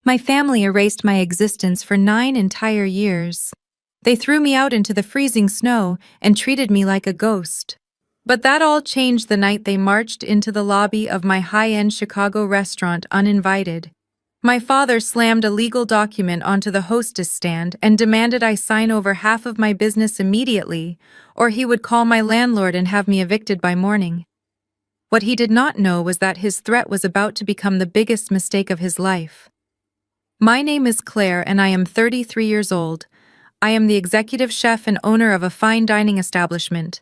My family erased my existence for 9 entire years. They threw me out into the freezing snow and treated me like a ghost. But that all changed the night they marched into the lobby of my high-end Chicago restaurant uninvited. My father slammed a legal document onto the hostess stand and demanded I sign over half of my business immediately, or he would call my landlord and have me evicted by morning. What he did not know was that his threat was about to become the biggest mistake of his life. My name is Claire and I am 33 years old. I am the executive chef and owner of a fine dining establishment.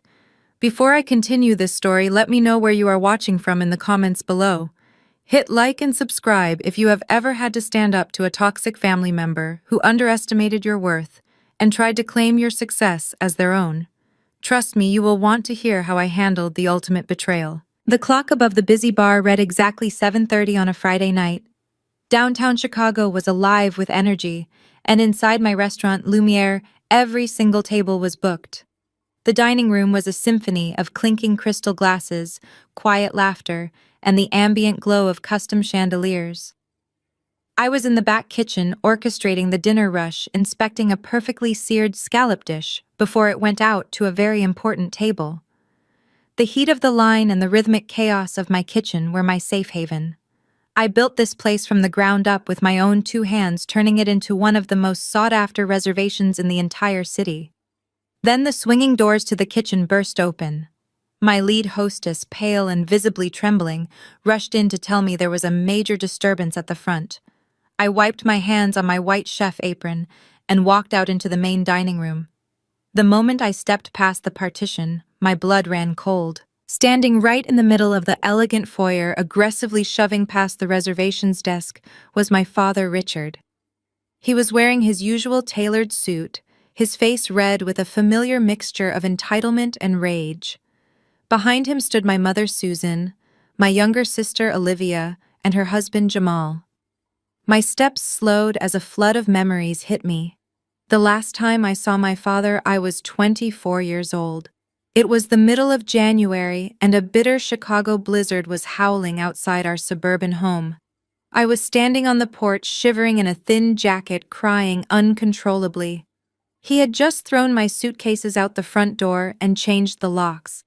Before I continue this story, let me know where you are watching from in the comments below. Hit like and subscribe if you have ever had to stand up to a toxic family member who underestimated your worth and tried to claim your success as their own. Trust me, you will want to hear how I handled the ultimate betrayal. The clock above the busy bar read exactly 7:30 on a Friday night. Downtown Chicago was alive with energy, and inside my restaurant, Lumiere, every single table was booked. The dining room was a symphony of clinking crystal glasses, quiet laughter, and the ambient glow of custom chandeliers. I was in the back kitchen orchestrating the dinner rush, inspecting a perfectly seared scallop dish before it went out to a very important table. The heat of the line and the rhythmic chaos of my kitchen were my safe haven. I built this place from the ground up with my own 2 hands, turning it into one of the most sought-after reservations in the entire city. Then the swinging doors to the kitchen burst open. My lead hostess, pale and visibly trembling, rushed in to tell me there was a major disturbance at the front. I wiped my hands on my white chef apron and walked out into the main dining room. The moment I stepped past the partition, my blood ran cold. Standing right in the middle of the elegant foyer, aggressively shoving past the reservations desk, was my father, Richard. He was wearing his usual tailored suit, his face red with a familiar mixture of entitlement and rage. Behind him stood my mother, Susan, my younger sister, Olivia, and her husband, Jamal. My steps slowed as a flood of memories hit me. The last time I saw my father, I was 24 years old. It was the middle of January, and a bitter Chicago blizzard was howling outside our suburban home. I was standing on the porch, shivering in a thin jacket, crying uncontrollably. He had just thrown my suitcases out the front door and changed the locks.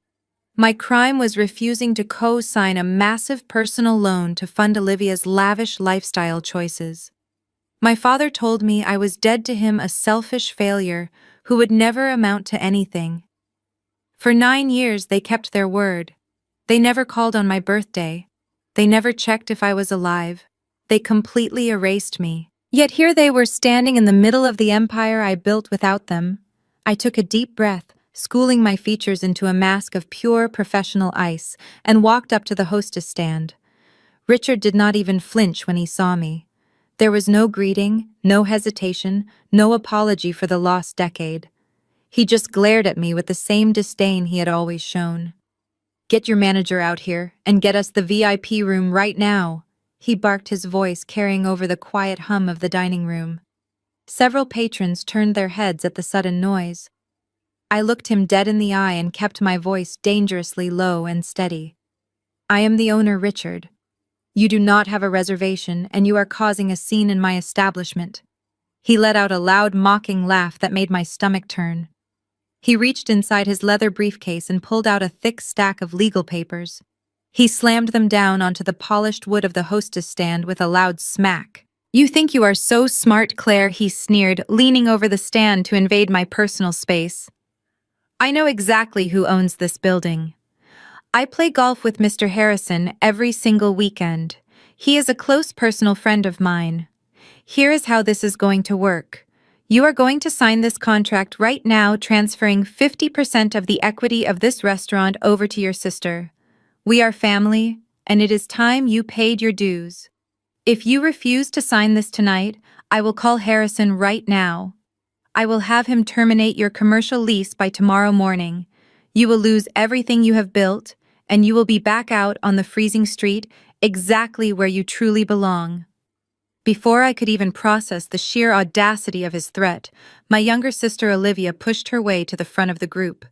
My crime was refusing to co-sign a massive personal loan to fund Olivia's lavish lifestyle choices. My father told me I was dead to him, a selfish failure who would never amount to anything. For 9 years, they kept their word. They never called on my birthday. They never checked if I was alive. They completely erased me. Yet here they were, standing in the middle of the empire I built without them. I took a deep breath, schooling my features into a mask of pure professional ice, and walked up to the hostess stand. Richard did not even flinch when he saw me. There was no greeting, no hesitation, no apology for the lost decade. He just glared at me with the same disdain he had always shown. "Get your manager out here and get us the VIP room right now," he barked, his voice carrying over the quiet hum of the dining room. Several patrons turned their heads at the sudden noise. I looked him dead in the eye and kept my voice dangerously low and steady. "I am the owner, Richard. You do not have a reservation, and you are causing a scene in my establishment." He let out a loud, mocking laugh that made my stomach turn. He reached inside his leather briefcase and pulled out a thick stack of legal papers. He slammed them down onto the polished wood of the hostess stand with a loud smack. "You think you are so smart, Claire," he sneered, leaning over the stand to invade my personal space. "I know exactly who owns this building. I play golf with Mr. Harrison every single weekend. He is a close personal friend of mine. Here is how this is going to work. You are going to sign this contract right now, transferring 50% of the equity of this restaurant over to your sister. We are family, and it is time you paid your dues. If you refuse to sign this tonight, I will call Harrison right now. I will have him terminate your commercial lease by tomorrow morning. You will lose everything you have built, and you will be back out on the freezing street, exactly where you truly belong." Before I could even process the sheer audacity of his threat, my younger sister Olivia pushed her way to the front of the group.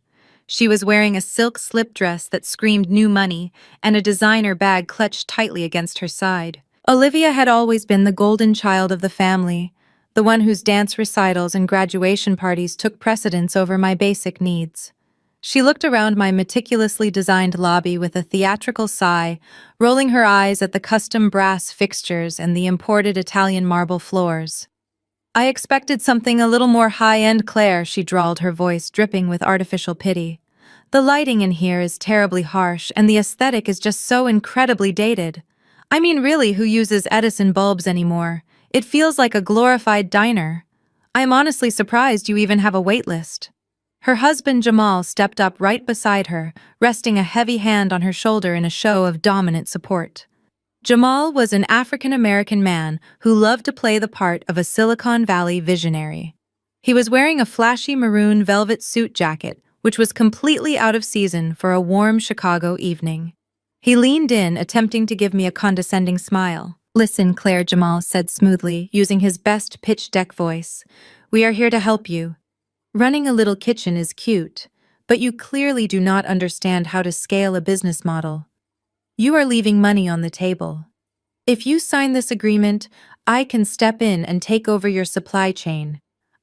She was wearing a silk slip dress that screamed new money and a designer bag clutched tightly against her side. Olivia had always been the golden child of the family, the one whose dance recitals and graduation parties took precedence over my basic needs. She looked around my meticulously designed lobby with a theatrical sigh, rolling her eyes at the custom brass fixtures and the imported Italian marble floors. "I expected something a little more high-end, Claire," she drawled, her voice dripping with artificial pity. "The lighting in here is terribly harsh, and the aesthetic is just so incredibly dated. I mean, really, who uses Edison bulbs anymore? It feels like a glorified diner. I'm honestly surprised you even have a wait list." Her husband Jamal stepped up right beside her, resting a heavy hand on her shoulder in a show of dominant support. Jamal was an African-American man who loved to play the part of a Silicon Valley visionary. He was wearing a flashy maroon velvet suit jacket, which was completely out of season for a warm Chicago evening. He leaned in, attempting to give me a condescending smile. "Listen, Claire," Jamal said smoothly, using his best pitch deck voice. "We are here to help you. Running a little kitchen is cute, but you clearly do not understand how to scale a business model. You are leaving money on the table. If you sign this agreement, I can step in and take over your supply chain.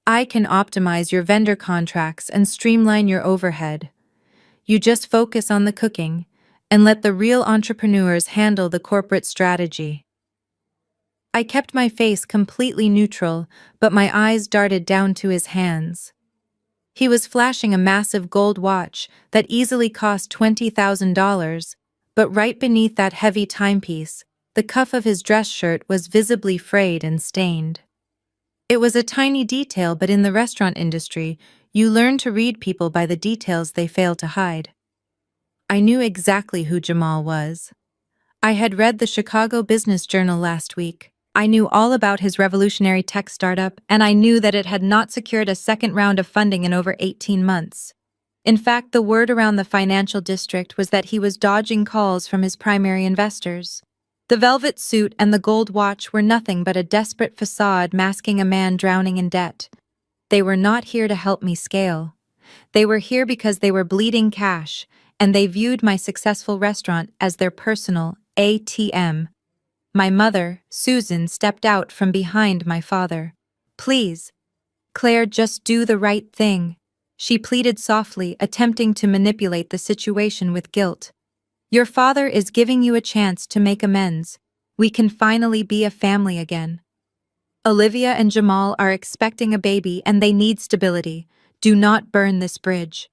I can optimize your vendor contracts and streamline your overhead. You just focus on the cooking and let the real entrepreneurs handle the corporate strategy." I kept my face completely neutral, but my eyes darted down to his hands. He was flashing a massive gold watch that easily cost $20,000, but right beneath that heavy timepiece, the cuff of his dress shirt was visibly frayed and stained. It was a tiny detail, but in the restaurant industry, you learn to read people by the details they fail to hide. I knew exactly who Jamal was. I had read the Chicago Business Journal last week. I knew all about his revolutionary tech startup, and I knew that it had not secured a second round of funding in over 18 months. In fact, the word around the financial district was that he was dodging calls from his primary investors. The velvet suit and the gold watch were nothing but a desperate facade masking a man drowning in debt. They were not here to help me scale. They were here because they were bleeding cash, and they viewed my successful restaurant as their personal ATM. My mother, Susan, stepped out from behind my father. "Please, Claire, just do the right thing," she pleaded softly, attempting to manipulate the situation with guilt. "Your father is giving you a chance to make amends. We can finally be a family again. Olivia and Jamal are expecting a baby and they need stability. Do not burn this bridge."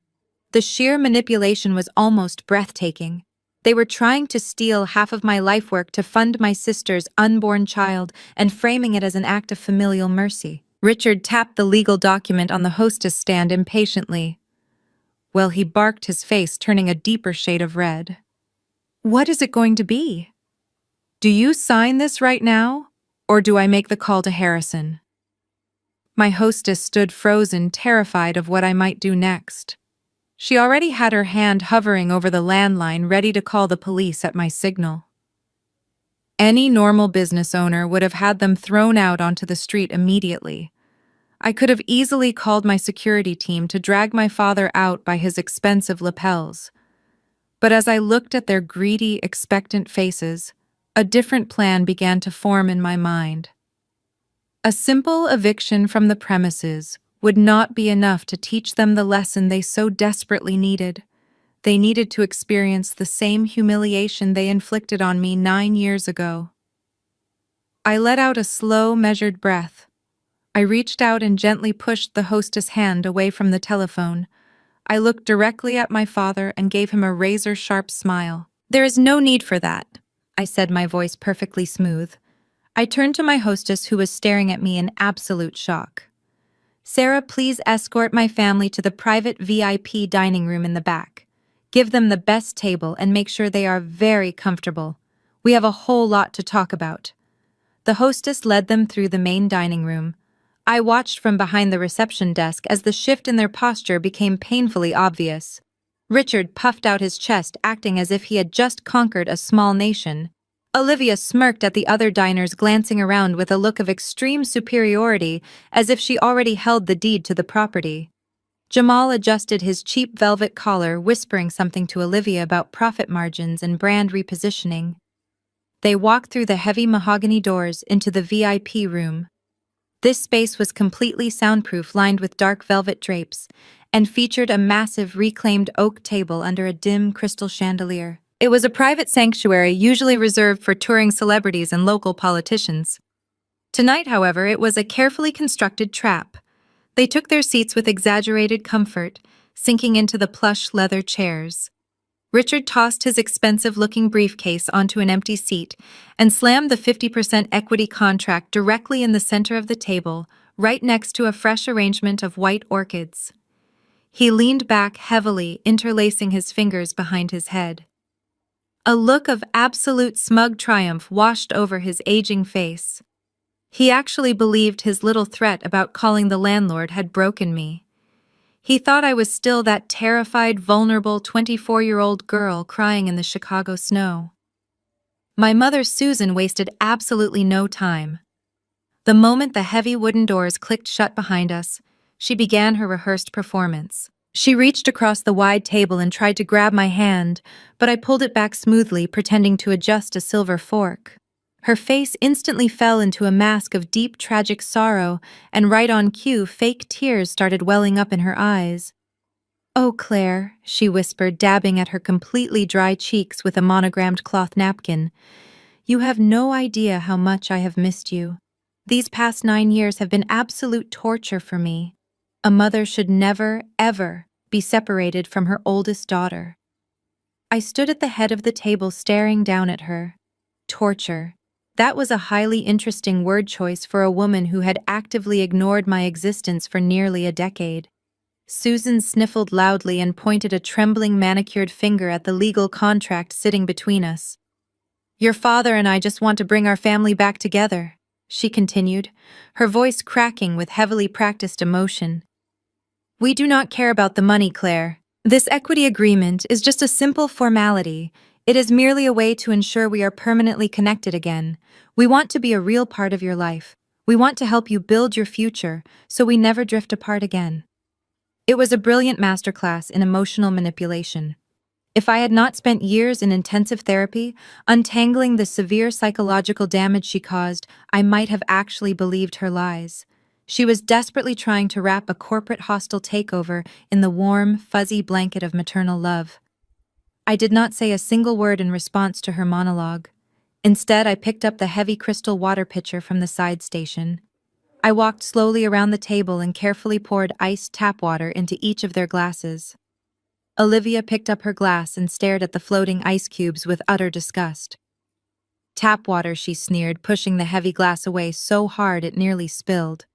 The sheer manipulation was almost breathtaking. They were trying to steal half of my life work to fund my sister's unborn child and framing it as an act of familial mercy. Richard tapped the legal document on the hostess stand impatiently. Well, he barked, his face turning a deeper shade of red. "What is it going to be? Do you sign this right now, or do I make the call to Harrison?" My hostess stood frozen, terrified of what I might do next. She already had her hand hovering over the landline, ready to call the police at my signal. Any normal business owner would have had them thrown out onto the street immediately. I could have easily called my security team to drag my father out by his expensive lapels. But as I looked at their greedy, expectant faces, a different plan began to form in my mind. A simple eviction from the premises would not be enough to teach them the lesson they so desperately needed. They needed to experience the same humiliation they inflicted on me 9 years ago. I let out a slow, measured breath. I reached out and gently pushed the hostess' hand away from the telephone. I looked directly at my father and gave him a razor-sharp smile. "There is no need for that," I said, my voice perfectly smooth. I turned to my hostess, who was staring at me in absolute shock. "Sarah, please escort my family to the private VIP dining room in the back. Give them the best table and make sure they are very comfortable. We have a whole lot to talk about." The hostess led them through the main dining room. I watched from behind the reception desk as the shift in their posture became painfully obvious. Richard puffed out his chest, acting as if he had just conquered a small nation. Olivia smirked at the other diners, glancing around with a look of extreme superiority, as if she already held the deed to the property. Jamal adjusted his cheap velvet collar, whispering something to Olivia about profit margins and brand repositioning. They walked through the heavy mahogany doors into the VIP room. This space was completely soundproof, lined with dark velvet drapes, and featured a massive reclaimed oak table under a dim crystal chandelier. It was a private sanctuary usually reserved for touring celebrities and local politicians. Tonight, however, it was a carefully constructed trap. They took their seats with exaggerated comfort, sinking into the plush leather chairs. Richard tossed his expensive-looking briefcase onto an empty seat and slammed the 50% equity contract directly in the center of the table, right next to a fresh arrangement of white orchids. He leaned back heavily, interlacing his fingers behind his head. A look of absolute smug triumph washed over his aging face. He actually believed his little threat about calling the landlord had broken me. He thought I was still that terrified, vulnerable 24-year-old girl crying in the Chicago snow. My mother, Susan, wasted absolutely no time. The moment the heavy wooden doors clicked shut behind us, she began her rehearsed performance. She reached across the wide table and tried to grab my hand, but I pulled it back smoothly, pretending to adjust a silver fork. Her face instantly fell into a mask of deep, tragic sorrow, and right on cue, fake tears started welling up in her eyes. "Oh, Claire," she whispered, dabbing at her completely dry cheeks with a monogrammed cloth napkin, "you have no idea how much I have missed you. These past 9 years have been absolute torture for me. A mother should never, ever be separated from her oldest daughter." I stood at the head of the table staring down at her. Torture. That was a highly interesting word choice for a woman who had actively ignored my existence for nearly a decade. Susan sniffled loudly and pointed a trembling manicured finger at the legal contract sitting between us. "Your father and I just want to bring our family back together," she continued, her voice cracking with heavily practiced emotion. "We do not care about the money, Claire. This equity agreement is just a simple formality. It is merely a way to ensure we are permanently connected again. We want to be a real part of your life. We want to help you build your future, so we never drift apart again." It was a brilliant masterclass in emotional manipulation. If I had not spent years in intensive therapy, untangling the severe psychological damage she caused, I might have actually believed her lies. She was desperately trying to wrap a corporate hostile takeover in the warm, fuzzy blanket of maternal love. I did not say a single word in response to her monologue. Instead, I picked up the heavy crystal water pitcher from the side station. I walked slowly around the table and carefully poured iced tap water into each of their glasses. Olivia picked up her glass and stared at the floating ice cubes with utter disgust. "Tap water," she sneered, pushing the heavy glass away so hard it nearly spilled.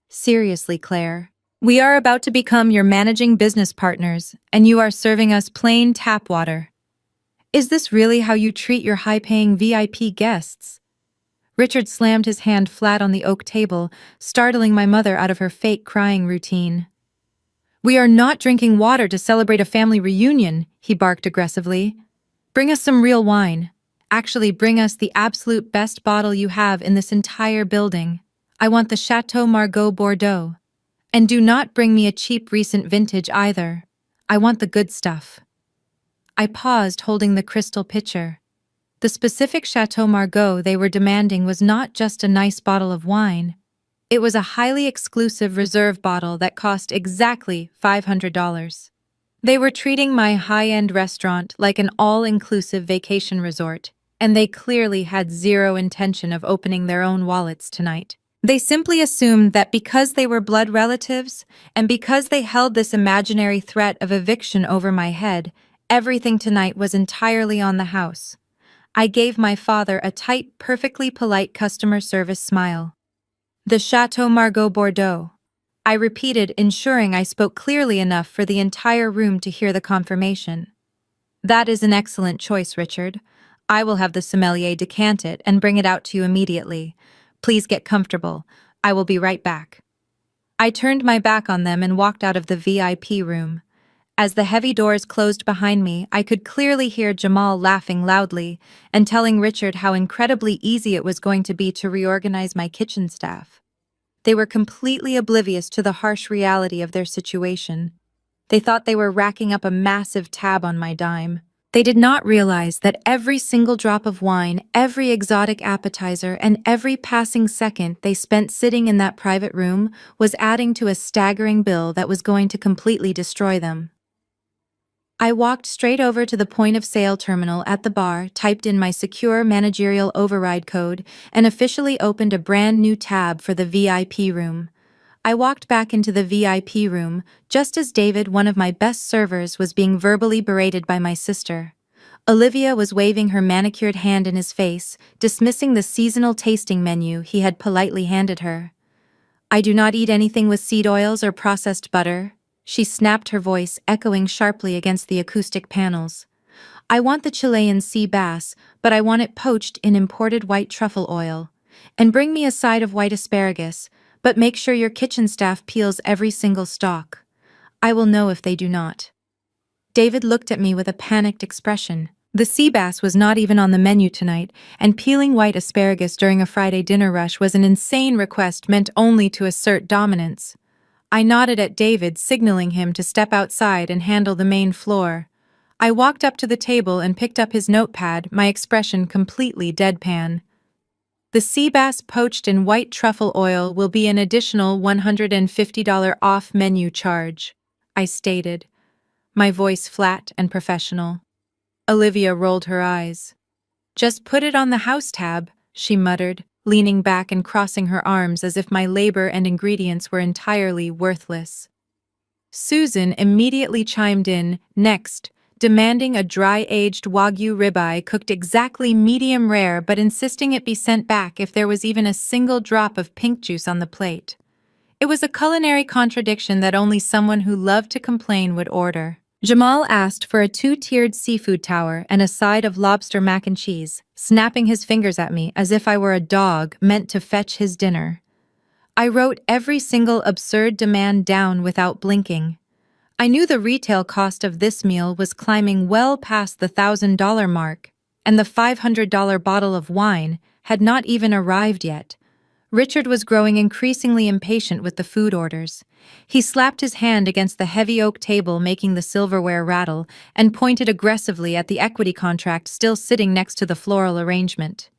"Seriously, Claire, we are about to become your managing business partners, and you are serving us plain tap water. Is this really how you treat your high-paying VIP guests?" Richard slammed his hand flat on the oak table, startling my mother out of her fake crying routine. "We are not drinking water to celebrate a family reunion," he barked aggressively. "Bring us some real wine. Actually, bring us the absolute best bottle you have in this entire building. I want the Chateau Margaux Bordeaux. And do not bring me a cheap recent vintage either. I want the good stuff." I paused, holding the crystal pitcher. The specific Chateau Margaux they were demanding was not just a nice bottle of wine. It was a highly exclusive reserve bottle that cost exactly $500. They were treating my high-end restaurant like an all-inclusive vacation resort, and they clearly had zero intention of opening their own wallets tonight. They simply assumed that because they were blood relatives, and because they held this imaginary threat of eviction over my head, everything tonight was entirely on the house. I gave my father a tight, perfectly polite customer service smile. "The Chateau Margaux Bordeaux," I repeated, ensuring I spoke clearly enough for the entire room to hear the confirmation. "That is an excellent choice, Richard. I will have the sommelier decant it and bring it out to you immediately. Please get comfortable. I will be right back." I turned my back on them and walked out of the VIP room. As the heavy doors closed behind me, I could clearly hear Jamal laughing loudly and telling Richard how incredibly easy it was going to be to reorganize my kitchen staff. They were completely oblivious to the harsh reality of their situation. They thought they were racking up a massive tab on my dime. They did not realize that every single drop of wine, every exotic appetizer, and every passing second they spent sitting in that private room was adding to a staggering bill that was going to completely destroy them. I walked straight over to the point-of-sale terminal at the bar, typed in my secure managerial override code, and officially opened a brand new tab for the VIP room. I walked back into the VIP room, just as David, one of my best servers, was being verbally berated by my sister. Olivia was waving her manicured hand in his face, dismissing the seasonal tasting menu he had politely handed her. "I do not eat anything with seed oils or processed butter," she snapped, her voice echoing sharply against the acoustic panels. "I want the Chilean sea bass, but I want it poached in imported white truffle oil. And bring me a side of white asparagus, but make sure your kitchen staff peels every single stalk. I will know if they do not." David looked at me with a panicked expression. The sea bass was not even on the menu tonight, and peeling white asparagus during a Friday dinner rush was an insane request meant only to assert dominance. I nodded at David, signaling him to step outside and handle the main floor. I walked up to the table and picked up his notepad, my expression completely deadpan. "The sea bass poached in white truffle oil will be an additional $150 off-menu charge," I stated, my voice flat and professional. Olivia rolled her eyes. "Just put it on the house tab," she muttered, leaning back and crossing her arms as if my labor and ingredients were entirely worthless. Susan immediately chimed in, next, demanding a dry-aged Wagyu ribeye cooked exactly medium rare but insisting it be sent back if there was even a single drop of pink juice on the plate. It was a culinary contradiction that only someone who loved to complain would order. Jamal asked for a 2-tiered seafood tower and a side of lobster mac and cheese, snapping his fingers at me as if I were a dog meant to fetch his dinner. I wrote every single absurd demand down without blinking. I knew the retail cost of this meal was climbing well past the $1,000 mark, and the $500 bottle of wine had not even arrived yet. Richard was growing increasingly impatient with the food orders. He slapped his hand against the heavy oak table, making the silverware rattle, and pointed aggressively at the equity contract still sitting next to the floral arrangement.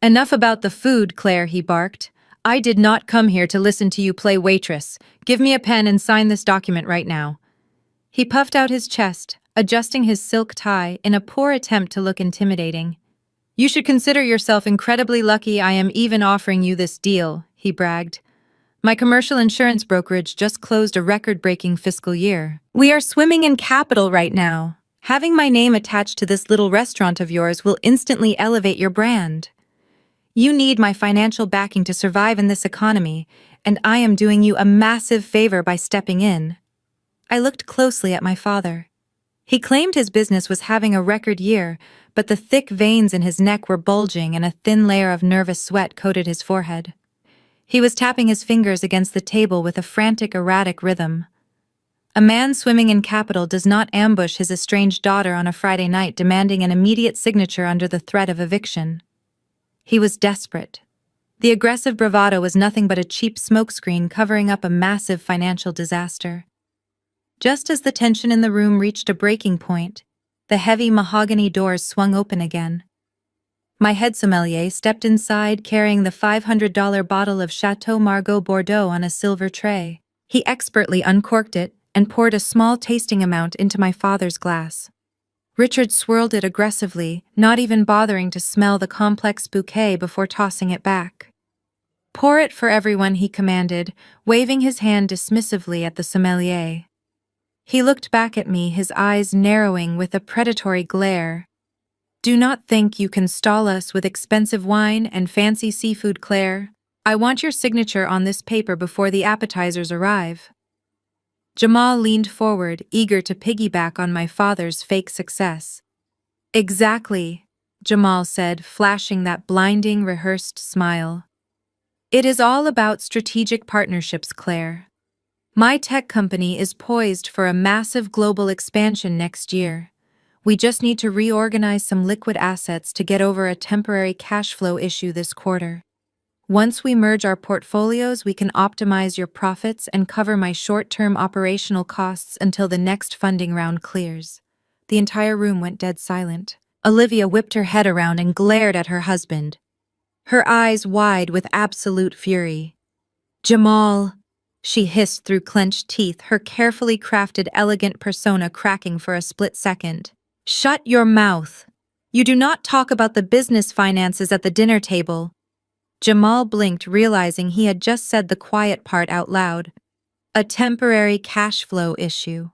"Enough about the food, Claire," he barked. "I did not come here to listen to you play waitress. Give me a pen and sign this document right now." He puffed out his chest, adjusting his silk tie in a poor attempt to look intimidating. "You should consider yourself incredibly lucky I am even offering you this deal," he bragged. "My commercial insurance brokerage just closed a record-breaking fiscal year. We are swimming in capital right now. Having my name attached to this little restaurant of yours will instantly elevate your brand. You need my financial backing to survive in this economy, and I am doing you a massive favor by stepping in." I looked closely at my father. He claimed his business was having a record year, but the thick veins in his neck were bulging and a thin layer of nervous sweat coated his forehead. He was tapping his fingers against the table with a frantic, erratic rhythm. A man swimming in capital does not ambush his estranged daughter on a Friday night demanding an immediate signature under the threat of eviction. He was desperate. The aggressive bravado was nothing but a cheap smokescreen covering up a massive financial disaster. Just as the tension in the room reached a breaking point, the heavy mahogany doors swung open again. My head sommelier stepped inside carrying the $500 bottle of Chateau Margaux Bordeaux on a silver tray. He expertly uncorked it and poured a small tasting amount into my father's glass. Richard swirled it aggressively, not even bothering to smell the complex bouquet before tossing it back. "Pour it for everyone," he commanded, waving his hand dismissively at the sommelier. He looked back at me, his eyes narrowing with a predatory glare. "Do not think you can stall us with expensive wine and fancy seafood, Claire. I want your signature on this paper before the appetizers arrive." Jamal leaned forward, eager to piggyback on my father's fake success. "Exactly," Jamal said, flashing that blinding, rehearsed smile. "It is all about strategic partnerships, Claire. My tech company is poised for a massive global expansion next year. We just need to reorganize some liquid assets to get over a temporary cash flow issue this quarter. Once we merge our portfolios, we can optimize your profits and cover my short-term operational costs until the next funding round clears." The entire room went dead silent. Olivia whipped her head around and glared at her husband, her eyes wide with absolute fury. "Jamal," she hissed through clenched teeth, her carefully crafted, elegant persona cracking for a split second. "Shut your mouth. You do not talk about the business finances at the dinner table." Jamal blinked, realizing he had just said the quiet part out loud. A temporary cash flow issue.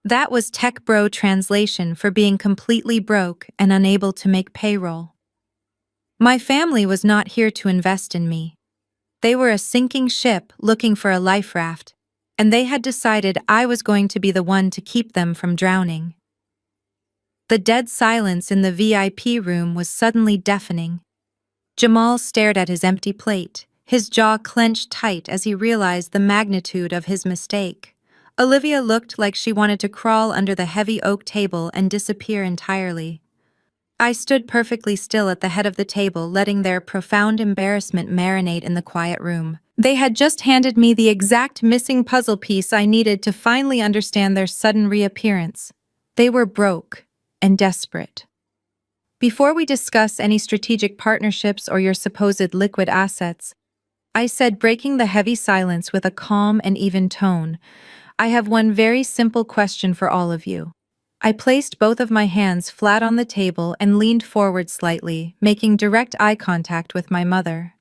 That was tech bro translation for being completely broke and unable to make payroll. My family was not here to invest in me. They were a sinking ship looking for a life raft, and they had decided I was going to be the one to keep them from drowning. The dead silence in the VIP room was suddenly deafening. Jamal stared at his empty plate, his jaw clenched tight as he realized the magnitude of his mistake. Olivia looked like she wanted to crawl under the heavy oak table and disappear entirely. I stood perfectly still at the head of the table, letting their profound embarrassment marinate in the quiet room. They had just handed me the exact missing puzzle piece I needed to finally understand their sudden reappearance. They were broke and desperate. "Before we discuss any strategic partnerships or your supposed liquid assets," I said, breaking the heavy silence with a calm and even tone, "I have one very simple question for all of you." I placed both of my hands flat on the table and leaned forward slightly, making direct eye contact with my mother.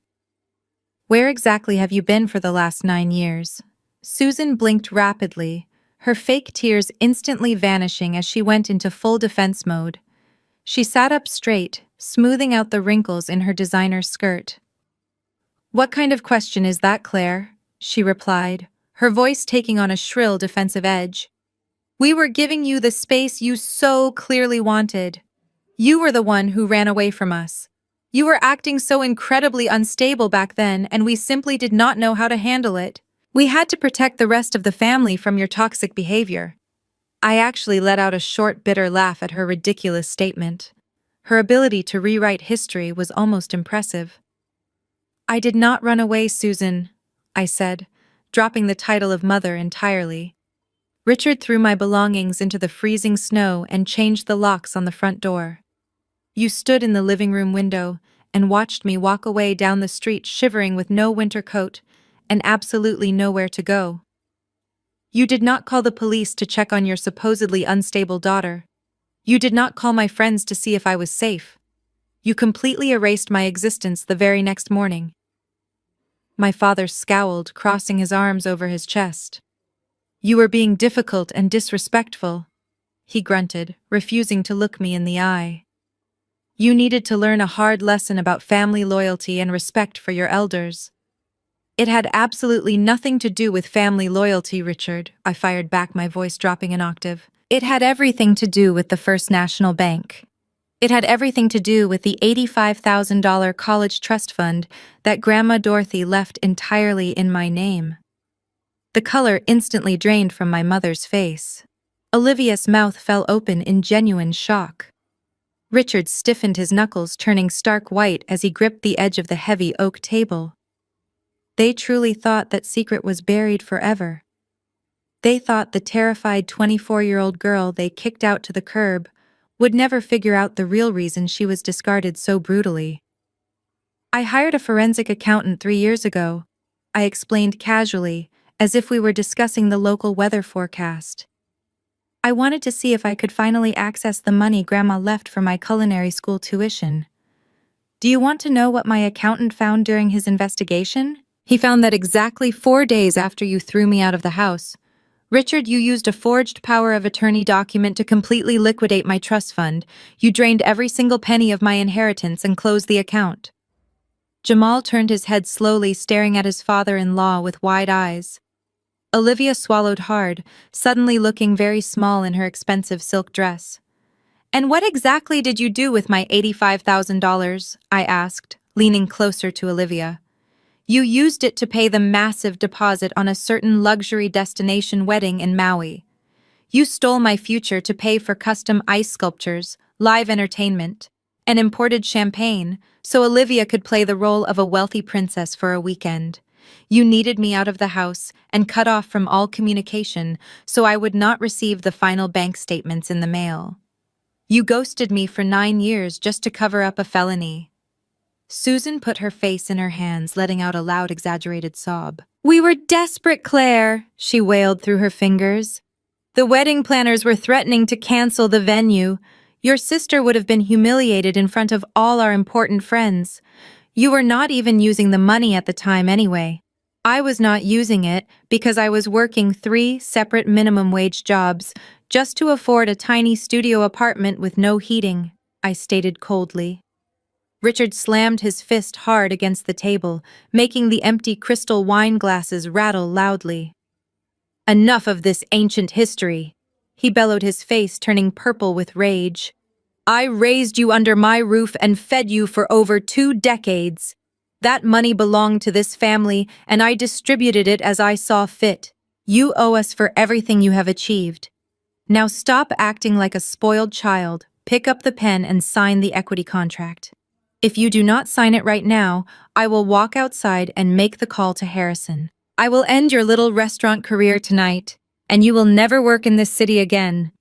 "Where exactly have you been for the last 9 years?" Susan blinked rapidly, her fake tears instantly vanishing as she went into full defense mode. She sat up straight, smoothing out the wrinkles in her designer skirt. "What kind of question is that, Claire?" she replied, her voice taking on a shrill defensive edge. "We were giving you the space you so clearly wanted. You were the one who ran away from us. You were acting so incredibly unstable back then, and we simply did not know how to handle it. We had to protect the rest of the family from your toxic behavior." I actually let out a short, bitter laugh at her ridiculous statement. Her ability to rewrite history was almost impressive. "I did not run away, Susan," I said, dropping the title of mother entirely. "Richard threw my belongings into the freezing snow and changed the locks on the front door. You stood in the living room window and watched me walk away down the street shivering with no winter coat and absolutely nowhere to go. You did not call the police to check on your supposedly unstable daughter. You did not call my friends to see if I was safe. You completely erased my existence the very next morning." My father scowled, crossing his arms over his chest. "You were being difficult and disrespectful," he grunted, refusing to look me in the eye. "You needed to learn a hard lesson about family loyalty and respect for your elders." "It had absolutely nothing to do with family loyalty, Richard," I fired back, my voice dropping an octave. "It had everything to do with the First National Bank. It had everything to do with the $85,000 college trust fund that Grandma Dorothy left entirely in my name." The color instantly drained from my mother's face. Olivia's mouth fell open in genuine shock. Richard stiffened his knuckles, turning stark white as he gripped the edge of the heavy oak table. They truly thought that secret was buried forever. They thought the terrified 24-year-old girl they kicked out to the curb would never figure out the real reason she was discarded so brutally. "I hired a forensic accountant 3 years ago," I explained casually, as if we were discussing the local weather forecast. "I wanted to see if I could finally access the money Grandma left for my culinary school tuition." "Do you want to know what my accountant found during his investigation?" "He found that exactly 4 days after you threw me out of the house, Richard, you used a forged power of attorney document to completely liquidate my trust fund. You drained every single penny of my inheritance and closed the account." Jamal turned his head slowly, staring at his father-in-law with wide eyes. Olivia swallowed hard, suddenly looking very small in her expensive silk dress. "And what exactly did you do with my $85,000? I asked, leaning closer to Olivia. "You used it to pay the massive deposit on a certain luxury destination wedding in Maui. You stole my future to pay for custom ice sculptures, live entertainment, and imported champagne so Olivia could play the role of a wealthy princess for a weekend. You needed me out of the house and cut off from all communication so I would not receive the final bank statements in the mail. You ghosted me for 9 years just to cover up a felony. Susan put her face in her hands, letting out a loud, exaggerated sob. We were desperate, Claire, she wailed through her fingers. The wedding planners were threatening to cancel the venue. Your sister would have been humiliated in front of all our important friends. You were not even using the money at the time anyway. I was not using it because I was working 3 separate minimum wage jobs just to afford a tiny studio apartment with no heating, I stated coldly. Richard slammed his fist hard against the table, making the empty crystal wine glasses rattle loudly. Enough of this ancient history, he bellowed, his face turning purple with rage. I raised you under my roof and fed you for over 2 decades. That money belonged to this family, and I distributed it as I saw fit. You owe us for everything you have achieved. Now stop acting like a spoiled child, pick up the pen and sign the equity contract. If you do not sign it right now, I will walk outside and make the call to Harrison. I will end your little restaurant career tonight, and you will never work in this city again.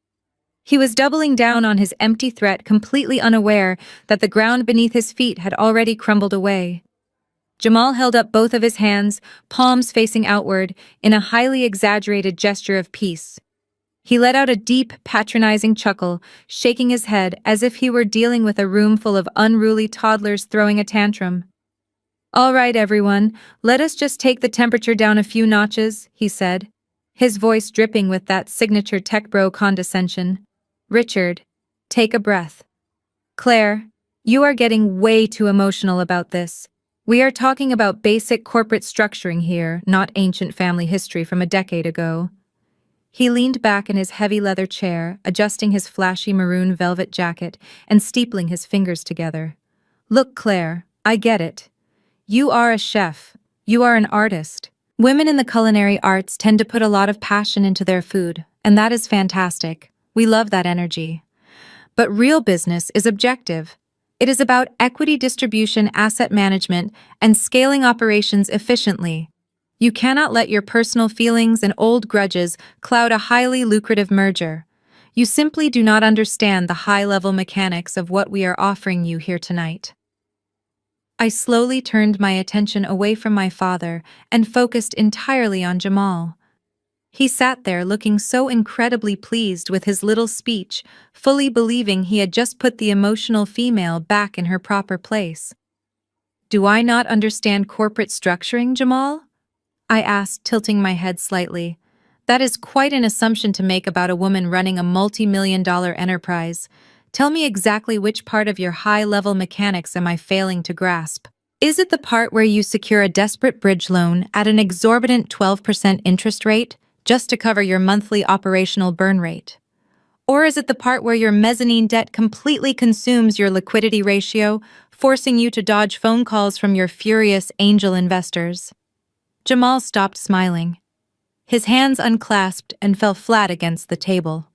He was doubling down on his empty threat, completely unaware that the ground beneath his feet had already crumbled away. Jamal held up both of his hands, palms facing outward, in a highly exaggerated gesture of peace. He let out a deep, patronizing chuckle, shaking his head as if he were dealing with a room full of unruly toddlers throwing a tantrum. All right, everyone, let us just take the temperature down a few notches, he said, his voice dripping with that signature tech bro condescension. Richard, take a breath. Claire, you are getting way too emotional about this. We are talking about basic corporate structuring here, not ancient family history from a decade ago. He leaned back in his heavy leather chair, adjusting his flashy maroon velvet jacket and steepling his fingers together. Look, Claire, I get it. You are a chef. You are an artist. Women in the culinary arts tend to put a lot of passion into their food, and that is fantastic. We love that energy. But real business is objective. It is about equity distribution, asset management, and scaling operations efficiently. You cannot let your personal feelings and old grudges cloud a highly lucrative merger. You simply do not understand the high-level mechanics of what we are offering you here tonight. I slowly turned my attention away from my father and focused entirely on Jamal. He sat there looking so incredibly pleased with his little speech, fully believing he had just put the emotional female back in her proper place. Do I not understand corporate structuring, Jamal? I asked, tilting my head slightly. That is quite an assumption to make about a woman running a multi-million-dollar enterprise. Tell me exactly which part of your high-level mechanics am I failing to grasp. Is it the part where you secure a desperate bridge loan at an exorbitant 12% interest rate just to cover your monthly operational burn rate? Or is it the part where your mezzanine debt completely consumes your liquidity ratio, forcing you to dodge phone calls from your furious angel investors? Jamal stopped smiling. His hands unclasped and fell flat against the table.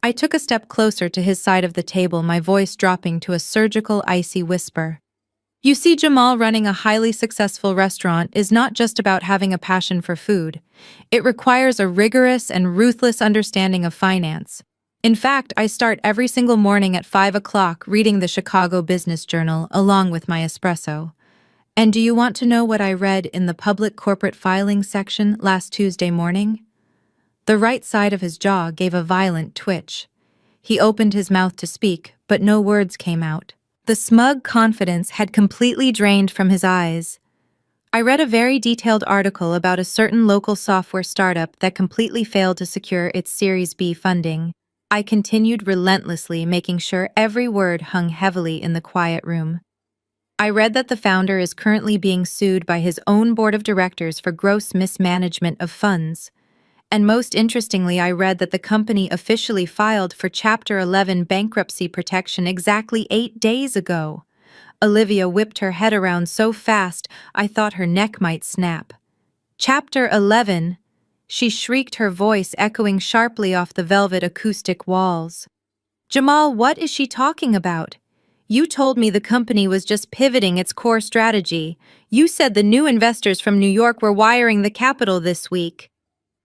I took a step closer to his side of the table, my voice dropping to a surgical, icy whisper. You see, Jamal, running a highly successful restaurant is not just about having a passion for food. It requires a rigorous and ruthless understanding of finance. In fact, I start every single morning at 5 o'clock reading the Chicago Business Journal along with my espresso. And do you want to know what I read in the public corporate filing section last Tuesday morning? The right side of his jaw gave a violent twitch. He opened his mouth to speak, but no words came out. The smug confidence had completely drained from his eyes. I read a very detailed article about a certain local software startup that completely failed to secure its Series B funding. I continued relentlessly, making sure every word hung heavily in the quiet room. I read that the founder is currently being sued by his own board of directors for gross mismanagement of funds. And most interestingly, I read that the company officially filed for Chapter 11 bankruptcy protection exactly 8 days ago. Olivia whipped her head around so fast I thought her neck might snap. Chapter 11, she shrieked, her voice echoing sharply off the velvet acoustic walls. Jamal, what is she talking about? You told me the company was just pivoting its core strategy. You said the new investors from New York were wiring the capital this week.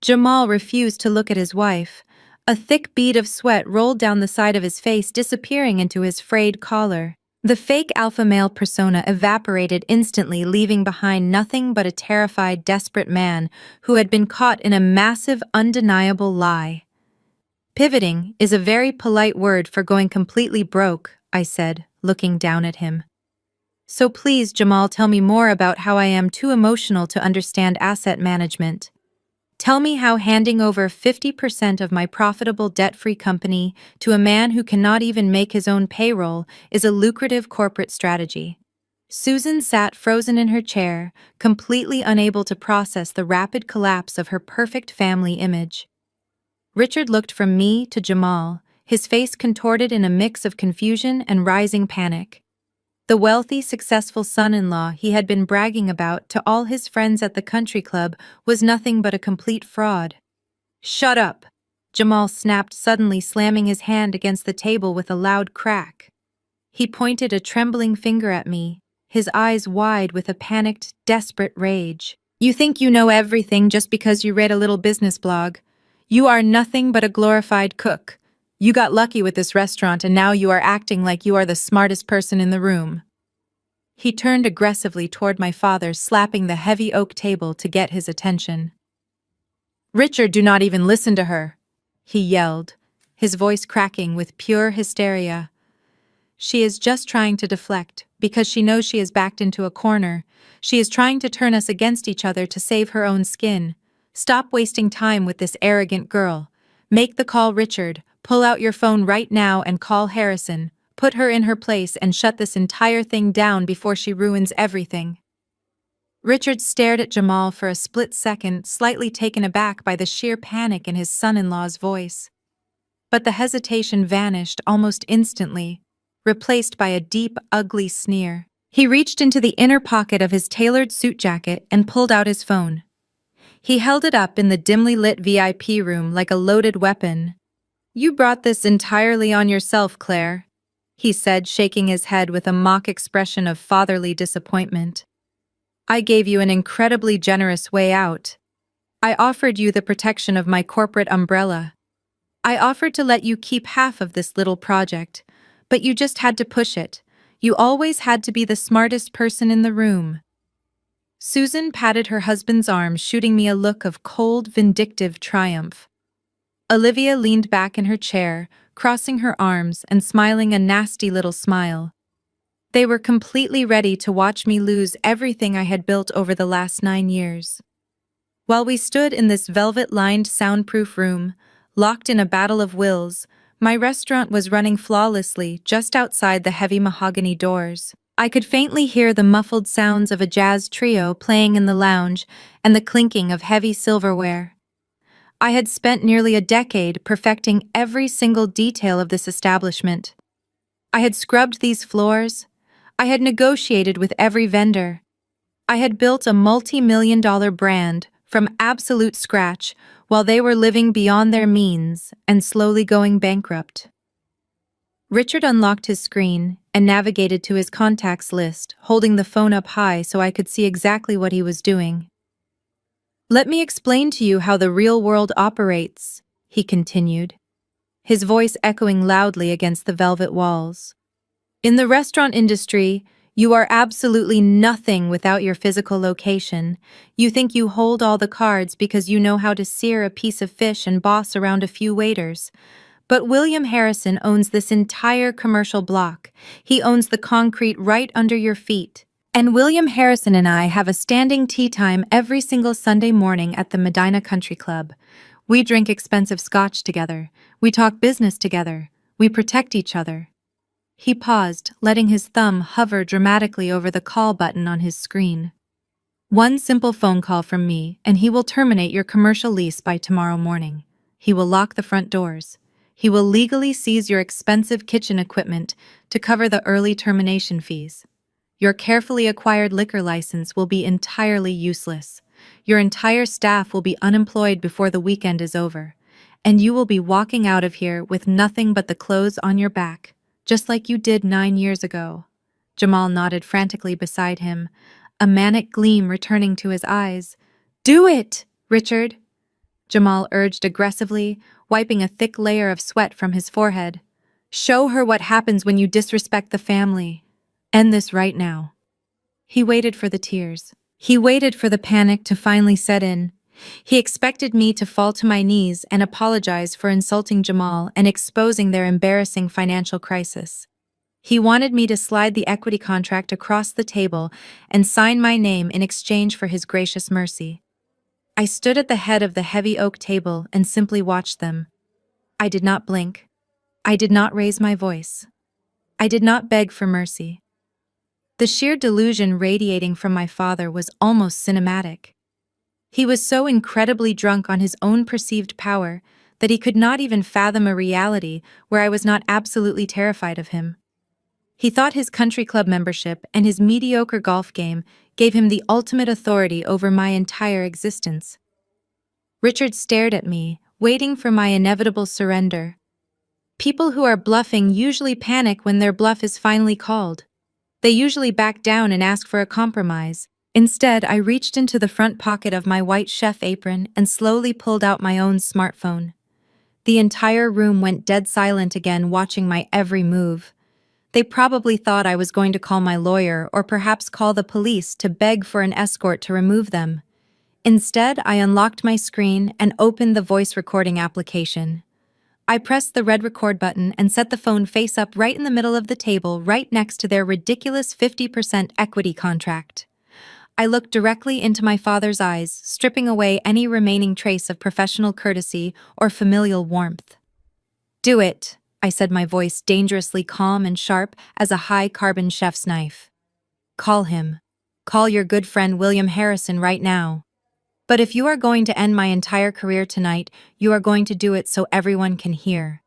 Jamal refused to look at his wife. A thick bead of sweat rolled down the side of his face, disappearing into his frayed collar. The fake alpha male persona evaporated instantly, leaving behind nothing but a terrified, desperate man who had been caught in a massive, undeniable lie. Pivoting is a very polite word for going completely broke, I said, looking down at him. So please, Jamal, tell me more about how I am too emotional to understand asset management. Tell me how handing over 50% of my profitable debt-free company to a man who cannot even make his own payroll is a lucrative corporate strategy. Susan sat frozen in her chair, completely unable to process the rapid collapse of her perfect family image. Richard looked from me to Jamal, his face contorted in a mix of confusion and rising panic. The wealthy, successful son-in-law he had been bragging about to all his friends at the country club was nothing but a complete fraud. "Shut up!" Jamal snapped, suddenly slamming his hand against the table with a loud crack. He pointed a trembling finger at me, his eyes wide with a panicked, desperate rage. "You think you know everything just because you read a little business blog. You are nothing but a glorified cook. You got lucky with this restaurant and now you are acting like you are the smartest person in the room." He turned aggressively toward my father, slapping the heavy oak table to get his attention. "Richard, do not even listen to her," he yelled, his voice cracking with pure hysteria. "She is just trying to deflect, because she knows she is backed into a corner. She is trying to turn us against each other to save her own skin. Stop wasting time with this arrogant girl. Make the call, Richard. Pull out your phone right now and call Harrison. Put her in her place and shut this entire thing down before she ruins everything." Richard stared at Jamal for a split second, slightly taken aback by the sheer panic in his son-in-law's voice. But the hesitation vanished almost instantly, replaced by a deep, ugly sneer. He reached into the inner pocket of his tailored suit jacket and pulled out his phone. He held it up in the dimly lit VIP room like a loaded weapon. "You brought this entirely on yourself, Claire," he said, shaking his head with a mock expression of fatherly disappointment. "I gave you an incredibly generous way out. I offered you the protection of my corporate umbrella. I offered to let you keep half of this little project, but you just had to push it. You always had to be the smartest person in the room." Susan patted her husband's arm, shooting me a look of cold, vindictive triumph. Olivia leaned back in her chair, crossing her arms and smiling a nasty little smile. They were completely ready to watch me lose everything I had built over the last 9 years. While we stood in this velvet-lined, soundproof room, locked in a battle of wills, my restaurant was running flawlessly just outside the heavy mahogany doors. I could faintly hear the muffled sounds of a jazz trio playing in the lounge and the clinking of heavy silverware. I had spent nearly a decade perfecting every single detail of this establishment. I had scrubbed these floors. I had negotiated with every vendor. I had built a multi-million-dollar brand from absolute scratch while they were living beyond their means and slowly going bankrupt. Richard unlocked his screen and navigated to his contacts list, holding the phone up high so I could see exactly what he was doing. "Let me explain to you how the real world operates," he continued, his voice echoing loudly against the velvet walls. "In the restaurant industry, you are absolutely nothing without your physical location. You think you hold all the cards because you know how to sear a piece of fish and boss around a few waiters. But William Harrison owns this entire commercial block. He owns the concrete right under your feet. And William Harrison and I have a standing tea time every single Sunday morning at the Medina Country Club. We drink expensive scotch together. We talk business together. We protect each other." He paused, letting his thumb hover dramatically over the call button on his screen. "One simple phone call from me, and he will terminate your commercial lease by tomorrow morning. He will lock the front doors. He will legally seize your expensive kitchen equipment to cover the early termination fees. Your carefully acquired liquor license will be entirely useless. Your entire staff will be unemployed before the weekend is over, and you will be walking out of here with nothing but the clothes on your back, Just like you did 9 years ago. Jamal nodded frantically beside him, a manic gleam returning to his eyes. Do it, Richard! Jamal urged aggressively, wiping a thick layer of sweat from his forehead. Show her what happens when you disrespect the family. End this right now. He waited for the tears. He waited for the panic to finally set in. He expected me to fall to my knees and apologize for insulting Jamal and exposing their embarrassing financial crisis. He wanted me to slide the equity contract across the table and sign my name in exchange for his gracious mercy. I stood at the head of the heavy oak table and simply watched them. I did not blink. I did not raise my voice. I did not beg for mercy. The sheer delusion radiating from my father was almost cinematic. He was so incredibly drunk on his own perceived power that he could not even fathom a reality where I was not absolutely terrified of him. He thought his country club membership and his mediocre golf game gave him the ultimate authority over my entire existence. Richard stared at me, waiting for my inevitable surrender. People who are bluffing usually panic when their bluff is finally called. They usually back down and ask for a compromise. Instead, I reached into the front pocket of my white chef apron and slowly pulled out my own smartphone. The entire room went dead silent again, watching my every move. They probably thought I was going to call my lawyer or perhaps call the police to beg for an escort to remove them. Instead, I unlocked my screen and opened the voice recording application. I pressed the red record button and set the phone face up right in the middle of the table, right next to their ridiculous 50% equity contract. I looked directly into my father's eyes, stripping away any remaining trace of professional courtesy or familial warmth. Do it, I said, my voice dangerously calm and sharp as a high-carbon chef's knife. Call him. Call your good friend William Harrison right now. But if you are going to end my entire career tonight, you are going to do it so everyone can hear.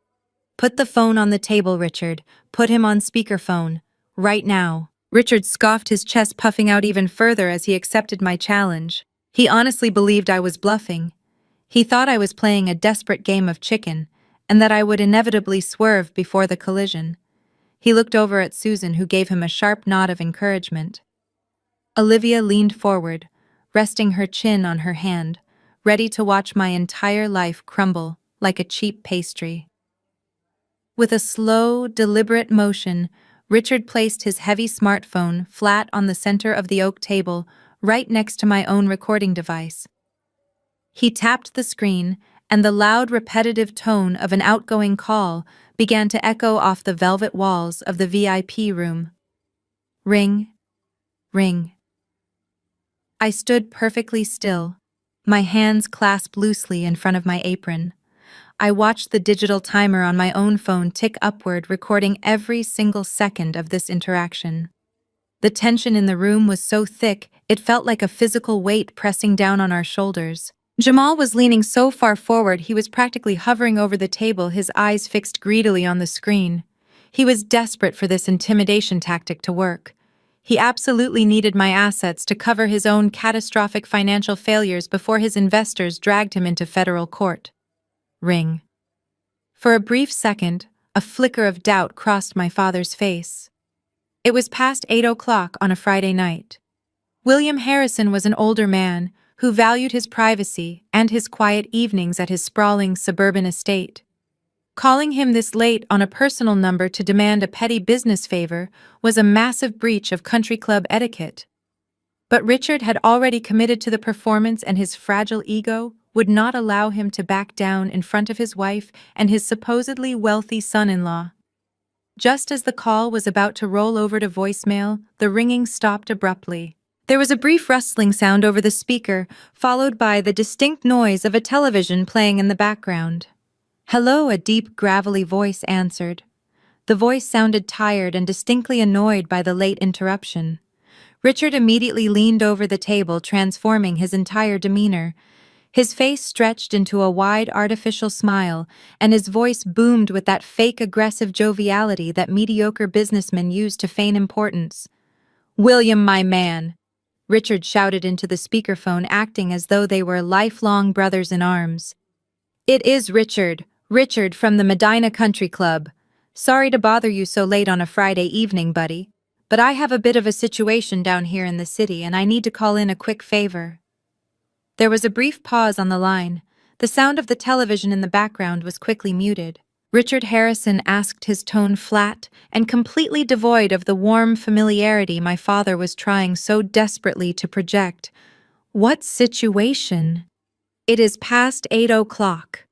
Put the phone on the table, Richard. Put him on speakerphone. Right now. Richard scoffed, his chest puffing out even further as he accepted my challenge. He honestly believed I was bluffing. He thought I was playing a desperate game of chicken, and that I would inevitably swerve before the collision. He looked over at Susan, who gave him a sharp nod of encouragement. Olivia leaned forward, resting her chin on her hand, ready to watch my entire life crumble like a cheap pastry. With a slow, deliberate motion, Richard placed his heavy smartphone flat on the center of the oak table, right next to my own recording device. He tapped the screen, and the loud, repetitive tone of an outgoing call began to echo off the velvet walls of the VIP room. Ring, ring. I stood perfectly still, my hands clasped loosely in front of my apron. I watched the digital timer on my own phone tick upward, recording every single second of this interaction. The tension in the room was so thick, it felt like a physical weight pressing down on our shoulders. Jamal was leaning so far forward he was practically hovering over the table, his eyes fixed greedily on the screen. He was desperate for this intimidation tactic to work. He absolutely needed my assets to cover his own catastrophic financial failures before his investors dragged him into federal court. Ring. For a brief second, a flicker of doubt crossed my father's face. It was past 8 o'clock on a Friday night. William Harrison was an older man who valued his privacy and his quiet evenings at his sprawling suburban estate. Calling him this late on a personal number to demand a petty business favor was a massive breach of country club etiquette. But Richard had already committed to the performance, and his fragile ego would not allow him to back down in front of his wife and his supposedly wealthy son-in-law. Just as the call was about to roll over to voicemail, the ringing stopped abruptly. There was a brief rustling sound over the speaker, followed by the distinct noise of a television playing in the background. "Hello," a deep, gravelly voice answered. The voice sounded tired and distinctly annoyed by the late interruption. Richard immediately leaned over the table, transforming his entire demeanor. His face stretched into a wide, artificial smile, and his voice boomed with that fake, aggressive joviality that mediocre businessmen use to feign importance. "William, my man," Richard shouted into the speakerphone, acting as though they were lifelong brothers in arms. "It is Richard from the Medina Country Club. Sorry to bother you so late on a Friday evening, buddy, but I have a bit of a situation down here in the city and I need to call in a quick favor. There was a brief pause on the line. The sound of the television in the background was quickly muted. Richard Harrison asked, his tone flat and completely devoid of the warm familiarity my father was trying so desperately to project. What situation? It is past 8 o'clock.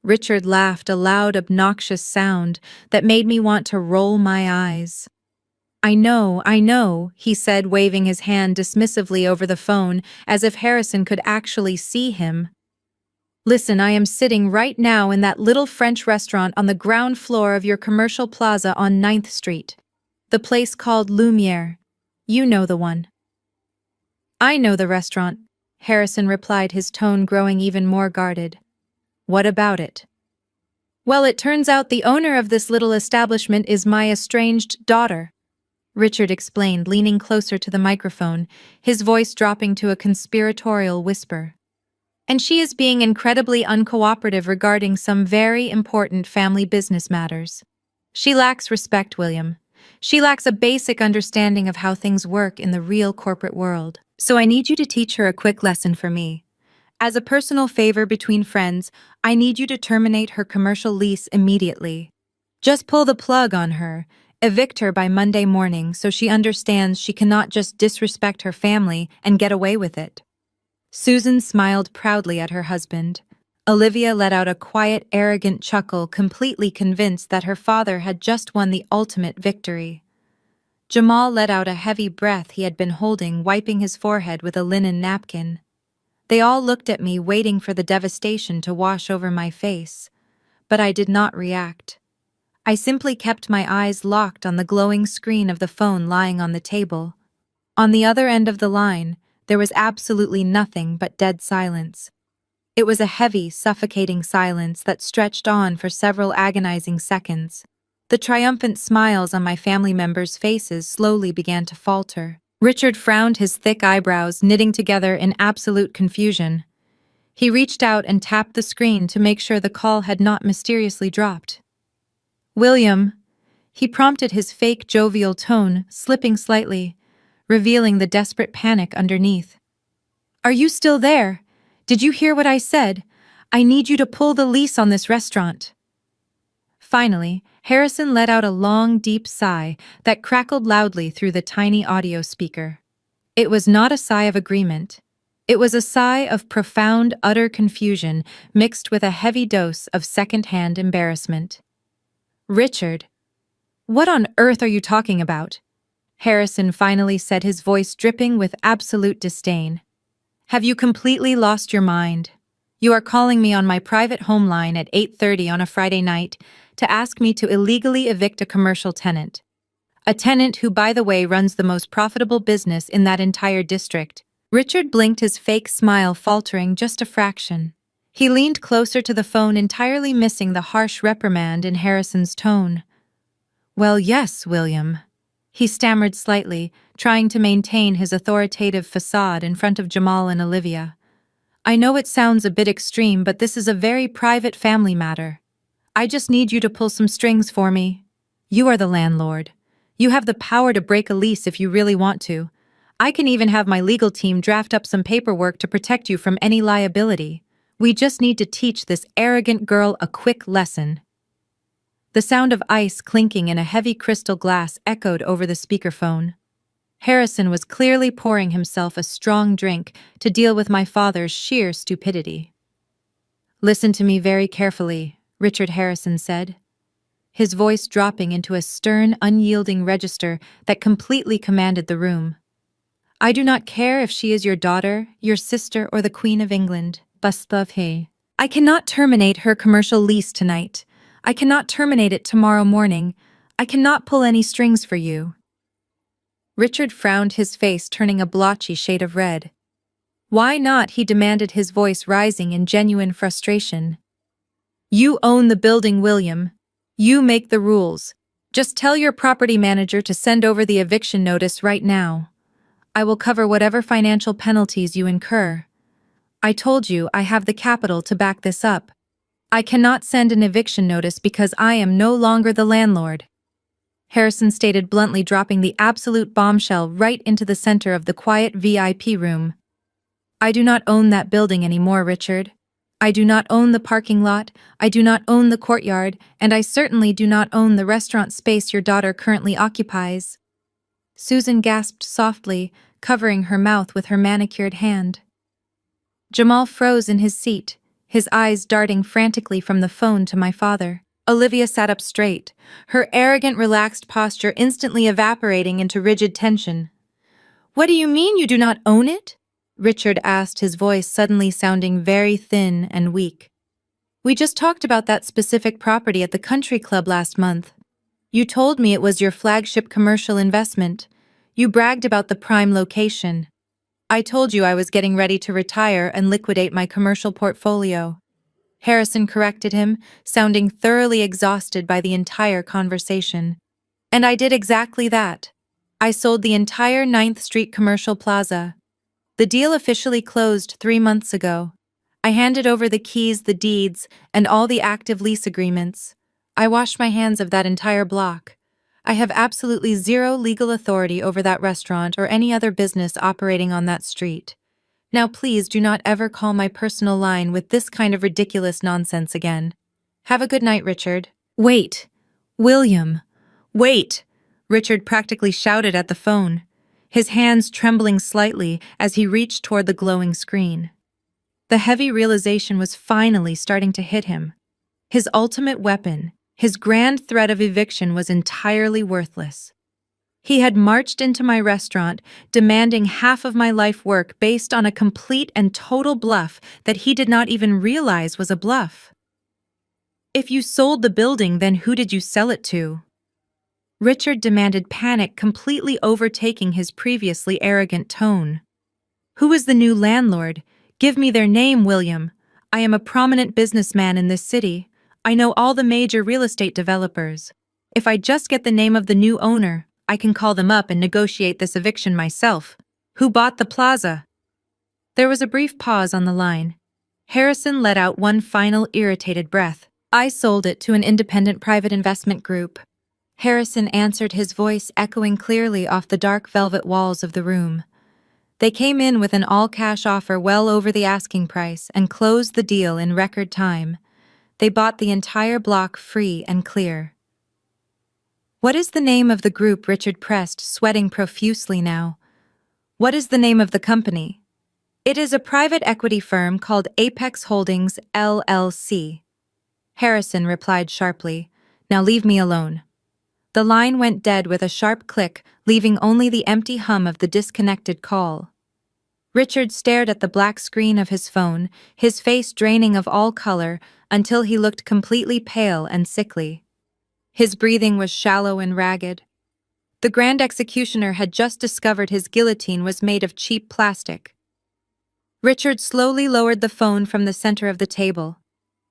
Richard laughed, a loud, obnoxious sound that made me want to roll my eyes. I know, he said, waving his hand dismissively over the phone as if Harrison could actually see him. Listen, I am sitting right now in that little French restaurant on the ground floor of your commercial plaza on 9th Street. The place called Lumiere. You know the one. I know the restaurant, Harrison replied, his tone growing even more guarded. What about it? Well, it turns out the owner of this little establishment is my estranged daughter, Richard explained, leaning closer to the microphone, his voice dropping to a conspiratorial whisper. And she is being incredibly uncooperative regarding some very important family business matters. She lacks respect, William. She lacks a basic understanding of how things work in the real corporate world. So I need you to teach her a quick lesson for me. As a personal favor between friends, I need you to terminate her commercial lease immediately. Just pull the plug on her. Evict her by Monday morning so she understands she cannot just disrespect her family and get away with it. Susan smiled proudly at her husband. Olivia let out a quiet, arrogant chuckle, completely convinced that her father had just won the ultimate victory. Jamal let out a heavy breath he had been holding, wiping his forehead with a linen napkin. They all looked at me, waiting for the devastation to wash over my face. But I did not react. I simply kept my eyes locked on the glowing screen of the phone lying on the table. On the other end of the line, there was absolutely nothing but dead silence. It was a heavy, suffocating silence that stretched on for several agonizing seconds. The triumphant smiles on my family members' faces slowly began to falter. Richard frowned, his thick eyebrows knitting together in absolute confusion. He reached out and tapped the screen to make sure the call had not mysteriously dropped. William, he prompted, his fake jovial tone slipping slightly, revealing the desperate panic underneath. Are you still there? Did you hear what I said? I need you to pull the lease on this restaurant. Finally, Harrison let out a long, deep sigh that crackled loudly through the tiny audio speaker. It was not a sigh of agreement. It was a sigh of profound, utter confusion mixed with a heavy dose of second-hand embarrassment. Richard, what on earth are you talking about? Harrison finally said, his voice dripping with absolute disdain. Have you completely lost your mind? You are calling me on my private home line at 8:30 on a Friday night to ask me to illegally evict a commercial tenant. A tenant who, by the way, runs the most profitable business in that entire district. Richard blinked, his fake smile faltering just a fraction. He leaned closer to the phone, entirely missing the harsh reprimand in Harrison's tone. Well, yes, William. He stammered slightly, trying to maintain his authoritative facade in front of Jamal and Olivia. I know it sounds a bit extreme, but this is a very private family matter. I just need you to pull some strings for me. You are the landlord. You have the power to break a lease if you really want to. I can even have my legal team draft up some paperwork to protect you from any liability. We just need to teach this arrogant girl a quick lesson. The sound of ice clinking in a heavy crystal glass echoed over the speakerphone. Harrison was clearly pouring himself a strong drink to deal with my father's sheer stupidity. Listen to me very carefully, Richard Harrison said, his voice dropping into a stern, unyielding register that completely commanded the room. I do not care if she is your daughter, your sister, or the Queen of England. I cannot terminate her commercial lease tonight. I cannot terminate it tomorrow morning. I cannot pull any strings for you. Richard frowned, his face turning a blotchy shade of red. Why not? He demanded, his voice rising in genuine frustration. You own the building, William. You make the rules. Just tell your property manager to send over the eviction notice right now. I will cover whatever financial penalties you incur. I told you I have the capital to back this up. I cannot send an eviction notice because I am no longer the landlord," Harrison stated bluntly, dropping the absolute bombshell right into the center of the quiet VIP room. "I do not own that building anymore, Richard. I do not own the parking lot, I do not own the courtyard, and I certainly do not own the restaurant space your daughter currently occupies." Susan gasped softly, covering her mouth with her manicured hand. Jamal froze in his seat, his eyes darting frantically from the phone to my father. Olivia sat up straight, her arrogant, relaxed posture instantly evaporating into rigid tension. "What do you mean you do not own it?" Richard asked, his voice suddenly sounding very thin and weak. "We just talked about that specific property at the country club last month. You told me it was your flagship commercial investment. You bragged about the prime location. I told you I was getting ready to retire and liquidate my commercial portfolio." Harrison corrected him, sounding thoroughly exhausted by the entire conversation. "And I did exactly that. I sold the entire 9th Street Commercial Plaza. The deal officially closed 3 months ago. I handed over the keys, the deeds, and all the active lease agreements. I washed my hands of that entire block. I have absolutely zero legal authority over that restaurant or any other business operating on that street. Now please do not ever call my personal line with this kind of ridiculous nonsense again. Have a good night, Richard." "Wait, William, wait!" Richard practically shouted at the phone, his hands trembling slightly as he reached toward the glowing screen. The heavy realization was finally starting to hit him. His ultimate weapon, his grand threat of eviction, was entirely worthless. He had marched into my restaurant, demanding half of my life work based on a complete and total bluff that he did not even realize was a bluff. "If you sold the building, then who did you sell it to?" Richard demanded, panic completely overtaking his previously arrogant tone. "Who is the new landlord? Give me their name, William. I am a prominent businessman in this city. I know all the major real estate developers. If I just get the name of the new owner, I can call them up and negotiate this eviction myself. Who bought the plaza?" There was a brief pause on the line. Harrison let out one final irritated breath. "I sold it to an independent private investment group." Harrison answered, his voice echoing clearly off the dark velvet walls of the room. "They came in with an all-cash offer well over the asking price and closed the deal in record time. They bought the entire block free and clear." "What is the name of the group?" Richard pressed, sweating profusely now. "What is the name of the company?" "It is a private equity firm called Apex Holdings, LLC." Harrison replied sharply, "Now leave me alone." The line went dead with a sharp click, leaving only the empty hum of the disconnected call. Richard stared at the black screen of his phone, his face draining of all color until he looked completely pale and sickly. His breathing was shallow and ragged. The grand executioner had just discovered his guillotine was made of cheap plastic. Richard slowly lowered the phone from the center of the table.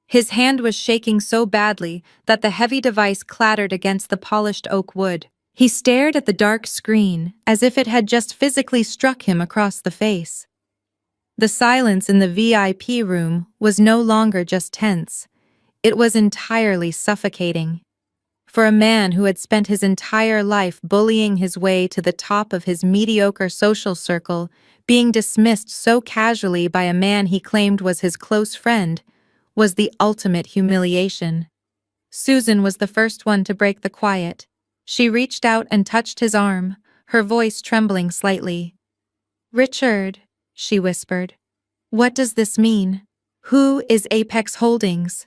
His hand was shaking so badly that the heavy device clattered against the polished oak wood. He stared at the dark screen as if it had just physically struck him across the face. The silence in the VIP room was no longer just tense. It was entirely suffocating. For a man who had spent his entire life bullying his way to the top of his mediocre social circle, being dismissed so casually by a man he claimed was his close friend, was the ultimate humiliation. Susan was the first one to break the quiet. She reached out and touched his arm, her voice trembling slightly. "Richard," she whispered, "what does this mean? Who is Apex Holdings?"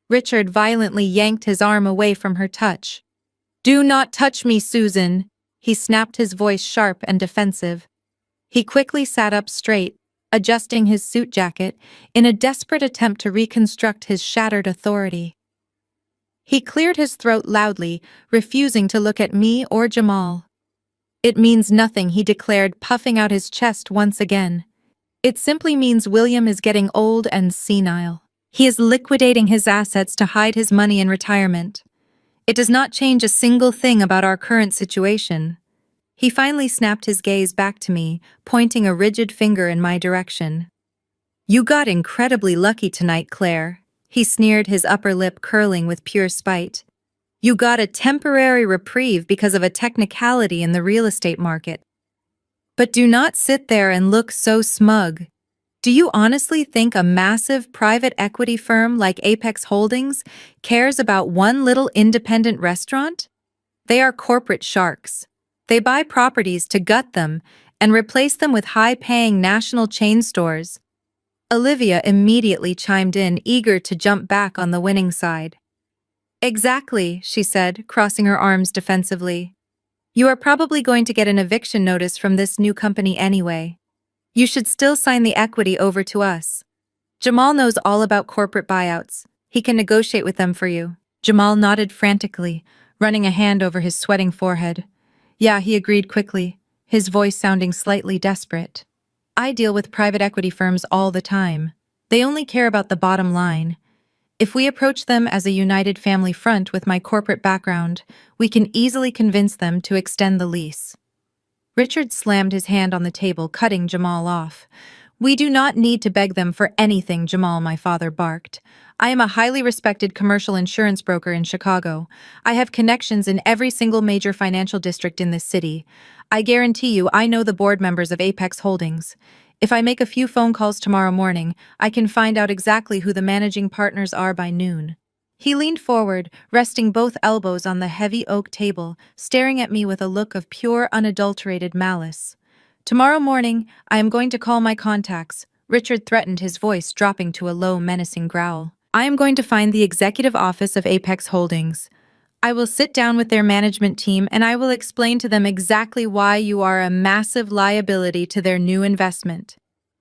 Richard violently yanked his arm away from her touch. "Do not touch me, Susan!" He snapped, his voice sharp and defensive. He quickly sat up straight, adjusting his suit jacket in a desperate attempt to reconstruct his shattered authority. He cleared his throat loudly, refusing to look at me or Jamal. "It means nothing," he declared, puffing out his chest once again. "It simply means William is getting old and senile. He is liquidating his assets to hide his money in retirement. It does not change a single thing about our current situation." He finally snapped his gaze back to me, pointing a rigid finger in my direction. "You got incredibly lucky tonight, Claire," He sneered, his upper lip curling with pure spite. You got a temporary reprieve because of a technicality in the real estate market. But do not sit there and look so smug. Do you honestly think a massive private equity firm like Apex Holdings cares about one little independent restaurant? They are corporate sharks. They buy properties to gut them and replace them with high-paying national chain stores. Olivia immediately chimed in, eager to jump back on the winning side. Exactly, she said, crossing her arms defensively. You are probably going to get an eviction notice from this new company anyway. You should still sign the equity over to us. Jamal knows all about corporate buyouts. He can negotiate with them for you. Jamal nodded frantically, running a hand over his sweating forehead. Yeah, he agreed quickly, his voice sounding slightly desperate. I deal with private equity firms all the time. They only care about the bottom line. If we approach them as a united family front with my corporate background, we can easily convince them to extend the lease. Richard slammed his hand on the table, cutting Jamal off. We do not need to beg them for anything, Jamal, my father barked. I am a highly respected commercial insurance broker in Chicago. I have connections in every single major financial district in this city. I guarantee you I know the board members of Apex Holdings. If I make a few phone calls tomorrow morning, I can find out exactly who the managing partners are by noon. He leaned forward, resting both elbows on the heavy oak table, staring at me with a look of pure, unadulterated malice. Tomorrow morning, I am going to call my contacts, Richard threatened, his voice dropping to a low, menacing growl. I am going to find the executive office of Apex Holdings. I will sit down with their management team and I will explain to them exactly why you are a massive liability to their new investment.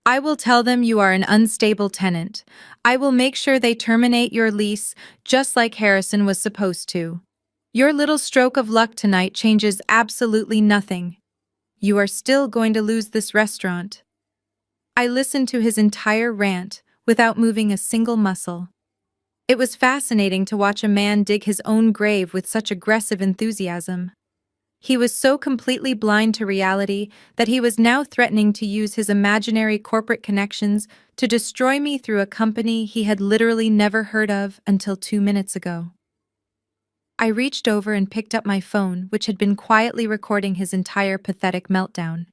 I will tell them you are an unstable tenant. I will make sure they terminate your lease just like Harrison was supposed to. Your little stroke of luck tonight changes absolutely nothing. You are still going to lose this restaurant. I listened to his entire rant without moving a single muscle. It was fascinating to watch a man dig his own grave with such aggressive enthusiasm. He was so completely blind to reality that he was now threatening to use his imaginary corporate connections to destroy me through a company he had literally never heard of until 2 minutes ago. I reached over and picked up my phone, which had been quietly recording his entire pathetic meltdown.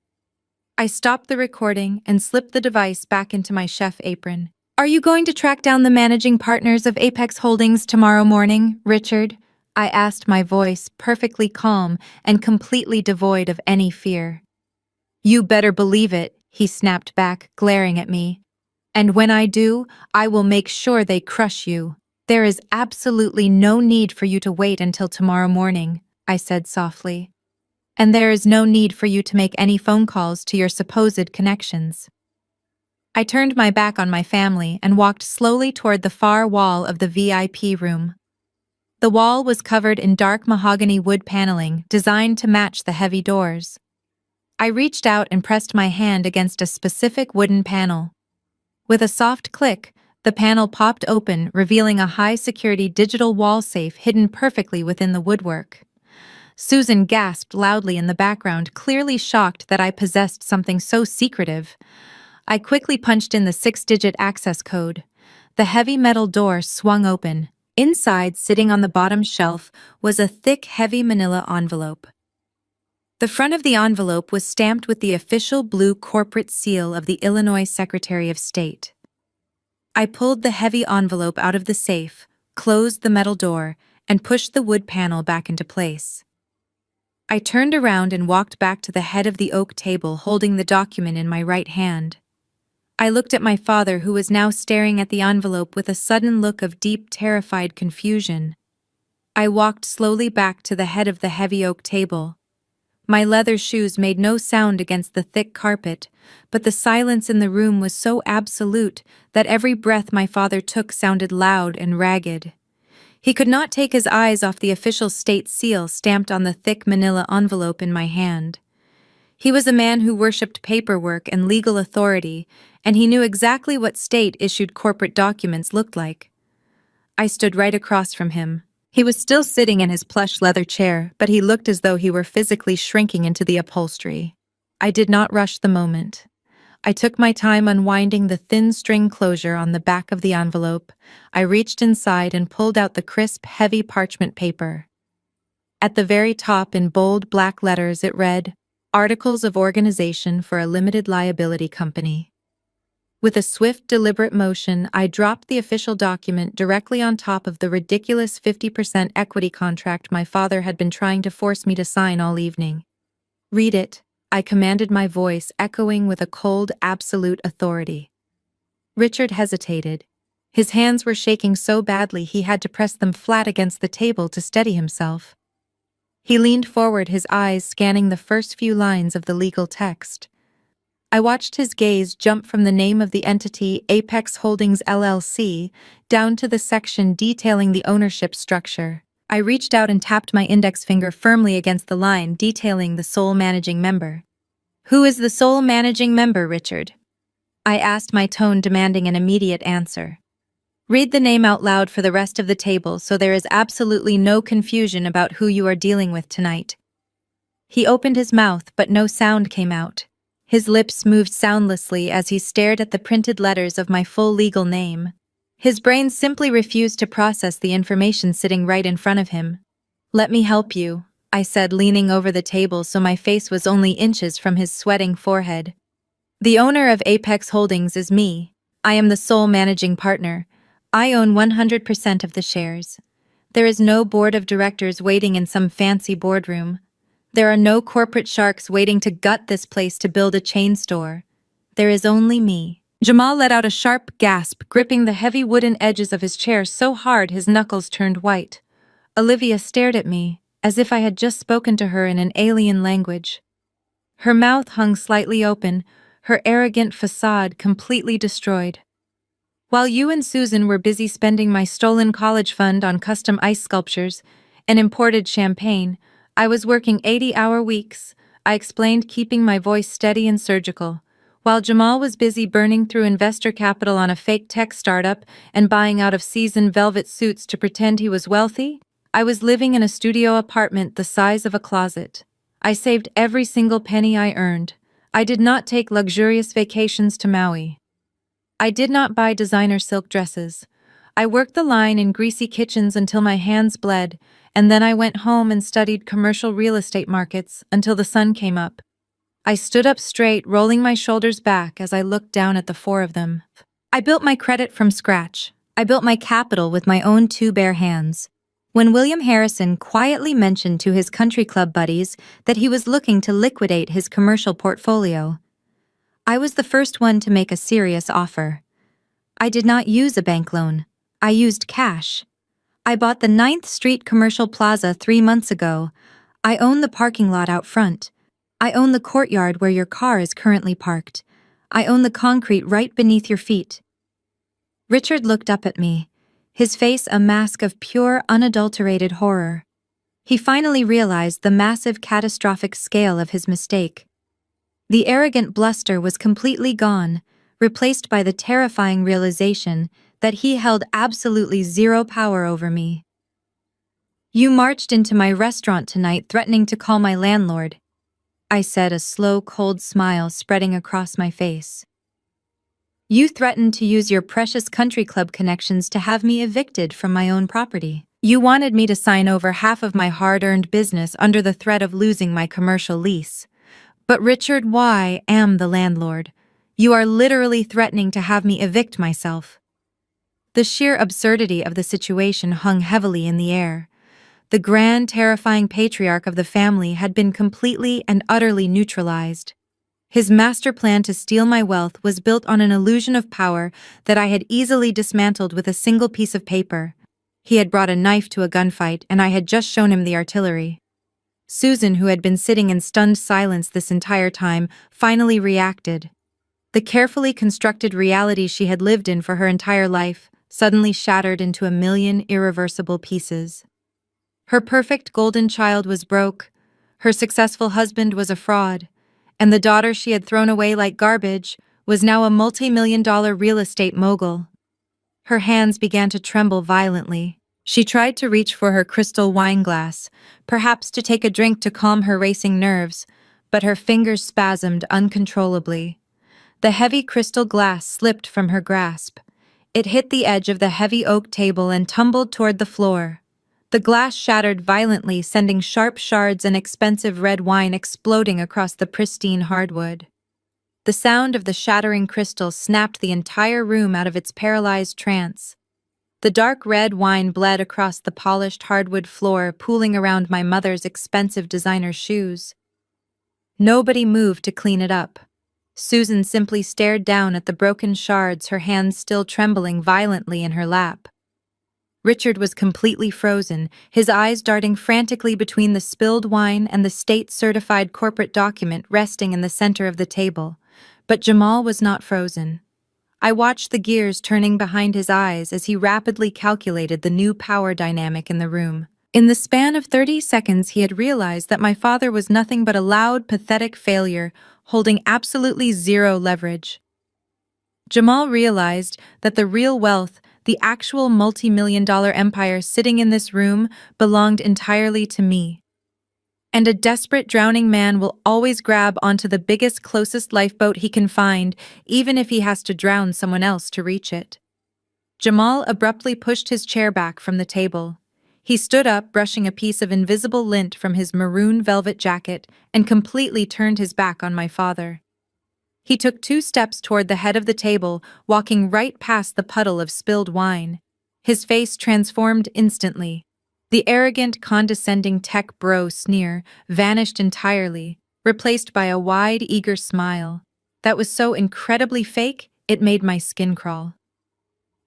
I stopped the recording and slipped the device back into my chef apron. Are you going to track down the managing partners of Apex Holdings tomorrow morning, Richard? I asked, my voice perfectly calm and completely devoid of any fear. You better believe it, he snapped back, glaring at me. And when I do, I will make sure they crush you. There is absolutely no need for you to wait until tomorrow morning, I said softly. And there is no need for you to make any phone calls to your supposed connections. I turned my back on my family and walked slowly toward the far wall of the VIP room. The wall was covered in dark mahogany wood paneling designed to match the heavy doors. I reached out and pressed my hand against a specific wooden panel. With a soft click, the panel popped open, revealing a high-security digital wall safe hidden perfectly within the woodwork. Susan gasped loudly in the background, clearly shocked that I possessed something so secretive. I quickly punched in the 6-digit access code. The heavy metal door swung open. Inside, sitting on the bottom shelf, was a thick, heavy manila envelope. The front of the envelope was stamped with the official blue corporate seal of the Illinois Secretary of State. I pulled the heavy envelope out of the safe, closed the metal door, and pushed the wood panel back into place. I turned around and walked back to the head of the oak table, holding the document in my right hand. I looked at my father, who was now staring at the envelope with a sudden look of deep, terrified confusion. I walked slowly back to the head of the heavy oak table. My leather shoes made no sound against the thick carpet, but the silence in the room was so absolute that every breath my father took sounded loud and ragged. He could not take his eyes off the official state seal stamped on the thick manila envelope in my hand. He was a man who worshipped paperwork and legal authority, and he knew exactly what state-issued corporate documents looked like. I stood right across from him. He was still sitting in his plush leather chair, but he looked as though he were physically shrinking into the upholstery. I did not rush the moment. I took my time unwinding the thin string closure on the back of the envelope. I reached inside and pulled out the crisp, heavy parchment paper. At the very top, in bold black letters, it read, "Articles of Organization for a Limited Liability Company." With a swift, deliberate motion, I dropped the official document directly on top of the ridiculous 50% equity contract my father had been trying to force me to sign all evening. "Read it," I commanded, my voice echoing with a cold, absolute authority. Richard hesitated. His hands were shaking so badly he had to press them flat against the table to steady himself. He leaned forward, his eyes scanning the first few lines of the legal text. I watched his gaze jump from the name of the entity, Apex Holdings LLC, down to the section detailing the ownership structure. I reached out and tapped my index finger firmly against the line detailing the sole managing member. "Who is the sole managing member, Richard?" I asked, my tone demanding an immediate answer. "Read the name out loud for the rest of the table so there is absolutely no confusion about who you are dealing with tonight." He opened his mouth, but no sound came out. His lips moved soundlessly as he stared at the printed letters of my full legal name. His brain simply refused to process the information sitting right in front of him. "Let me help you," I said, leaning over the table so my face was only inches from his sweating forehead. "The owner of Apex Holdings is me. I am the sole managing partner. I own 100% of the shares. There is no board of directors waiting in some fancy boardroom. There are no corporate sharks waiting to gut this place to build a chain store. There is only me." Jamal let out a sharp gasp, gripping the heavy wooden edges of his chair so hard his knuckles turned white. Olivia stared at me, as if I had just spoken to her in an alien language. Her mouth hung slightly open, her arrogant facade completely destroyed. "While you and Susan were busy spending my stolen college fund on custom ice sculptures and imported champagne, I was working 80-hour weeks," I explained, keeping my voice steady and surgical. "While Jamal was busy burning through investor capital on a fake tech startup and buying out-of-season velvet suits to pretend he was wealthy, I was living in a studio apartment the size of a closet. I saved every single penny I earned. I did not take luxurious vacations to Maui. I did not buy designer silk dresses. I worked the line in greasy kitchens until my hands bled, and then I went home and studied commercial real estate markets until the sun came up." I stood up straight, rolling my shoulders back as I looked down at the four of them. "I built my credit from scratch. I built my capital with my own two bare hands. When William Harrison quietly mentioned to his country club buddies that he was looking to liquidate his commercial portfolio, I was the first one to make a serious offer. I did not use a bank loan. I used cash. I bought the 9th Street Commercial Plaza 3 months ago. I own the parking lot out front. I own the courtyard where your car is currently parked. I own the concrete right beneath your feet." Richard looked up at me, his face a mask of pure, unadulterated horror. He finally realized the massive, catastrophic scale of his mistake. The arrogant bluster was completely gone, replaced by the terrifying realization that he held absolutely zero power over me. "You marched into my restaurant tonight threatening to call my landlord," I said, a slow, cold smile spreading across my face. "You threatened to use your precious country club connections to have me evicted from my own property. You wanted me to sign over half of my hard-earned business under the threat of losing my commercial lease. But Richard, I am the landlord. You are literally threatening to have me evict myself." The sheer absurdity of the situation hung heavily in the air. The grand, terrifying patriarch of the family had been completely and utterly neutralized. His master plan to steal my wealth was built on an illusion of power that I had easily dismantled with a single piece of paper. He had brought a knife to a gunfight, and I had just shown him the artillery. Susan, who had been sitting in stunned silence this entire time, finally reacted. The carefully constructed reality she had lived in for her entire life suddenly shattered into a million irreversible pieces. Her perfect golden child was broke, her successful husband was a fraud, and the daughter she had thrown away like garbage was now a multi-million-dollar real estate mogul. Her hands began to tremble violently. She tried to reach for her crystal wine glass, perhaps to take a drink to calm her racing nerves, but her fingers spasmed uncontrollably. The heavy crystal glass slipped from her grasp. It hit the edge of the heavy oak table and tumbled toward the floor. The glass shattered violently, sending sharp shards and expensive red wine exploding across the pristine hardwood. The sound of the shattering crystal snapped the entire room out of its paralyzed trance. The dark red wine bled across the polished hardwood floor, pooling around my mother's expensive designer shoes. Nobody moved to clean it up. Susan simply stared down at the broken shards, her hands still trembling violently in her lap. Richard was completely frozen, his eyes darting frantically between the spilled wine and the state-certified corporate document resting in the center of the table. But Jamal was not frozen. I watched the gears turning behind his eyes as he rapidly calculated the new power dynamic in the room. In the span of 30 seconds, he had realized that my father was nothing but a loud, pathetic failure, holding absolutely zero leverage. Jamal realized that the real wealth, the actual multi-million-dollar empire sitting in this room, belonged entirely to me. And a desperate drowning man will always grab onto the biggest, closest lifeboat he can find, even if he has to drown someone else to reach it. Jamal abruptly pushed his chair back from the table. He stood up, brushing a piece of invisible lint from his maroon velvet jacket, and completely turned his back on my father. He took 2 steps toward the head of the table, walking right past the puddle of spilled wine. His face transformed instantly. The arrogant, condescending tech bro sneer vanished entirely, replaced by a wide, eager smile that was so incredibly fake it made my skin crawl.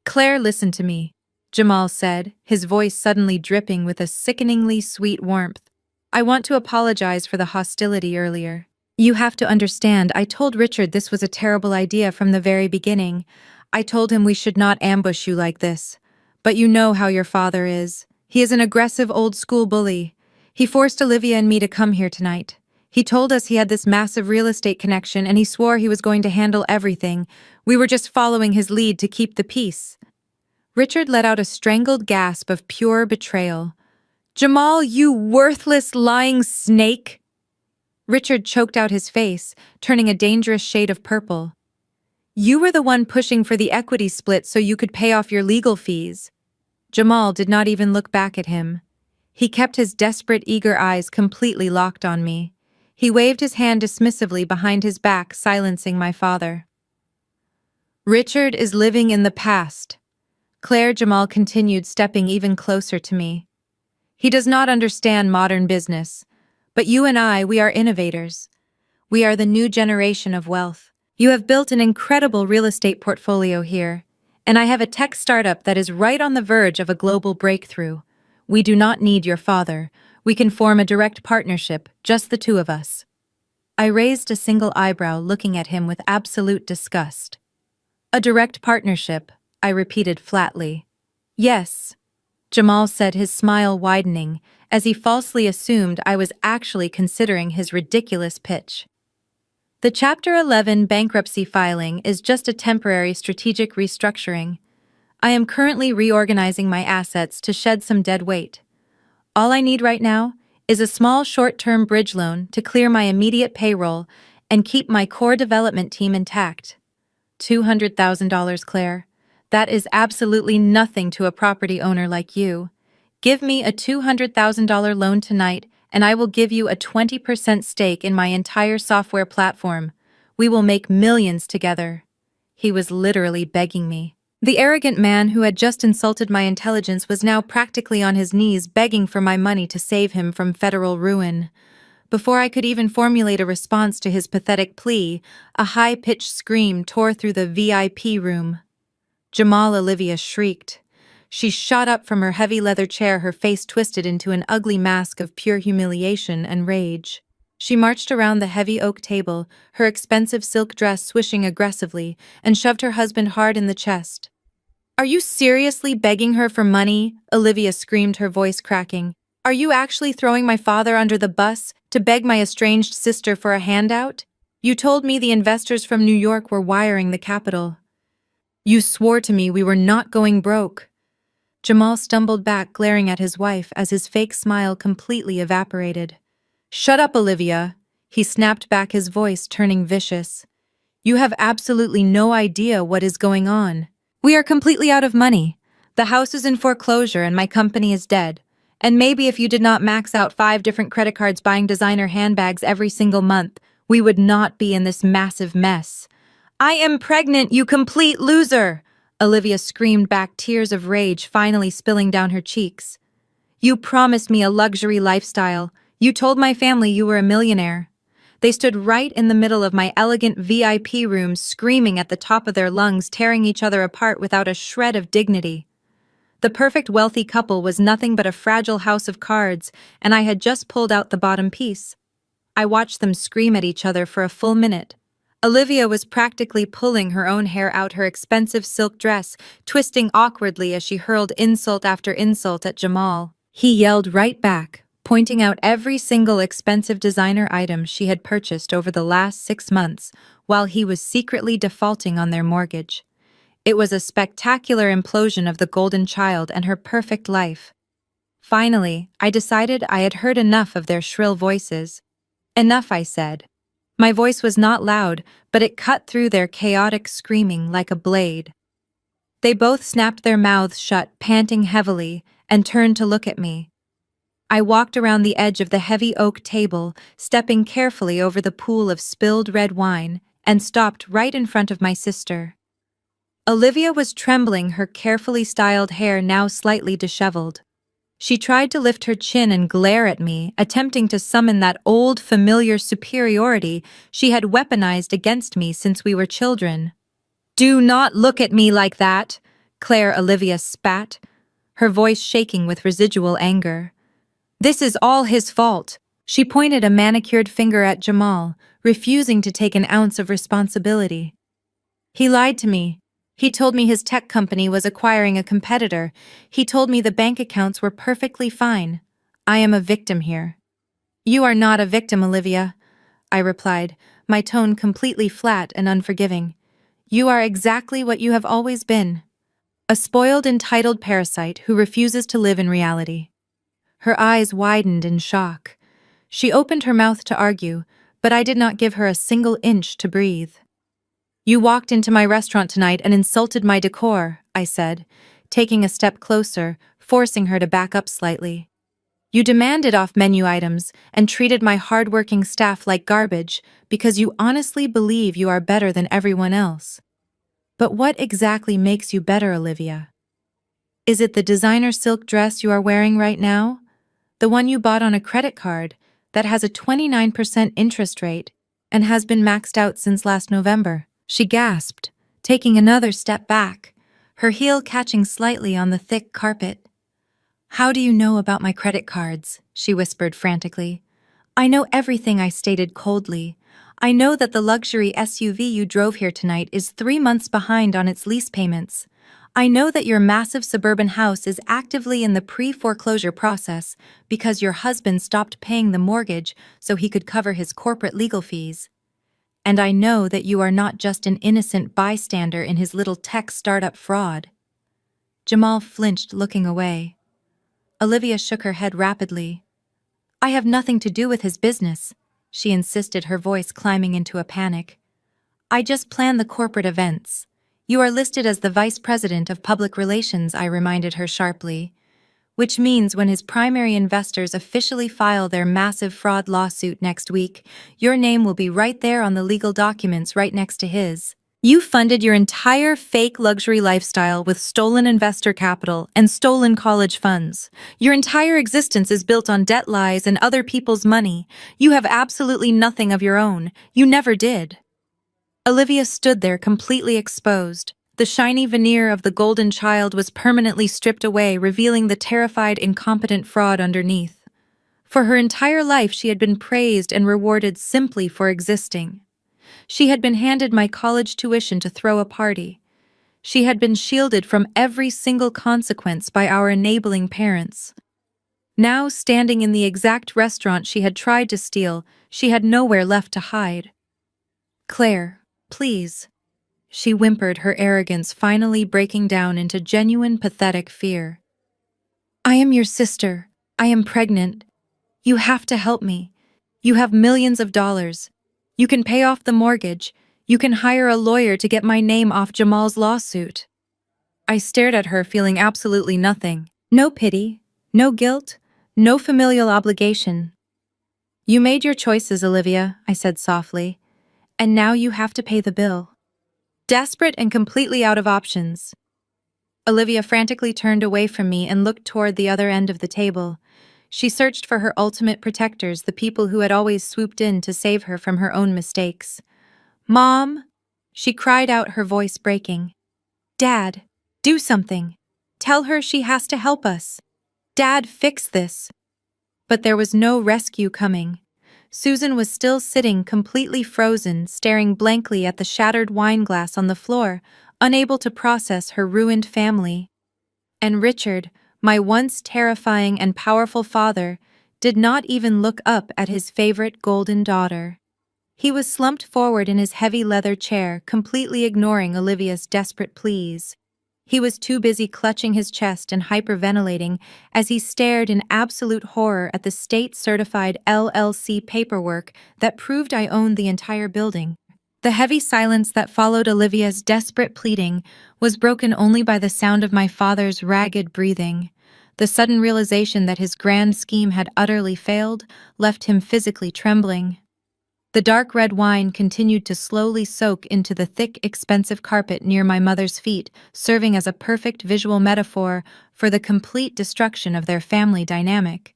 "Claire, listen to me," Jamal said, his voice suddenly dripping with a sickeningly sweet warmth. "I want to apologize for the hostility earlier. You have to understand, I told Richard this was a terrible idea from the very beginning. I told him we should not ambush you like this. But you know how your father is. He is an aggressive old-school bully. He forced Olivia and me to come here tonight. He told us he had this massive real estate connection and he swore he was going to handle everything. We were just following his lead to keep the peace." Richard let out a strangled gasp of pure betrayal. "Jamal, you worthless, lying snake!" Richard choked out his face, turning a dangerous shade of purple. "You were the one pushing for the equity split so you could pay off your legal fees." Jamal did not even look back at him. He kept his desperate, eager eyes completely locked on me. He waved his hand dismissively behind his back, silencing my father. "Richard is living in the past." Claire, Jamal continued, stepping even closer to me. "He does not understand modern business. But you and I, we are innovators. We are the new generation of wealth. You have built an incredible real estate portfolio here, and I have a tech startup that is right on the verge of a global breakthrough. We do not need your father. We can form a direct partnership, just the 2 of us." I raised a single eyebrow, looking at him with absolute disgust. "A direct partnership," I repeated flatly. "Yes," Jamal said, his smile widening, as he falsely assumed I was actually considering his ridiculous pitch. "The Chapter 11 bankruptcy filing is just a temporary strategic restructuring. I am currently reorganizing my assets to shed some dead weight. All I need right now is a small short-term bridge loan to clear my immediate payroll and keep my core development team intact." $200,000, Claire. That is absolutely nothing to a property owner like you. Give me a $200,000 loan tonight, and I will give you a 20% stake in my entire software platform. We will make millions together. He was literally begging me. The arrogant man who had just insulted my intelligence was now practically on his knees begging for my money to save him from federal ruin. Before I could even formulate a response to his pathetic plea, a high-pitched scream tore through the VIP room. Jamal Olivia shrieked. She shot up from her heavy leather chair, her face twisted into an ugly mask of pure humiliation and rage. She marched around the heavy oak table, her expensive silk dress swishing aggressively, and shoved her husband hard in the chest. "Are you seriously begging her for money?" Olivia screamed, her voice cracking. "Are you actually throwing my father under the bus to beg my estranged sister for a handout? You told me the investors from New York were wiring the capital. You swore to me we were not going broke." Jamal stumbled back, glaring at his wife as his fake smile completely evaporated. "Shut up, Olivia," he snapped back, his voice turning vicious. You have absolutely no idea what is going on. We are completely out of money. The house is in foreclosure and my company is dead. And maybe if you did not max out 5 different credit cards buying designer handbags every single month, we would not be in this massive mess. I am pregnant, you complete loser! Olivia screamed back, tears of rage finally spilling down her cheeks. You promised me a luxury lifestyle. You told my family you were a millionaire. They stood right in the middle of my elegant VIP room, screaming at the top of their lungs, tearing each other apart without a shred of dignity. The perfect wealthy couple was nothing but a fragile house of cards, and I had just pulled out the bottom piece. I watched them scream at each other for a full minute. Olivia was practically pulling her own hair out her expensive silk dress, twisting awkwardly as she hurled insult after insult at Jamal. He yelled right back, pointing out every single expensive designer item she had purchased over the last 6 months, while he was secretly defaulting on their mortgage. It was a spectacular implosion of the golden child and her perfect life. Finally, I decided I had heard enough of their shrill voices. Enough, I said. My voice was not loud, but it cut through their chaotic screaming like a blade. They both snapped their mouths shut, panting heavily, and turned to look at me. I walked around the edge of the heavy oak table, stepping carefully over the pool of spilled red wine, and stopped right in front of my sister. Olivia was trembling, her carefully styled hair now slightly disheveled. She tried to lift her chin and glare at me, attempting to summon that old, familiar superiority she had weaponized against me since we were children. "Do not look at me like that," Claire Olivia spat, her voice shaking with residual anger. "This is all his fault." She pointed a manicured finger at Jamal, refusing to take an ounce of responsibility. "He lied to me. He told me his tech company was acquiring a competitor. He told me the bank accounts were perfectly fine. I am a victim here." "You are not a victim, Olivia," I replied, my tone completely flat and unforgiving. "You are exactly what you have always been. A spoiled, entitled parasite who refuses to live in reality." Her eyes widened in shock. She opened her mouth to argue, but I did not give her a single inch to breathe. "You walked into my restaurant tonight and insulted my decor," I said, taking a step closer, forcing her to back up slightly. "You demanded off-menu items and treated my hard-working staff like garbage because you honestly believe you are better than everyone else. But what exactly makes you better, Olivia? Is it the designer silk dress you are wearing right now? The one you bought on a credit card that has a 29% interest rate and has been maxed out since last November?" She gasped, taking another step back, her heel catching slightly on the thick carpet. "How do you know about my credit cards?" she whispered frantically. "I know everything," I stated coldly. "I know that the luxury SUV you drove here tonight is 3 months behind on its lease payments. I know that your massive suburban house is actively in the pre-foreclosure process because your husband stopped paying the mortgage so he could cover his corporate legal fees. And I know that you are not just an innocent bystander in his little tech startup fraud." Jamal flinched, looking away. Olivia shook her head rapidly. "I have nothing to do with his business," she insisted, her voice climbing into a panic. "I just plan the corporate events. You are listed as the vice president of public relations," I reminded her sharply. "Which means when his primary investors officially file their massive fraud lawsuit next week, your name will be right there on the legal documents right next to his. You funded your entire fake luxury lifestyle with stolen investor capital and stolen college funds. Your entire existence is built on debt lies and other people's money. You have absolutely nothing of your own. You never did." Olivia stood there completely exposed. The shiny veneer of the golden child was permanently stripped away, revealing the terrified, incompetent fraud underneath. For her entire life, she had been praised and rewarded simply for existing. She had been handed my college tuition to throw a party. She had been shielded from every single consequence by our enabling parents. Now, standing in the exact restaurant she had tried to steal, she had nowhere left to hide. "Claire, please," she whimpered, her arrogance finally breaking down into genuine, pathetic fear. "I am your sister. I am pregnant. You have to help me. You have millions of dollars. You can pay off the mortgage. You can hire a lawyer to get my name off Jamal's lawsuit." I stared at her, feeling absolutely nothing. No pity, no guilt, no familial obligation. "You made your choices, Olivia," I said softly, "and now you have to pay the bill." Desperate and completely out of options, Olivia frantically turned away from me and looked toward the other end of the table. She searched for her ultimate protectors, the people who had always swooped in to save her from her own mistakes. "Mom!" She cried out, her voice breaking. "Dad, do something. Tell her she has to help us. Dad, fix this." But there was no rescue coming. Susan was still sitting completely frozen, staring blankly at the shattered wine glass on the floor, unable to process her ruined family. And Richard, my once terrifying and powerful father, did not even look up at his favorite golden daughter. He was slumped forward in his heavy leather chair, completely ignoring Olivia's desperate pleas. He was too busy clutching his chest and hyperventilating as he stared in absolute horror at the state-certified LLC paperwork that proved I owned the entire building. The heavy silence that followed Olivia's desperate pleading was broken only by the sound of my father's ragged breathing. The sudden realization that his grand scheme had utterly failed left him physically trembling. The dark red wine continued to slowly soak into the thick, expensive carpet near my mother's feet, serving as a perfect visual metaphor for the complete destruction of their family dynamic.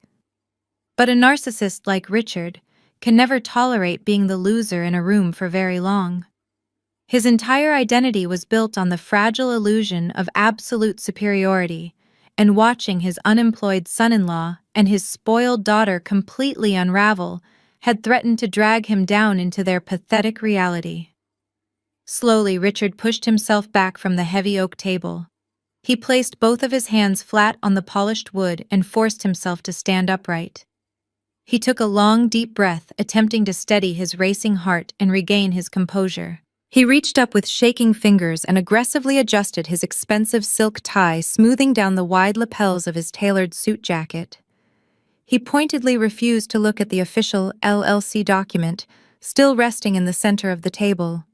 But a narcissist like Richard can never tolerate being the loser in a room for very long. His entire identity was built on the fragile illusion of absolute superiority, and watching his unemployed son-in-law and his spoiled daughter completely unravel had threatened to drag him down into their pathetic reality. Slowly, Richard pushed himself back from the heavy oak table. He placed both of his hands flat on the polished wood and forced himself to stand upright. He took a long, deep breath, attempting to steady his racing heart and regain his composure. He reached up with shaking fingers and aggressively adjusted his expensive silk tie, smoothing down the wide lapels of his tailored suit jacket. He pointedly refused to look at the official LLC document, still resting in the center of the table.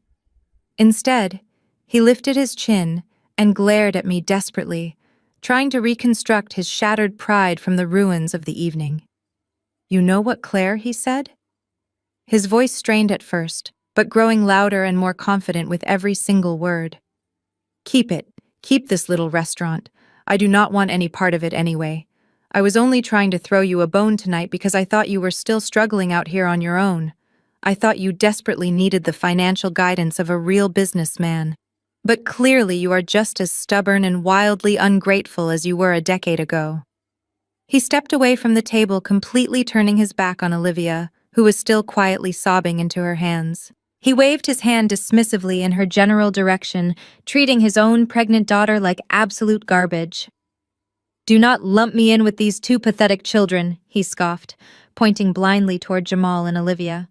Instead, he lifted his chin and glared at me desperately, trying to reconstruct his shattered pride from the ruins of the evening. "You know what, Claire?" he said. His voice strained at first, but growing louder and more confident with every single word. "Keep it. Keep this little restaurant. I do not want any part of it anyway. I was only trying to throw you a bone tonight because I thought you were still struggling out here on your own. I thought you desperately needed the financial guidance of a real businessman. But clearly you are just as stubborn and wildly ungrateful as you were a decade ago." He stepped away from the table, completely turning his back on Olivia, who was still quietly sobbing into her hands. He waved his hand dismissively in her general direction, treating his own pregnant daughter like absolute garbage. "Do not lump me in with these two pathetic children," he scoffed, pointing blindly toward Jamal and Olivia.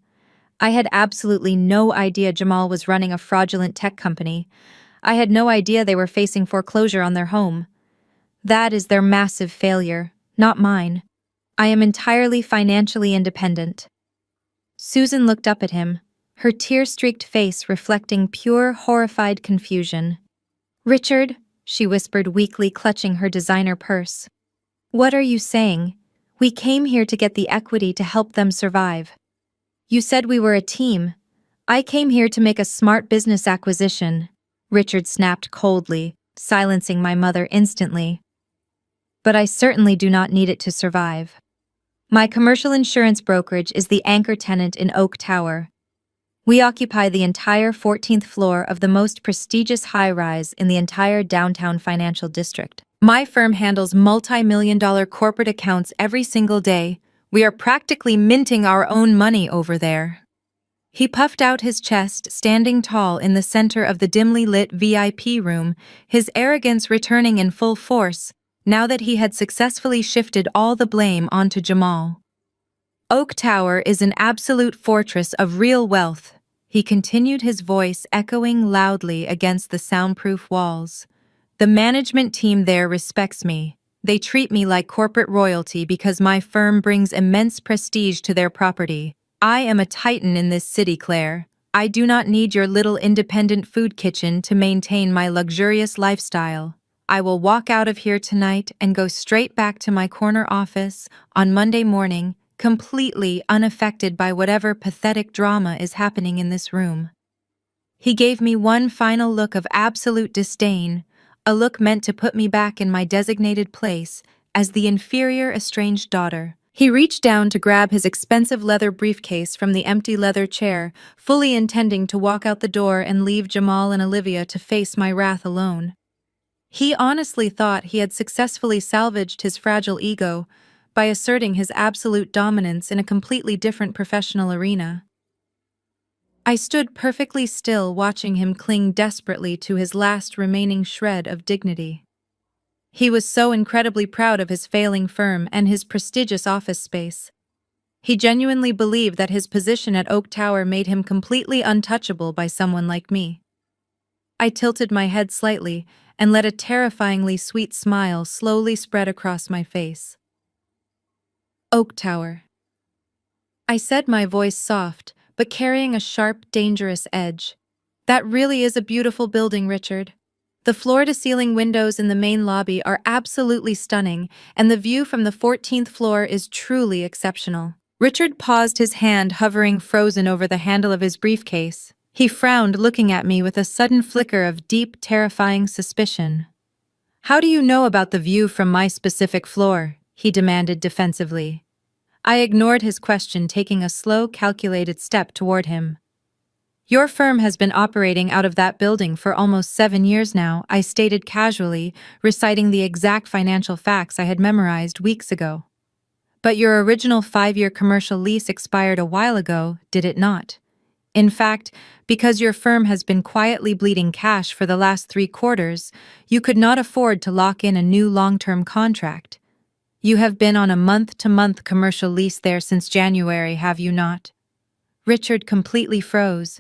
I had absolutely no idea Jamal was running a fraudulent tech company. I had no idea they were facing foreclosure on their home. That is their massive failure, not mine. I am entirely financially independent. Susan looked up at him, her tear-streaked face reflecting pure, horrified confusion. "Richard," she whispered weakly, clutching her designer purse. "What are you saying? We came here to get the equity to help them survive. You said we were a team. I came here to make a smart business acquisition," Richard snapped coldly, silencing my mother instantly. "But I certainly do not need it to survive. My commercial insurance brokerage is the anchor tenant in Oak Tower. We occupy the entire 14th floor of the most prestigious high-rise in the entire downtown financial district. My firm handles multi-million-dollar corporate accounts every single day. We are practically minting our own money over there." He puffed out his chest, standing tall in the center of the dimly lit VIP room, his arrogance returning in full force, now that he had successfully shifted all the blame onto Jamal. "Oak Tower is an absolute fortress of real wealth," he continued, his voice echoing loudly against the soundproof walls. "The management team there respects me. They treat me like corporate royalty because my firm brings immense prestige to their property. I am a titan in this city, Claire. I do not need your little independent food kitchen to maintain my luxurious lifestyle. I will walk out of here tonight and go straight back to my corner office on Monday morning, completely unaffected by whatever pathetic drama is happening in this room. He gave me one final look of absolute disdain, a look meant to put me back in my designated place as the inferior estranged daughter. He reached down to grab his expensive leather briefcase from the empty leather chair, fully intending to walk out the door and leave Jamal and Olivia to face my wrath alone. He honestly thought he had successfully salvaged his fragile ego by asserting his absolute dominance in a completely different professional arena. I stood perfectly still, watching him cling desperately to his last remaining shred of dignity. He was so incredibly proud of his failing firm and his prestigious office space. He genuinely believed that his position at Oak Tower made him completely untouchable by someone like me. I tilted my head slightly and let a terrifyingly sweet smile slowly spread across my face. Oak Tower. I said, my voice soft, but carrying a sharp, dangerous edge. That really is a beautiful building, Richard. The floor-to-ceiling windows in the main lobby are absolutely stunning, and the view from the 14th floor is truly exceptional. Richard paused, his hand hovering frozen over the handle of his briefcase. He frowned, looking at me with a sudden flicker of deep, terrifying suspicion. "How do you know about the view from my specific floor?" he demanded defensively. I ignored his question, taking a slow, calculated step toward him. "Your firm has been operating out of that building for almost 7 years now," I stated casually, reciting the exact financial facts I had memorized weeks ago. "But your original 5-year commercial lease expired a while ago, did it not? In fact, because your firm has been quietly bleeding cash for the last 3 quarters, you could not afford to lock in a new long-term contract. You have been on a month-to-month commercial lease there since January, have you not?" Richard completely froze.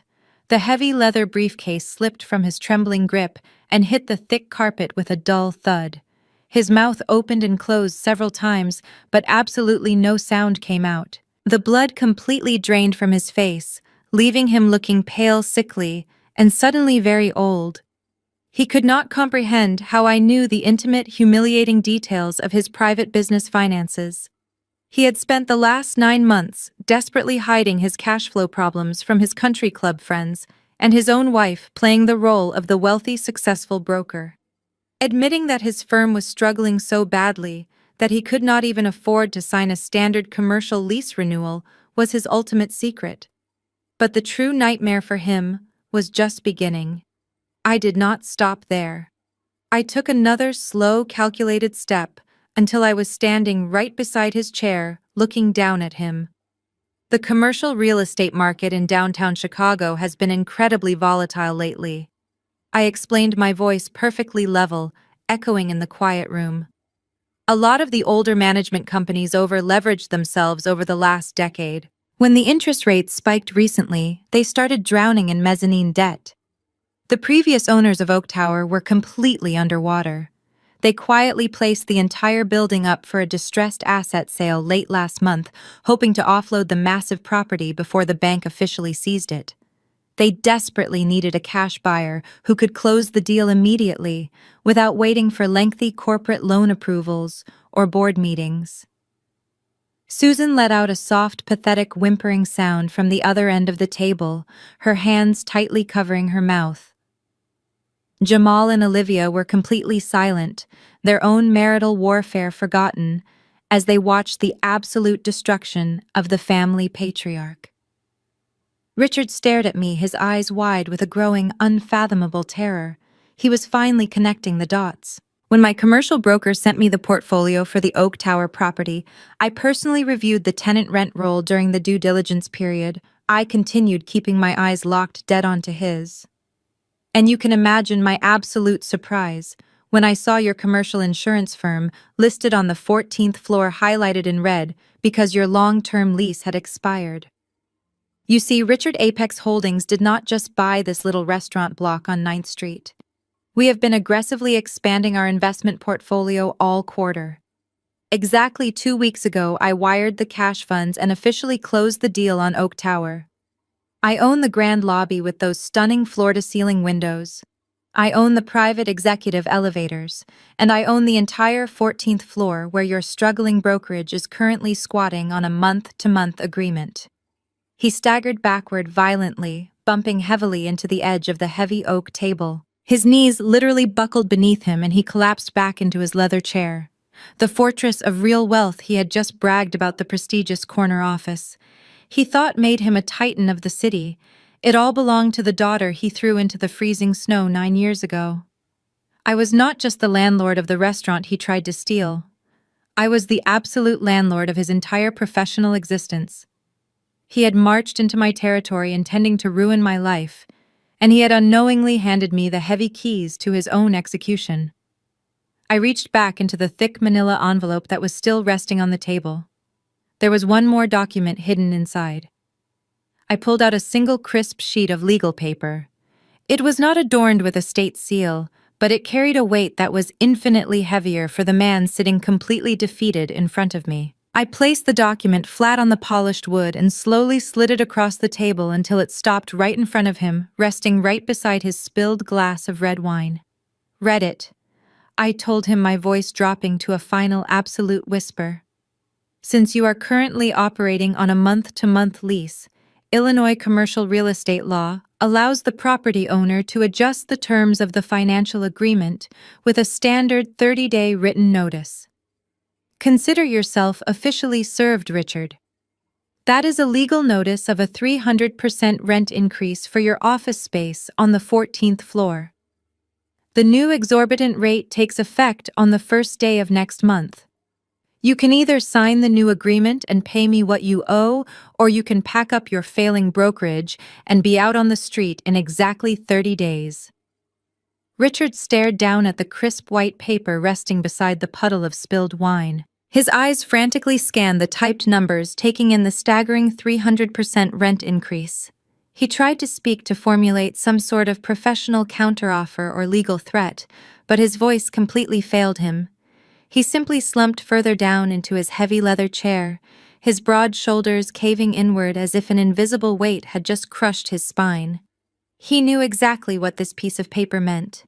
The heavy leather briefcase slipped from his trembling grip and hit the thick carpet with a dull thud. His mouth opened and closed several times, but absolutely no sound came out. The blood completely drained from his face, leaving him looking pale, sickly, and suddenly very old. He could not comprehend how I knew the intimate, humiliating details of his private business finances. He had spent the last 9 months desperately hiding his cash flow problems from his country club friends, and his own wife playing the role of the wealthy, successful broker. Admitting that his firm was struggling so badly that he could not even afford to sign a standard commercial lease renewal was his ultimate secret. But the true nightmare for him was just beginning. I did not stop there. I took another slow, calculated step until I was standing right beside his chair, looking down at him. The commercial real estate market in downtown Chicago has been incredibly volatile lately. I explained, my voice perfectly level, echoing in the quiet room. A lot of the older management companies over-leveraged themselves over the last decade. When the interest rates spiked recently, they started drowning in mezzanine debt. The previous owners of Oak Tower were completely underwater. They quietly placed the entire building up for a distressed asset sale late last month, hoping to offload the massive property before the bank officially seized it. They desperately needed a cash buyer who could close the deal immediately, without waiting for lengthy corporate loan approvals or board meetings. Susan let out a soft, pathetic whimpering sound from the other end of the table, her hands tightly covering her mouth. Jamal and Olivia were completely silent, their own marital warfare forgotten, as they watched the absolute destruction of the family patriarch. Richard stared at me, his eyes wide with a growing, unfathomable terror. He was finally connecting the dots. When my commercial broker sent me the portfolio for the Oak Tower property, I personally reviewed the tenant rent roll during the due diligence period. I continued, keeping my eyes locked dead onto his. And you can imagine my absolute surprise when I saw your commercial insurance firm listed on the 14th floor, highlighted in red because your long-term lease had expired. You see, Richard Apex Holdings did not just buy this little restaurant block on 9th Street. We have been aggressively expanding our investment portfolio all quarter. Exactly 2 weeks ago, I wired the cash funds and officially closed the deal on Oak Tower. I own the grand lobby with those stunning floor-to-ceiling windows. I own the private executive elevators, and I own the entire 14th floor where your struggling brokerage is currently squatting on a month-to-month agreement. He staggered backward violently, bumping heavily into the edge of the heavy oak table. His knees literally buckled beneath him and he collapsed back into his leather chair. The fortress of real wealth he had just bragged about, the prestigious corner office he thought made him a titan of the city. It all belonged to the daughter he threw into the freezing snow 9 years ago. I was not just the landlord of the restaurant he tried to steal. I was the absolute landlord of his entire professional existence. He had marched into my territory intending to ruin my life, and he had unknowingly handed me the heavy keys to his own execution. I reached back into the thick manila envelope that was still resting on the table. There was one more document hidden inside. I pulled out a single crisp sheet of legal paper. It was not adorned with a state seal, but it carried a weight that was infinitely heavier for the man sitting completely defeated in front of me. I placed the document flat on the polished wood and slowly slid it across the table until it stopped right in front of him, resting right beside his spilled glass of red wine. "Read it," I told him, my voice dropping to a final absolute whisper. "Since you are currently operating on a month-to-month lease, Illinois commercial real estate law allows the property owner to adjust the terms of the financial agreement with a standard 30-day written notice. Consider yourself officially served, Richard. That is a legal notice of a 300% rent increase for your office space on the 14th floor. The new exorbitant rate takes effect on the first day of next month. You can either sign the new agreement and pay me what you owe, or you can pack up your failing brokerage and be out on the street in exactly 30 days. Richard stared down at the crisp white paper resting beside the puddle of spilled wine. His eyes frantically scanned the typed numbers, taking in the staggering 300% rent increase. He tried to speak, to formulate some sort of professional counteroffer or legal threat, but his voice completely failed him. He simply slumped further down into his heavy leather chair, his broad shoulders caving inward as if an invisible weight had just crushed his spine. He knew exactly what this piece of paper meant.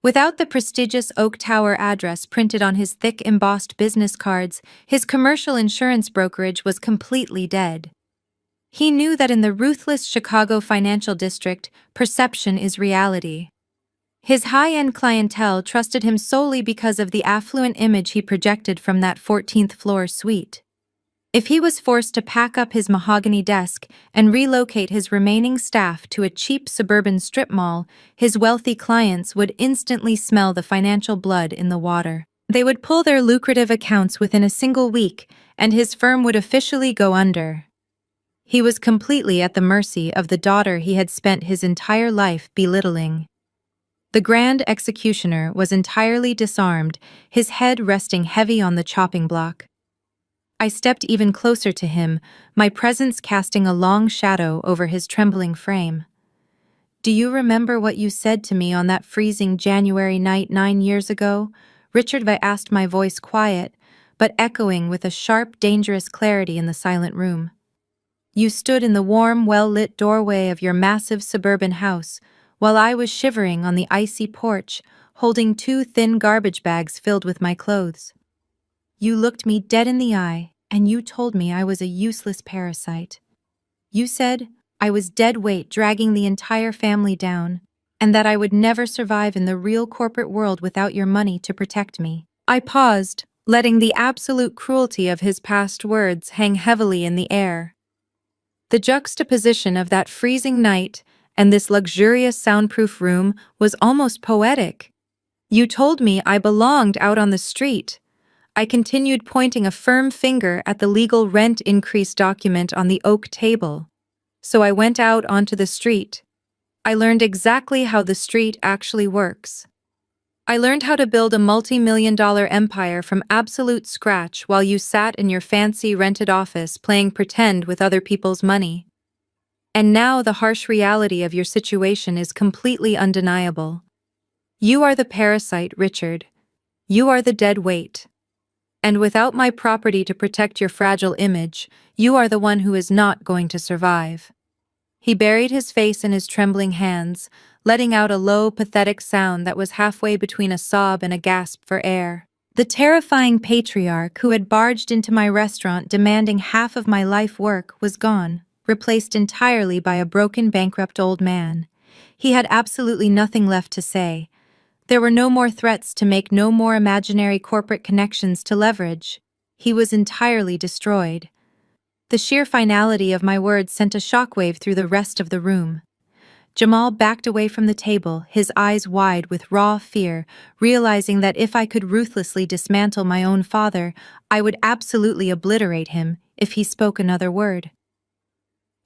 Without the prestigious Oak Tower address printed on his thick embossed business cards, his commercial insurance brokerage was completely dead. He knew that in the ruthless Chicago financial district, perception is reality. His high-end clientele trusted him solely because of the affluent image he projected from that 14th floor suite. If he was forced to pack up his mahogany desk and relocate his remaining staff to a cheap suburban strip mall, his wealthy clients would instantly smell the financial blood in the water. They would pull their lucrative accounts within a single week, and his firm would officially go under. He was completely at the mercy of the daughter he had spent his entire life belittling. The grand executioner was entirely disarmed, his head resting heavy on the chopping block. I stepped even closer to him, my presence casting a long shadow over his trembling frame. "Do you remember what you said to me on that freezing January night 9 years ago?" Richard, I asked, my voice quiet, but echoing with a sharp, dangerous clarity in the silent room. "You stood in the warm, well-lit doorway of your massive suburban house, while I was shivering on the icy porch, holding 2 thin garbage bags filled with my clothes. You looked me dead in the eye, and you told me I was a useless parasite. You said I was dead weight dragging the entire family down, and that I would never survive in the real corporate world without your money to protect me." I paused, letting the absolute cruelty of his past words hang heavily in the air. The juxtaposition of that freezing night and this luxurious soundproof room was almost poetic. "You told me I belonged out on the street." I continued, pointing a firm finger at the legal rent increase document on the oak table. "So I went out onto the street. I learned exactly how the street actually works. I learned how to build a multi-million-dollar empire from absolute scratch while you sat in your fancy rented office playing pretend with other people's money. And now the harsh reality of your situation is completely undeniable. You are the parasite, Richard. You are the dead weight. And without my property to protect your fragile image, you are the one who is not going to survive." He buried his face in his trembling hands, letting out a low, pathetic sound that was halfway between a sob and a gasp for air. The terrifying patriarch who had barged into my restaurant demanding half of my life work was gone, replaced entirely by a broken, bankrupt old man. He had absolutely nothing left to say. There were no more threats to make, no more imaginary corporate connections to leverage. He was entirely destroyed. The sheer finality of my words sent a shockwave through the rest of the room. Jamal backed away from the table, his eyes wide with raw fear, realizing that if I could ruthlessly dismantle my own father, I would absolutely obliterate him if he spoke another word.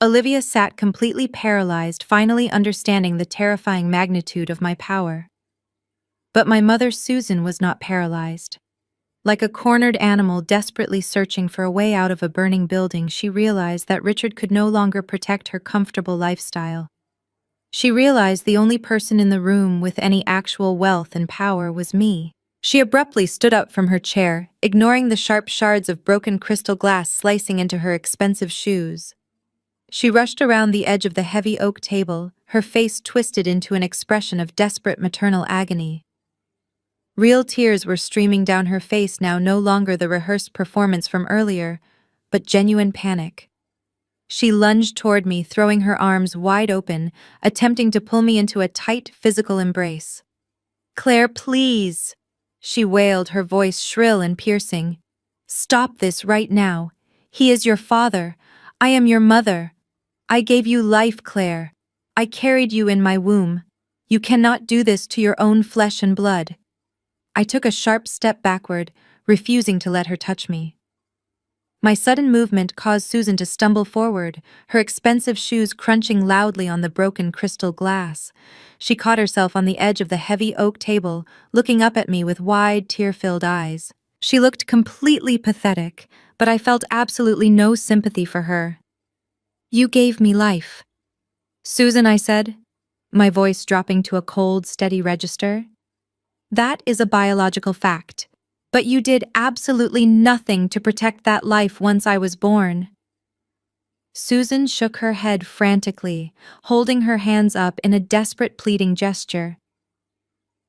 Olivia sat completely paralyzed, finally understanding the terrifying magnitude of my power. But my mother Susan was not paralyzed. Like a cornered animal desperately searching for a way out of a burning building, she realized that Richard could no longer protect her comfortable lifestyle. She realized the only person in the room with any actual wealth and power was me. She abruptly stood up from her chair, ignoring the sharp shards of broken crystal glass slicing into her expensive shoes. She rushed around the edge of the heavy oak table, her face twisted into an expression of desperate maternal agony. Real tears were streaming down her face now, no longer the rehearsed performance from earlier, but genuine panic. She lunged toward me, throwing her arms wide open, attempting to pull me into a tight physical embrace. "Claire, please!" she wailed, her voice shrill and piercing. "Stop this right now. He is your father. I am your mother. I gave you life, Claire. I carried you in my womb. You cannot do this to your own flesh and blood." I took a sharp step backward, refusing to let her touch me. My sudden movement caused Susan to stumble forward, her expensive shoes crunching loudly on the broken crystal glass. She caught herself on the edge of the heavy oak table, looking up at me with wide, tear-filled eyes. She looked completely pathetic, but I felt absolutely no sympathy for her. "You gave me life." "Susan," I said, my voice dropping to a cold, steady register. "That is a biological fact. But you did absolutely nothing to protect that life once I was born." Susan shook her head frantically, holding her hands up in a desperate pleading gesture.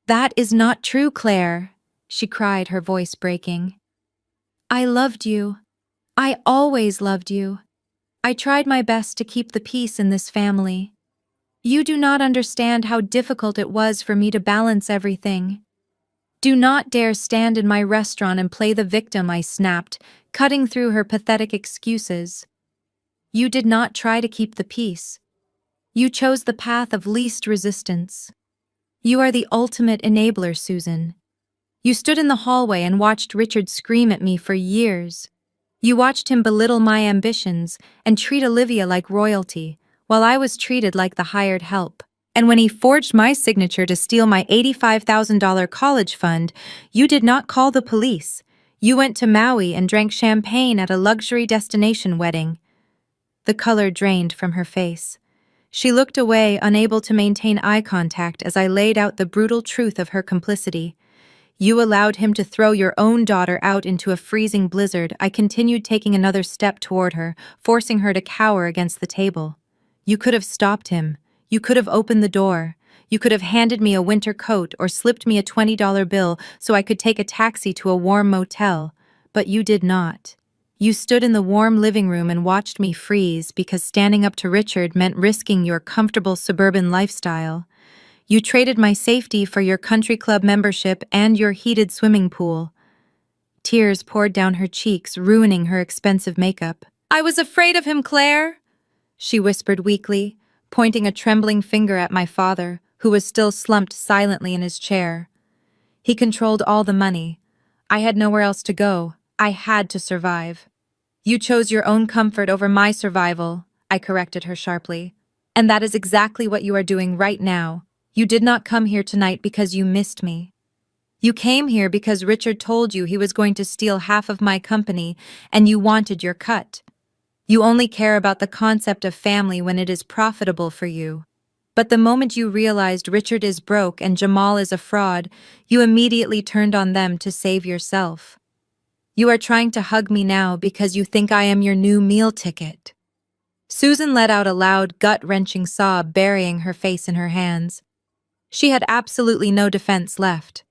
"That is not true, Claire," she cried, her voice breaking. "I loved you. I always loved you. I tried my best to keep the peace in this family. You do not understand how difficult it was for me to balance everything. Do not dare stand in my restaurant and play the victim," I snapped, cutting through her pathetic excuses. "You did not try to keep the peace. You chose the path of least resistance. You are the ultimate enabler, Susan. You stood in the hallway and watched Richard scream at me for years. You watched him belittle my ambitions and treat Olivia like royalty, while I was treated like the hired help. And when he forged my signature to steal my $85,000 college fund, you did not call the police. You went to Maui and drank champagne at a luxury destination wedding." The color drained from her face. She looked away, unable to maintain eye contact as I laid out the brutal truth of her complicity. "You allowed him to throw your own daughter out into a freezing blizzard." I continued, taking another step toward her, forcing her to cower against the table. "You could have stopped him. You could have opened the door. You could have handed me a winter coat or slipped me a $20 bill so I could take a taxi to a warm motel. But you did not. You stood in the warm living room and watched me freeze because standing up to Richard meant risking your comfortable suburban lifestyle. You traded my safety for your country club membership and your heated swimming pool." Tears poured down her cheeks, ruining her expensive makeup. "I was afraid of him, Claire," she whispered weakly, pointing a trembling finger at my father, who was still slumped silently in his chair. "He controlled all the money. I had nowhere else to go. I had to survive." "You chose your own comfort over my survival," I corrected her sharply. "And that is exactly what you are doing right now. You did not come here tonight because you missed me. You came here because Richard told you he was going to steal half of my company and you wanted your cut. You only care about the concept of family when it is profitable for you. But the moment you realized Richard is broke and Jamal is a fraud, you immediately turned on them to save yourself. You are trying to hug me now because you think I am your new meal ticket." Susan let out a loud, gut-wrenching sob, burying her face in her hands. She had absolutely no defense left.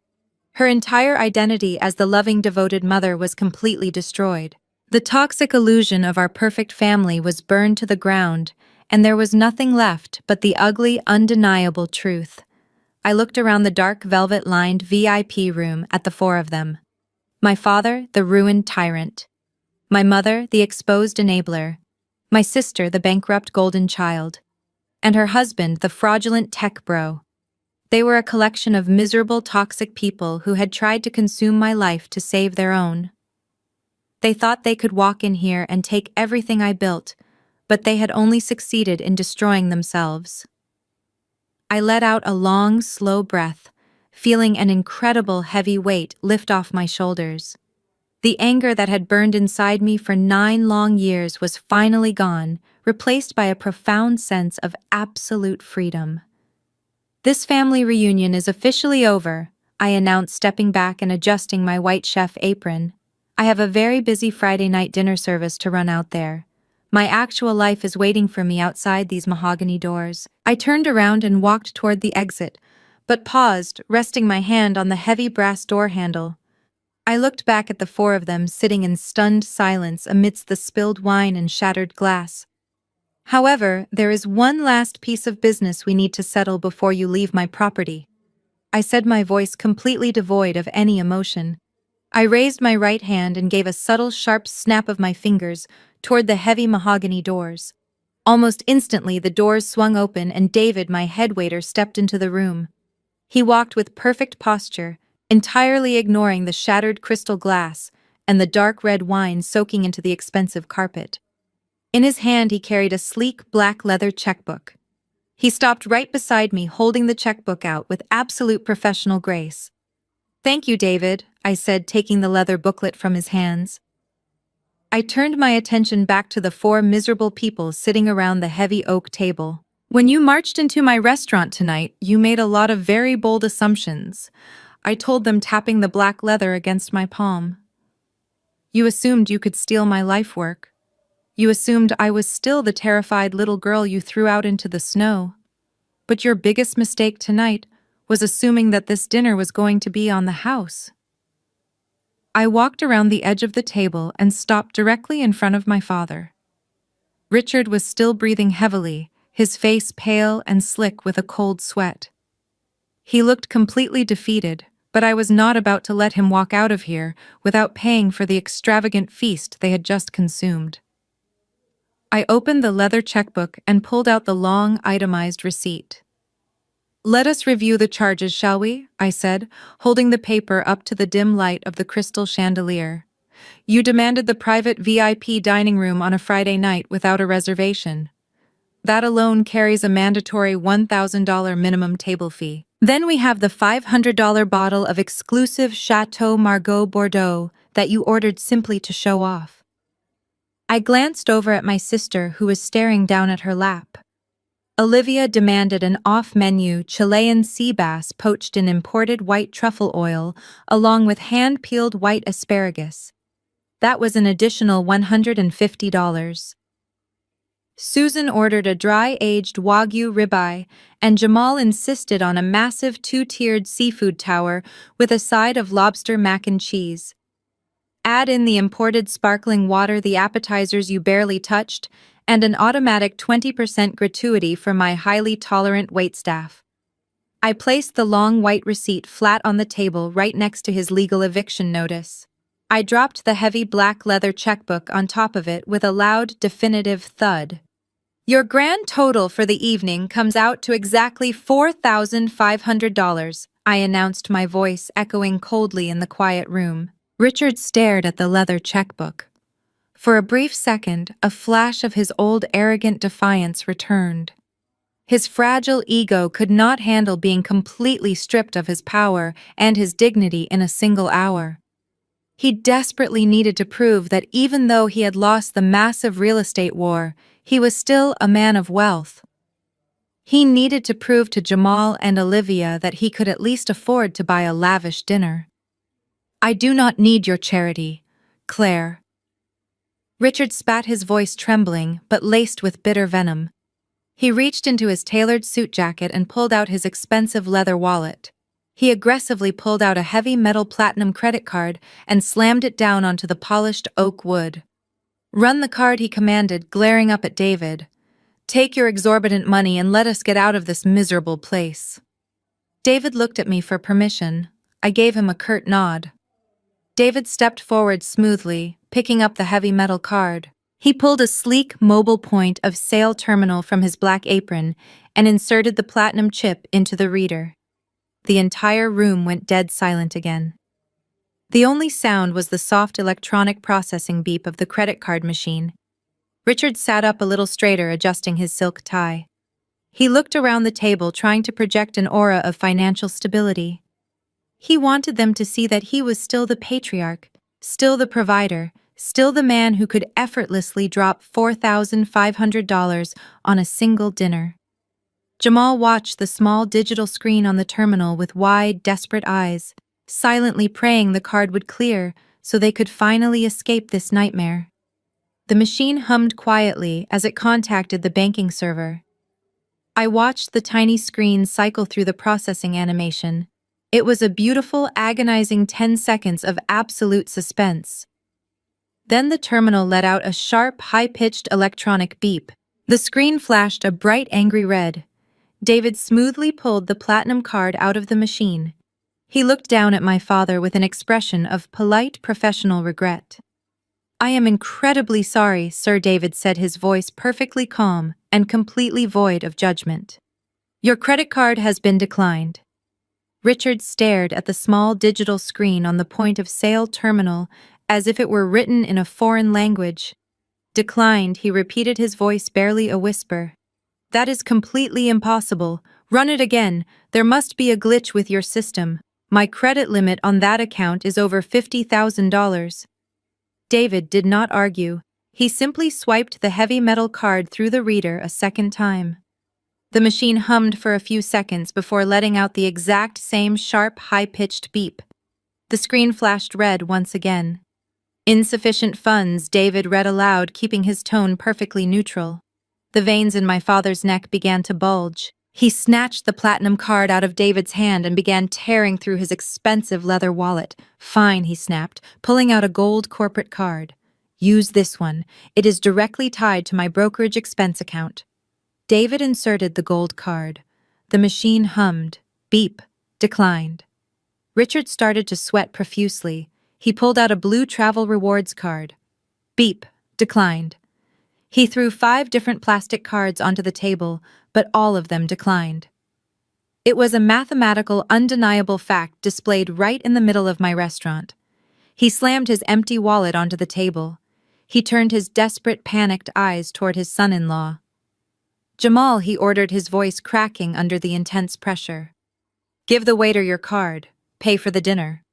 Her entire identity as the loving, devoted mother was completely destroyed. The toxic illusion of our perfect family was burned to the ground, and there was nothing left but the ugly, undeniable truth. I looked around the dark velvet-lined VIP room at the four of them. My father, the ruined tyrant. My mother, the exposed enabler. My sister, the bankrupt golden child. And her husband, the fraudulent tech bro. They were a collection of miserable, toxic people who had tried to consume my life to save their own. They thought they could walk in here and take everything I built, but they had only succeeded in destroying themselves. I let out a long, slow breath, feeling an incredible heavy weight lift off my shoulders. The anger that had burned inside me for 9 long years was finally gone, replaced by a profound sense of absolute freedom. This family reunion is officially over, I announced, stepping back and adjusting my white chef apron. I have a very busy Friday night dinner service to run out there. My actual life is waiting for me outside these mahogany doors. I turned around and walked toward the exit, but paused, resting my hand on the heavy brass door handle. I looked back at the four of them sitting in stunned silence amidst the spilled wine and shattered glass. However, there is one last piece of business we need to settle before you leave my property, I said, my voice completely devoid of any emotion. I raised my right hand and gave a subtle, sharp snap of my fingers toward the heavy mahogany doors. Almost instantly, the doors swung open and David, my head waiter, stepped into the room. He walked with perfect posture, entirely ignoring the shattered crystal glass and the dark red wine soaking into the expensive carpet. In his hand, he carried a sleek black leather checkbook. He stopped right beside me, holding the checkbook out with absolute professional grace. "Thank you, David," I said, taking the leather booklet from his hands. I turned my attention back to the four miserable people sitting around the heavy oak table. "When you marched into my restaurant tonight, you made a lot of very bold assumptions," I told them, tapping the black leather against my palm. "You assumed you could steal my life work. You assumed I was still the terrified little girl you threw out into the snow. But your biggest mistake tonight was assuming that this dinner was going to be on the house." I walked around the edge of the table and stopped directly in front of my father. Richard was still breathing heavily, his face pale and slick with a cold sweat. He looked completely defeated, but I was not about to let him walk out of here without paying for the extravagant feast they had just consumed. I opened the leather checkbook and pulled out the long, itemized receipt. "Let us review the charges, shall we?" I said, holding the paper up to the dim light of the crystal chandelier. "You demanded the private VIP dining room on a Friday night without a reservation. That alone carries a mandatory $1,000 minimum table fee. Then we have the $500 bottle of exclusive Chateau Margaux Bordeaux that you ordered simply to show off." I glanced over at my sister, who was staring down at her lap. Olivia demanded an off-menu Chilean sea bass poached in imported white truffle oil, along with hand-peeled white asparagus. That was an additional $150. Susan ordered a dry-aged Wagyu ribeye, and Jamal insisted on a massive 2-tiered seafood tower with a side of lobster mac and cheese. Add in the imported sparkling water, the appetizers you barely touched, and an automatic 20% gratuity for my highly tolerant waitstaff. I placed the long white receipt flat on the table right next to his legal eviction notice. I dropped the heavy black leather checkbook on top of it with a loud, definitive thud. "Your grand total for the evening comes out to exactly $4,500, I announced, my voice echoing coldly in the quiet room. Richard stared at the leather checkbook. For a brief second, a flash of his old arrogant defiance returned. His fragile ego could not handle being completely stripped of his power and his dignity in a single hour. He desperately needed to prove that even though he had lost the massive real estate war, he was still a man of wealth. He needed to prove to Jamal and Olivia that he could at least afford to buy a lavish dinner. "I do not need your charity, Claire." Richard spat, his voice trembling but laced with bitter venom. He reached into his tailored suit jacket and pulled out his expensive leather wallet. He aggressively pulled out a heavy metal platinum credit card and slammed it down onto the polished oak wood. "Run the card," he commanded, glaring up at David. "Take your exorbitant money and let us get out of this miserable place." David looked at me for permission. I gave him a curt nod. David stepped forward smoothly, picking up the heavy metal card. He pulled a sleek, mobile point of sale terminal from his black apron and inserted the platinum chip into the reader. The entire room went dead silent again. The only sound was the soft electronic processing beep of the credit card machine. Richard sat up a little straighter, adjusting his silk tie. He looked around the table, trying to project an aura of financial stability. He wanted them to see that he was still the patriarch, still the provider, still the man who could effortlessly drop $4,500 on a single dinner. Jamal watched the small digital screen on the terminal with wide, desperate eyes, silently praying the card would clear so they could finally escape this nightmare. The machine hummed quietly as it contacted the banking server. I watched the tiny screen cycle through the processing animation. It was a beautiful, agonizing 10 seconds of absolute suspense. Then the terminal let out a sharp, high-pitched electronic beep. The screen flashed a bright, angry red. David smoothly pulled the platinum card out of the machine. He looked down at my father with an expression of polite, professional regret. "I am incredibly sorry," Sir David said, his voice perfectly calm and completely void of judgment. "Your credit card has been declined." Richard stared at the small digital screen on the point-of-sale terminal as if it were written in a foreign language. "Declined," he repeated, his voice barely a whisper. "That is completely impossible. Run it again. There must be a glitch with your system. My credit limit on that account is over $50,000. David did not argue. He simply swiped the heavy metal card through the reader a second time. The machine hummed for a few seconds before letting out the exact same sharp, high-pitched beep. The screen flashed red once again. "Insufficient funds," David read aloud, keeping his tone perfectly neutral. The veins in my father's neck began to bulge. He snatched the platinum card out of David's hand and began tearing through his expensive leather wallet. "Fine," he snapped, pulling out a gold corporate card. "Use this one. It is directly tied to my brokerage expense account." David inserted the gold card. The machine hummed. Beep. Declined. Richard started to sweat profusely. He pulled out a blue travel rewards card. Beep. Declined. He threw 5 different plastic cards onto the table, but all of them declined. It was a mathematical, undeniable fact displayed right in the middle of my restaurant. He slammed his empty wallet onto the table. He turned his desperate, panicked eyes toward his son-in-law. "Jamal," he ordered, his voice cracking under the intense pressure. "Give the waiter your card. Pay for the dinner."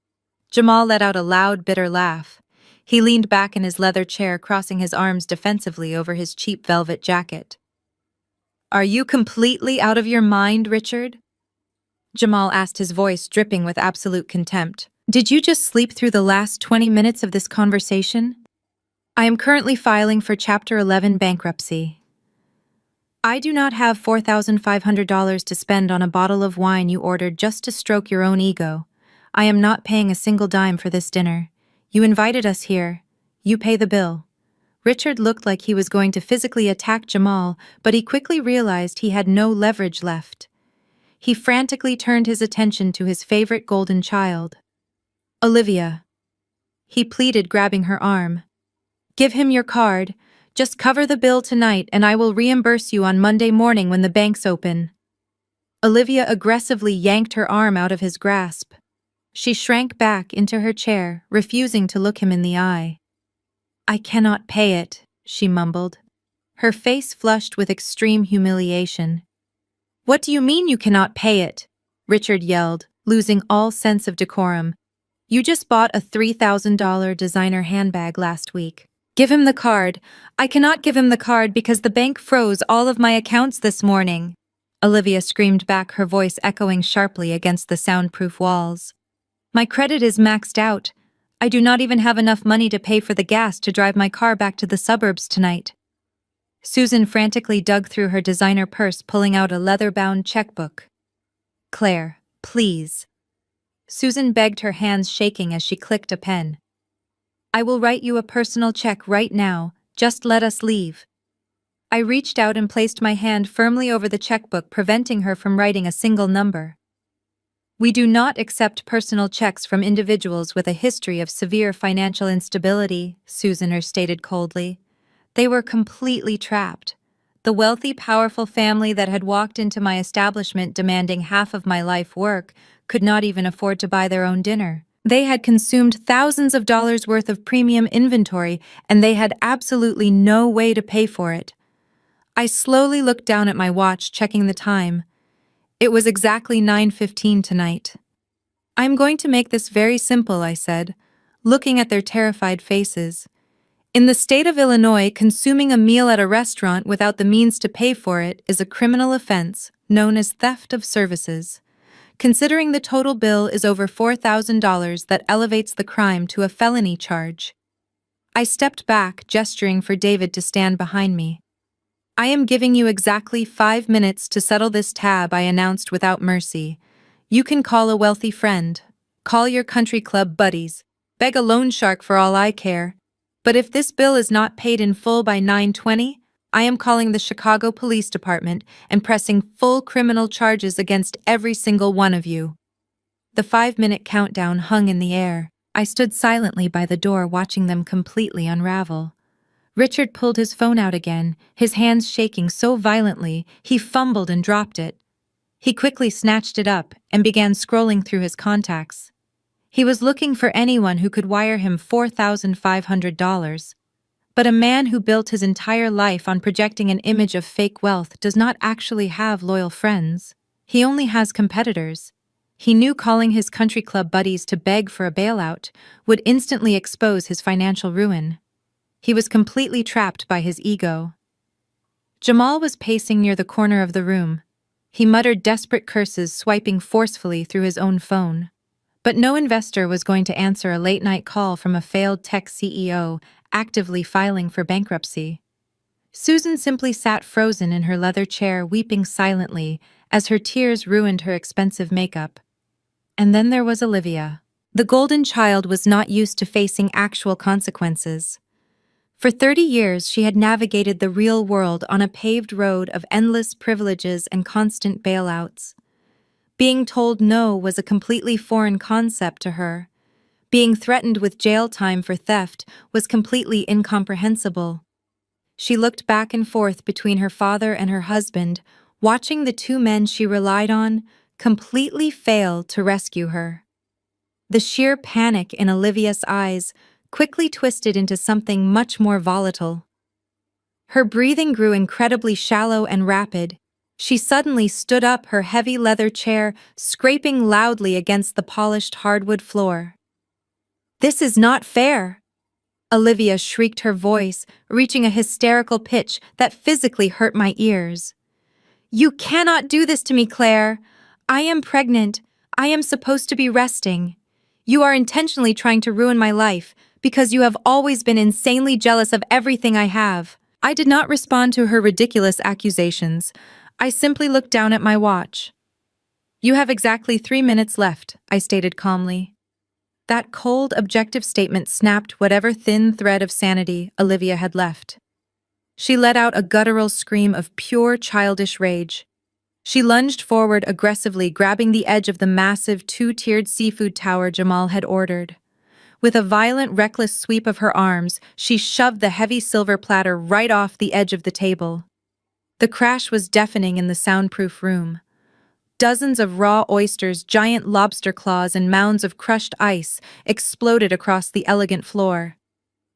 Jamal let out a loud, bitter laugh. He leaned back in his leather chair, crossing his arms defensively over his cheap velvet jacket. "Are you completely out of your mind, Richard?" Jamal asked, his voice dripping with absolute contempt. "Did you just sleep through the last 20 minutes of this conversation? I am currently filing for Chapter 11 bankruptcy. I do not have $4,500 to spend on a bottle of wine you ordered just to stroke your own ego. I am not paying a single dime for this dinner. You invited us here. You pay the bill." Richard looked like he was going to physically attack Jamal, but he quickly realized he had no leverage left. He frantically turned his attention to his favorite golden child. "Olivia," he pleaded, grabbing her arm. "Give him your card. Just cover the bill tonight and I will reimburse you on Monday morning when the banks open." Olivia aggressively yanked her arm out of his grasp. She shrank back into her chair, refusing to look him in the eye. "I cannot pay it," she mumbled. Her face flushed with extreme humiliation. "What do you mean you cannot pay it?" Richard yelled, losing all sense of decorum. "You just bought a $3,000 designer handbag last week. Give him the card." "I cannot give him the card because the bank froze all of my accounts this morning," Olivia screamed back, her voice echoing sharply against the soundproof walls. "My credit is maxed out. I do not even have enough money to pay for the gas to drive my car back to the suburbs tonight. Susan frantically dug through her designer purse, pulling out a leather-bound checkbook. Claire, please. Susan begged, her hands shaking as she clicked a pen. I will write you a personal check right now, just let us leave. I reached out and placed my hand firmly over the checkbook, preventing her from writing a single number. We do not accept personal checks from individuals with a history of severe financial instability, Susan stated coldly. They were completely trapped. The wealthy, powerful family that had walked into my establishment demanding half of my life work could not even afford to buy their own dinner. They had consumed thousands of dollars worth of premium inventory, and they had absolutely no way to pay for it. I slowly looked down at my watch, checking the time. It was exactly 9:15 tonight. I'm going to make this very simple, I said, looking at their terrified faces. In the state of Illinois, consuming a meal at a restaurant without the means to pay for it is a criminal offense known as theft of services. Considering the total bill is over $4,000, that elevates the crime to a felony charge. I stepped back, gesturing for David to stand behind me. I am giving you exactly 5 minutes to settle this tab, I announced without mercy. You can call a wealthy friend, call your country club buddies, beg a loan shark for all I care. But if this bill is not paid in full by 9:20, I am calling the Chicago Police Department and pressing full criminal charges against every single one of you. The 5-minute countdown hung in the air. I stood silently by the door, watching them completely unravel. Richard pulled his phone out again, his hands shaking so violently he fumbled and dropped it. He quickly snatched it up and began scrolling through his contacts. He was looking for anyone who could wire him $4,500. But a man who built his entire life on projecting an image of fake wealth does not actually have loyal friends. He only has competitors. He knew calling his country club buddies to beg for a bailout would instantly expose his financial ruin. He was completely trapped by his ego. Jamal was pacing near the corner of the room. He muttered desperate curses, swiping forcefully through his own phone. But no investor was going to answer a late-night call from a failed tech CEO actively filing for bankruptcy. Susan simply sat frozen in her leather chair, weeping silently as her tears ruined her expensive makeup. And then there was Olivia. The golden child was not used to facing actual consequences. For 30 years, she had navigated the real world on a paved road of endless privileges and constant bailouts. Being told no was a completely foreign concept to her. Being threatened with jail time for theft was completely incomprehensible. She looked back and forth between her father and her husband, watching the two men she relied on completely fail to rescue her. The sheer panic in Olivia's eyes quickly twisted into something much more volatile. Her breathing grew incredibly shallow and rapid. She suddenly stood up, her heavy leather chair scraping loudly against the polished hardwood floor. "This is not fair!" Olivia shrieked, her voice reaching a hysterical pitch that physically hurt my ears. "You cannot do this to me, Claire! I am pregnant. I am supposed to be resting. You are intentionally trying to ruin my life because you have always been insanely jealous of everything I have." I did not respond to her ridiculous accusations. I simply looked down at my watch. "You have exactly 3 minutes left," I stated calmly. That cold, objective statement snapped whatever thin thread of sanity Olivia had left. She let out a guttural scream of pure childish rage. She lunged forward aggressively, grabbing the edge of the massive 2-tiered seafood tower Jamal had ordered. With a violent, reckless sweep of her arms, she shoved the heavy silver platter right off the edge of the table. The crash was deafening in the soundproof room. Dozens of raw oysters, giant lobster claws, and mounds of crushed ice exploded across the elegant floor.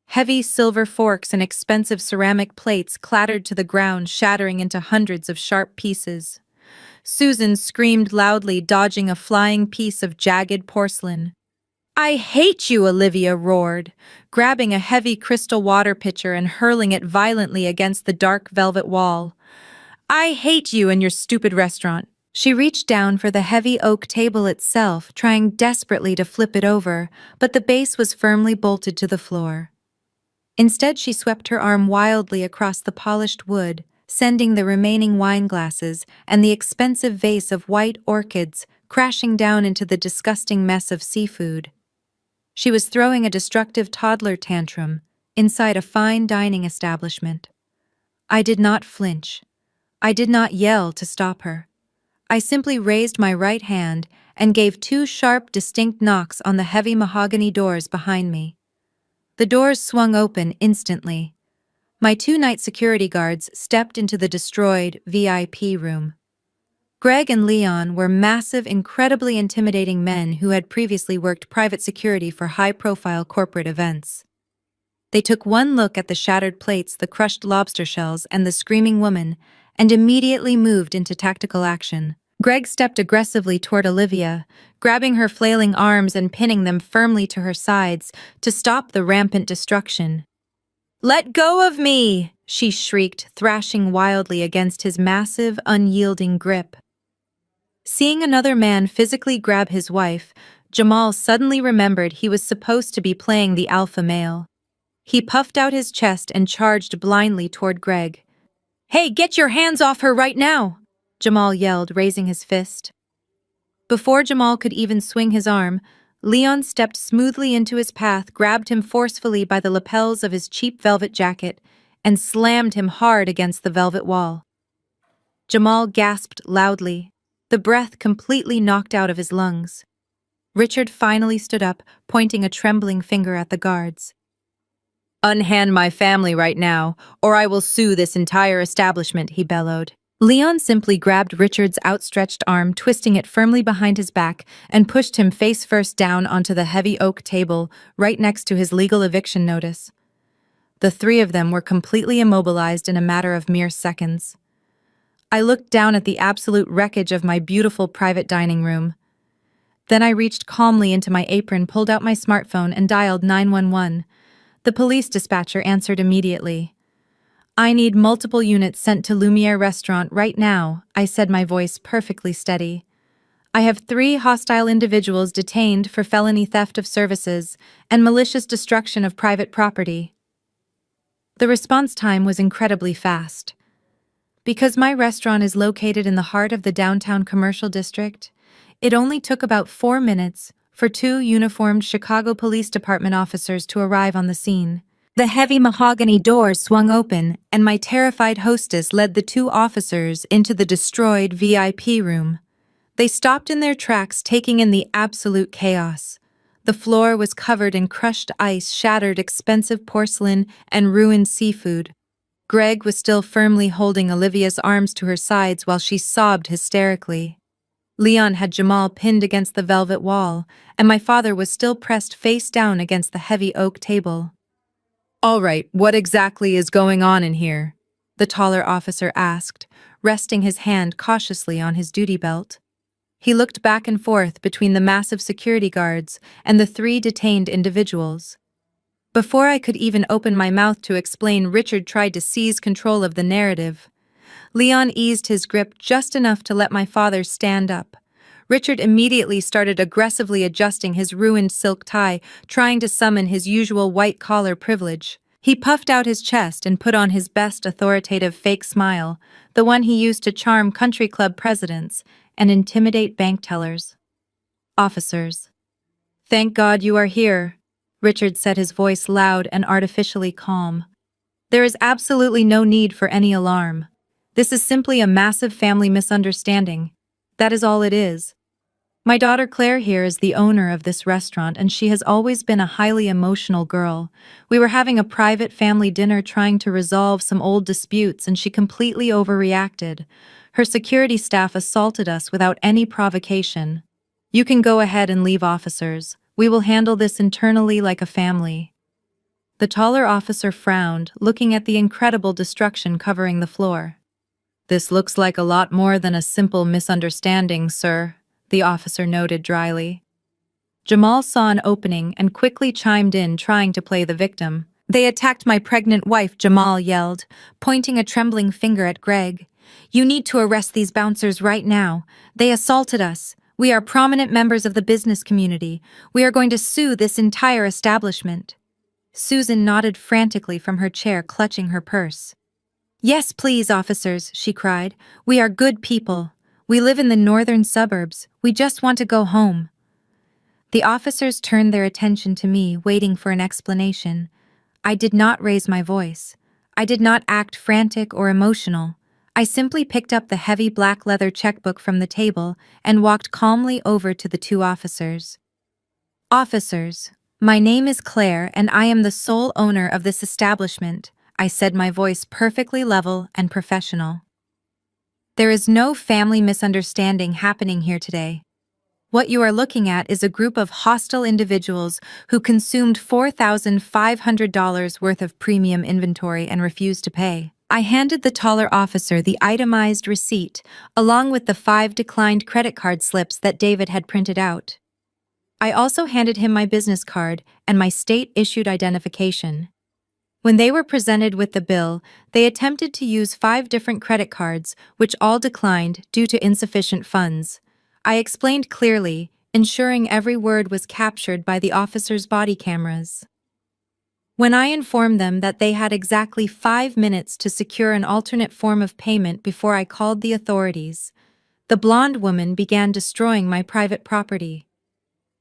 Heavy silver forks and expensive ceramic plates clattered to the ground, shattering into hundreds of sharp pieces. Susan screamed loudly, dodging a flying piece of jagged porcelain. "I hate you!" Olivia roared, grabbing a heavy crystal water pitcher and hurling it violently against the dark velvet wall. "I hate you and your stupid restaurant. She reached down for the heavy oak table itself, trying desperately to flip it over, but the base was firmly bolted to the floor. Instead, she swept her arm wildly across the polished wood, sending the remaining wine glasses and the expensive vase of white orchids crashing down into the disgusting mess of seafood. She was throwing a destructive toddler tantrum inside a fine dining establishment. I did not flinch. I did not yell to stop her. I simply raised my right hand and gave two sharp, distinct knocks on the heavy mahogany doors behind me. The doors swung open instantly. My two night security guards stepped into the destroyed VIP room. Greg and Leon were massive, incredibly intimidating men who had previously worked private security for high-profile corporate events. They took one look at the shattered plates, the crushed lobster shells, and the screaming woman, and immediately moved into tactical action. Greg stepped aggressively toward Olivia, grabbing her flailing arms and pinning them firmly to her sides to stop the rampant destruction. "Let go of me!" she shrieked, thrashing wildly against his massive, unyielding grip. Seeing another man physically grab his wife, Jamal suddenly remembered he was supposed to be playing the alpha male. He puffed out his chest and charged blindly toward Greg. "Hey, get your hands off her right now!" Jamal yelled, raising his fist. Before Jamal could even swing his arm, Leon stepped smoothly into his path, grabbed him forcefully by the lapels of his cheap velvet jacket, and slammed him hard against the velvet wall. Jamal gasped loudly, the breath completely knocked out of his lungs. Richard finally stood up, pointing a trembling finger at the guards. "Unhand my family right now, or I will sue this entire establishment," he bellowed. Leon simply grabbed Richard's outstretched arm, twisting it firmly behind his back, and pushed him face first down onto the heavy oak table right next to his legal eviction notice. The three of them were completely immobilized in a matter of mere seconds. I looked down at the absolute wreckage of my beautiful private dining room. Then I reached calmly into my apron, pulled out my smartphone, and dialed 911. The police dispatcher answered immediately. "I need multiple units sent to Lumiere Restaurant right now," I said, my voice perfectly steady. "I have 3 hostile individuals detained for felony theft of services and malicious destruction of private property." The response time was incredibly fast. Because my restaurant is located in the heart of the downtown commercial district, it only took about 4 minutes for 2 uniformed Chicago Police Department officers to arrive on the scene. The heavy mahogany doors swung open, and my terrified hostess led the 2 officers into the destroyed VIP room. They stopped in their tracks, taking in the absolute chaos. The floor was covered in crushed ice, shattered expensive porcelain, and ruined seafood. Greg was still firmly holding Olivia's arms to her sides while she sobbed hysterically. Leon had Jamal pinned against the velvet wall, and my father was still pressed face down against the heavy oak table. "All right, what exactly is going on in here?" the taller officer asked, resting his hand cautiously on his duty belt. He looked back and forth between the massive security guards and the 3 detained individuals. Before I could even open my mouth to explain, Richard tried to seize control of the narrative. Leon eased his grip just enough to let my father stand up. Richard immediately started aggressively adjusting his ruined silk tie, trying to summon his usual white-collar privilege. He puffed out his chest and put on his best authoritative fake smile, the one he used to charm country club presidents and intimidate bank tellers. "Officers, thank God you are here," Richard said, his voice loud and artificially calm. "There is absolutely no need for any alarm. This is simply a massive family misunderstanding. That is all it is. My daughter Claire here is the owner of this restaurant, and she has always been a highly emotional girl. We were having a private family dinner trying to resolve some old disputes, and she completely overreacted. Her security staff assaulted us without any provocation. You can go ahead and leave, officers. We will handle this internally like a family." The taller officer frowned, looking at the incredible destruction covering the floor. "This looks like a lot more than a simple misunderstanding, sir," the officer noted dryly. Jamal saw an opening and quickly chimed in, trying to play the victim. "They attacked my pregnant wife," Jamal yelled, pointing a trembling finger at Greg. "You need to arrest these bouncers right now. They assaulted us. We are prominent members of the business community. We are going to sue this entire establishment." Susan nodded frantically from her chair, clutching her purse. "Yes, please, officers," she cried. "We are good people. We live in the northern suburbs. We just want to go home." The officers turned their attention to me, waiting for an explanation. I did not raise my voice. I did not act frantic or emotional. I simply picked up the heavy black leather checkbook from the table and walked calmly over to the two officers. "Officers, my name is Claire and I am the sole owner of this establishment," I said, my voice perfectly level and professional. "There is no family misunderstanding happening here today. What you are looking at is a group of hostile individuals who consumed $4,500 worth of premium inventory and refused to pay." I handed the taller officer the itemized receipt, along with the 5 declined credit card slips that David had printed out. I also handed him my business card and my state-issued identification. When they were presented with the bill, they attempted to use 5 different credit cards, which all declined due to insufficient funds. I explained clearly, ensuring every word was captured by the officers' body cameras. When I informed them that they had exactly 5 minutes to secure an alternate form of payment before I called the authorities, the blonde woman began destroying my private property.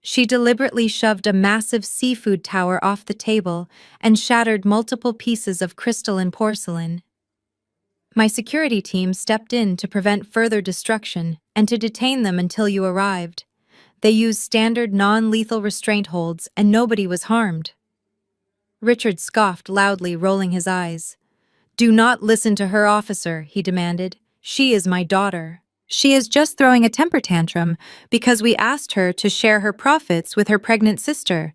She deliberately shoved a massive seafood tower off the table and shattered multiple pieces of crystal and porcelain. My security team stepped in to prevent further destruction and to detain them until you arrived. They used standard non-lethal restraint holds and nobody was harmed. Richard scoffed loudly, rolling his eyes. "Do not listen to her, officer," he demanded. "She is my daughter. She is just throwing a temper tantrum because we asked her to share her profits with her pregnant sister.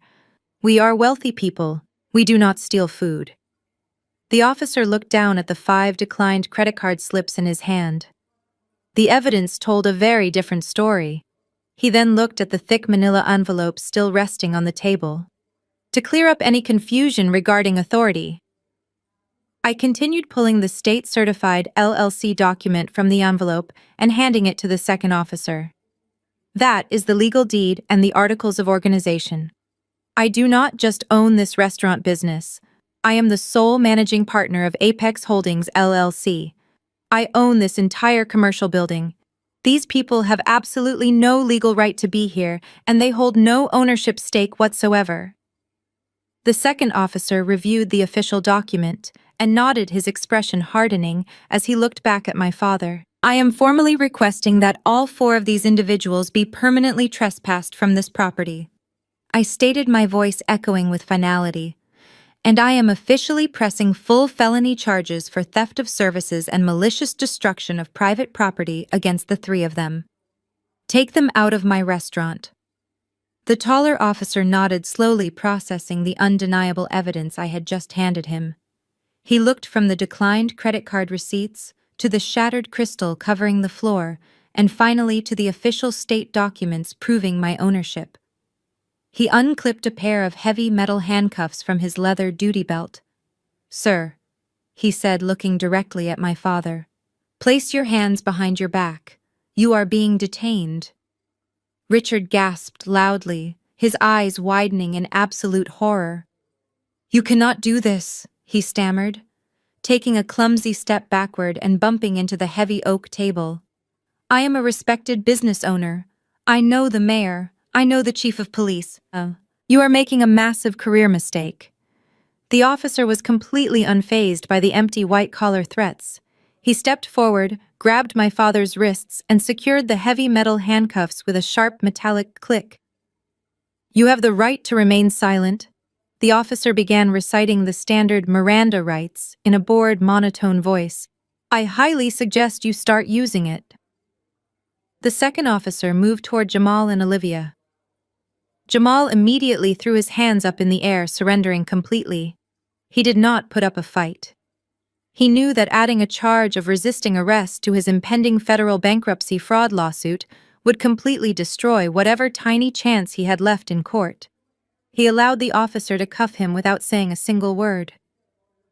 We are wealthy people. We do not steal food." The officer looked down at the 5 declined credit card slips in his hand. The evidence told a very different story. He then looked at the thick manila envelope still resting on the table. To clear up any confusion regarding authority, I continued pulling the state-certified LLC document from the envelope and handing it to the second officer. "That is the legal deed and the articles of organization. I do not just own this restaurant business. I am the sole managing partner of Apex Holdings LLC. I own this entire commercial building. These people have absolutely no legal right to be here, and they hold no ownership stake whatsoever." The second officer reviewed the official document and nodded, his expression hardening as he looked back at my father. "I am formally requesting that all 4 of these individuals be permanently trespassed from this property," I stated, my voice echoing with finality. "And I am officially pressing full felony charges for theft of services and malicious destruction of private property against the 3 of them. Take them out of my restaurant." The taller officer nodded, slowly processing the undeniable evidence I had just handed him. He looked from the declined credit card receipts to the shattered crystal covering the floor and finally to the official state documents proving my ownership. He unclipped a pair of heavy metal handcuffs from his leather duty belt. "Sir," he said, looking directly at my father, "place your hands behind your back. You are being detained." Richard gasped loudly, his eyes widening in absolute horror. "You cannot do this," he stammered, taking a clumsy step backward and bumping into the heavy oak table. "I am a respected business owner. I know the mayor. I know the chief of police. You are making a massive career mistake." The officer was completely unfazed by the empty white-collar threats. He stepped forward, grabbed my father's wrists, and secured the heavy metal handcuffs with a sharp metallic click. "You have the right to remain silent." The officer began reciting the standard Miranda rights in a bored, monotone voice. "I highly suggest you start using it." The second officer moved toward Jamal and Olivia. Jamal immediately threw his hands up in the air, surrendering completely. He did not put up a fight. He knew that adding a charge of resisting arrest to his impending federal bankruptcy fraud lawsuit would completely destroy whatever tiny chance he had left in court. He allowed the officer to cuff him without saying a single word.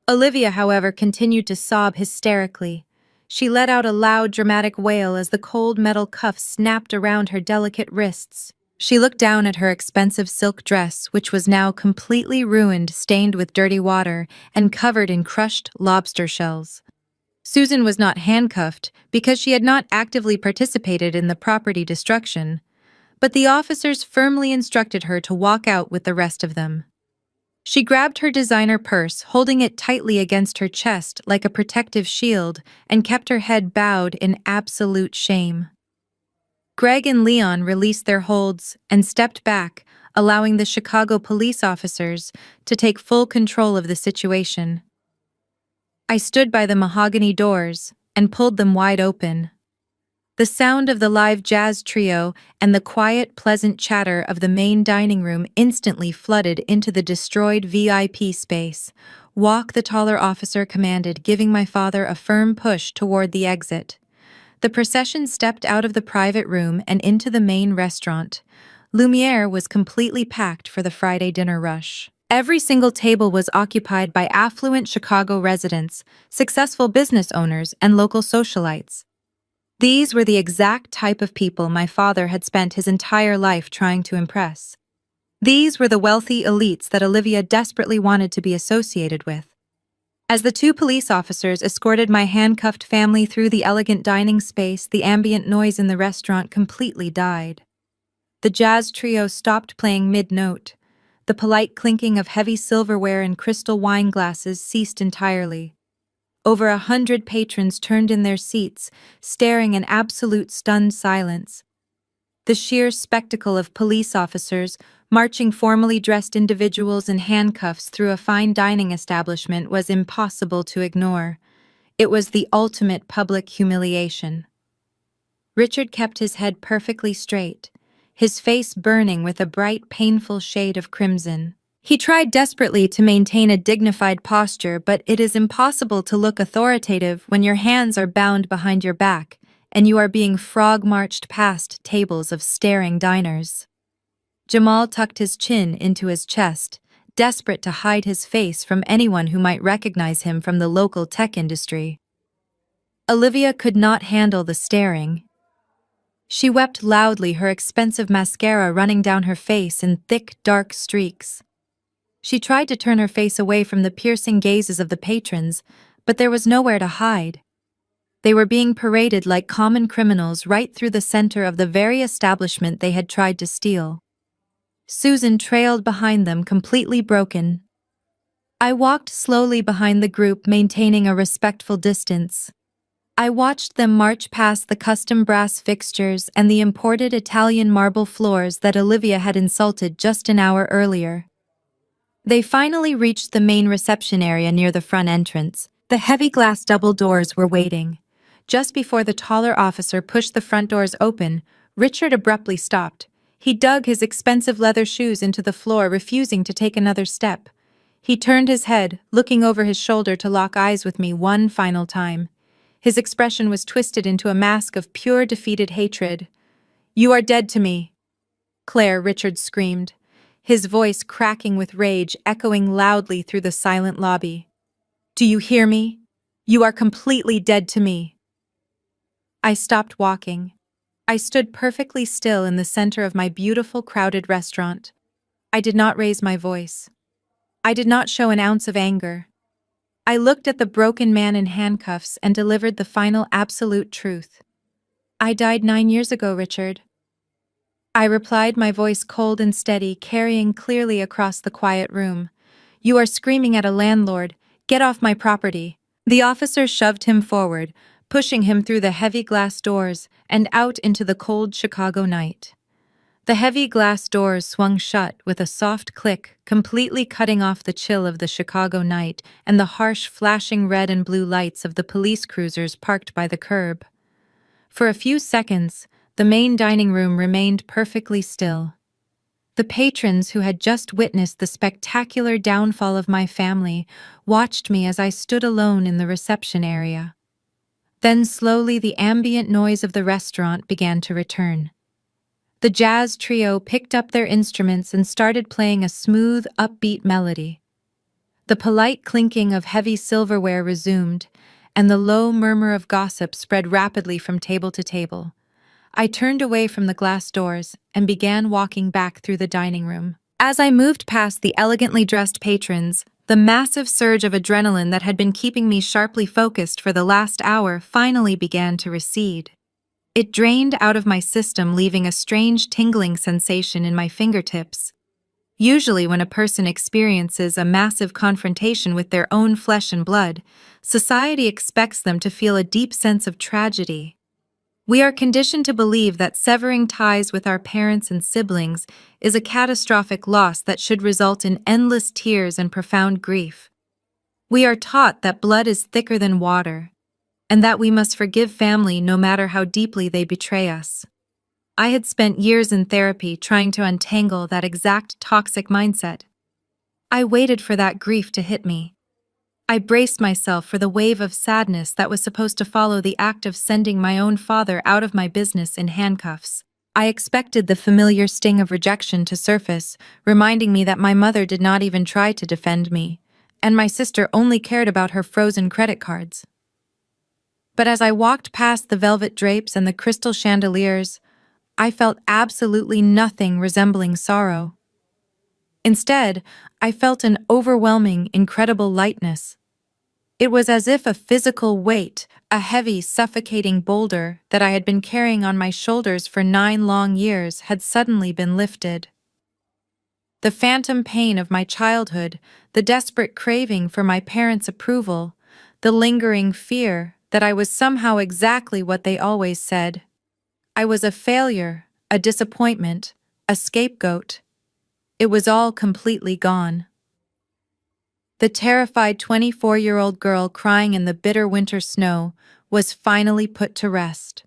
Olivia, however, continued to sob hysterically. She let out a loud, dramatic wail as the cold metal cuffs snapped around her delicate wrists. She looked down at her expensive silk dress, which was now completely ruined, stained with dirty water, and covered in crushed lobster shells. Susan was not handcuffed because she had not actively participated in the property destruction, but the officers firmly instructed her to walk out with the rest of them. She grabbed her designer purse, holding it tightly against her chest like a protective shield, and kept her head bowed in absolute shame. Greg and Leon released their holds and stepped back, allowing the Chicago police officers to take full control of the situation. I stood by the mahogany doors and pulled them wide open. The sound of the live jazz trio and the quiet, pleasant chatter of the main dining room instantly flooded into the destroyed VIP space. "Walk," the taller officer commanded, giving my father a firm push toward the exit. The procession stepped out of the private room and into the main restaurant. Lumiere was completely packed for the Friday dinner rush. Every single table was occupied by affluent Chicago residents, successful business owners, and local socialites. These were the exact type of people my father had spent his entire life trying to impress. These were the wealthy elites that Olivia desperately wanted to be associated with. As the two police officers escorted my handcuffed family through the elegant dining space, the ambient noise in the restaurant completely died. The jazz trio stopped playing mid-note. The polite clinking of heavy silverware and crystal wine glasses ceased entirely. Over 100 patrons turned in their seats, staring in absolute stunned silence. The sheer spectacle of police officers marching formally dressed individuals in handcuffs through a fine dining establishment was impossible to ignore. It was the ultimate public humiliation. Richard kept his head perfectly straight, his face burning with a bright, painful shade of crimson. He tried desperately to maintain a dignified posture, but it is impossible to look authoritative when your hands are bound behind your back and you are being frog-marched past tables of staring diners. Jamal tucked his chin into his chest, desperate to hide his face from anyone who might recognize him from the local tech industry. Olivia could not handle the staring. She wept loudly, her expensive mascara running down her face in thick, dark streaks. She tried to turn her face away from the piercing gazes of the patrons, but there was nowhere to hide. They were being paraded like common criminals right through the center of the very establishment they had tried to steal. Susan trailed behind them, completely broken. I walked slowly behind the group, maintaining a respectful distance. I watched them march past the custom brass fixtures and the imported Italian marble floors that Olivia had insulted just an hour earlier. They finally reached the main reception area near the front entrance. The heavy glass double doors were waiting. Just before the taller officer pushed the front doors open, Richard abruptly stopped. He dug his expensive leather shoes into the floor, refusing to take another step. He turned his head, looking over his shoulder to lock eyes with me one final time. His expression was twisted into a mask of pure defeated hatred. "You are dead to me," Claire, Richard screamed, his voice cracking with rage, echoing loudly through the silent lobby. "Do you hear me? You are completely dead to me." I stopped walking. I stood perfectly still in the center of my beautiful, crowded restaurant. I did not raise my voice. I did not show an ounce of anger. I looked at the broken man in handcuffs and delivered the final absolute truth. "I died 9 years ago, Richard." I replied, my voice cold and steady, carrying clearly across the quiet room. "You are screaming at a landlord. Get off my property." The officer shoved him forward, pushing him through the heavy glass doors and out into the cold Chicago night. The heavy glass doors swung shut with a soft click, completely cutting off the chill of the Chicago night and the harsh flashing red and blue lights of the police cruisers parked by the curb. For a few seconds, the main dining room remained perfectly still. The patrons who had just witnessed the spectacular downfall of my family watched me as I stood alone in the reception area. Then slowly the ambient noise of the restaurant began to return. The jazz trio picked up their instruments and started playing a smooth, upbeat melody. The polite clinking of heavy silverware resumed, and the low murmur of gossip spread rapidly from table to table. I turned away from the glass doors and began walking back through the dining room. As I moved past the elegantly dressed patrons, the massive surge of adrenaline that had been keeping me sharply focused for the last hour finally began to recede. It drained out of my system, leaving a strange tingling sensation in my fingertips. Usually, when a person experiences a massive confrontation with their own flesh and blood, society expects them to feel a deep sense of tragedy. We are conditioned to believe that severing ties with our parents and siblings is a catastrophic loss that should result in endless tears and profound grief. We are taught that blood is thicker than water, and that we must forgive family no matter how deeply they betray us. I had spent years in therapy trying to untangle that exact toxic mindset. I waited for that grief to hit me. I braced myself for the wave of sadness that was supposed to follow the act of sending my own father out of my business in handcuffs. I expected the familiar sting of rejection to surface, reminding me that my mother did not even try to defend me, and my sister only cared about her frozen credit cards. But as I walked past the velvet drapes and the crystal chandeliers, I felt absolutely nothing resembling sorrow. Instead, I felt an overwhelming, incredible lightness. It was as if a physical weight, a heavy, suffocating boulder that I had been carrying on my shoulders for 9 long years, had suddenly been lifted. The phantom pain of my childhood, the desperate craving for my parents' approval, the lingering fear that I was somehow exactly what they always said. I was a failure, a disappointment, a scapegoat. It was all completely gone. The terrified 24-year-old girl crying in the bitter winter snow was finally put to rest.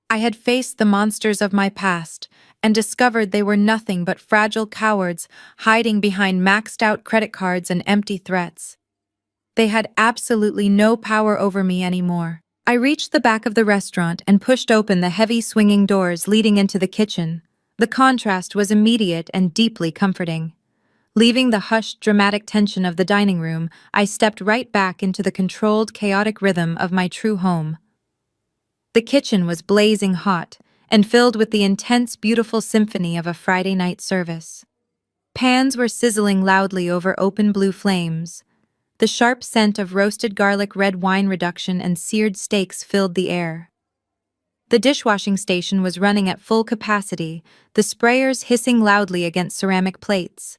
I had faced the monsters of my past and discovered they were nothing but fragile cowards hiding behind maxed-out credit cards and empty threats. They had absolutely no power over me anymore. I reached the back of the restaurant and pushed open the heavy swinging doors leading into the kitchen. The contrast was immediate and deeply comforting. Leaving the hushed, dramatic tension of the dining room, I stepped right back into the controlled, chaotic rhythm of my true home. The kitchen was blazing hot and filled with the intense, beautiful symphony of a Friday night service. Pans were sizzling loudly over open blue flames. The sharp scent of roasted garlic, red wine reduction, and seared steaks filled the air. The dishwashing station was running at full capacity, the sprayers hissing loudly against ceramic plates.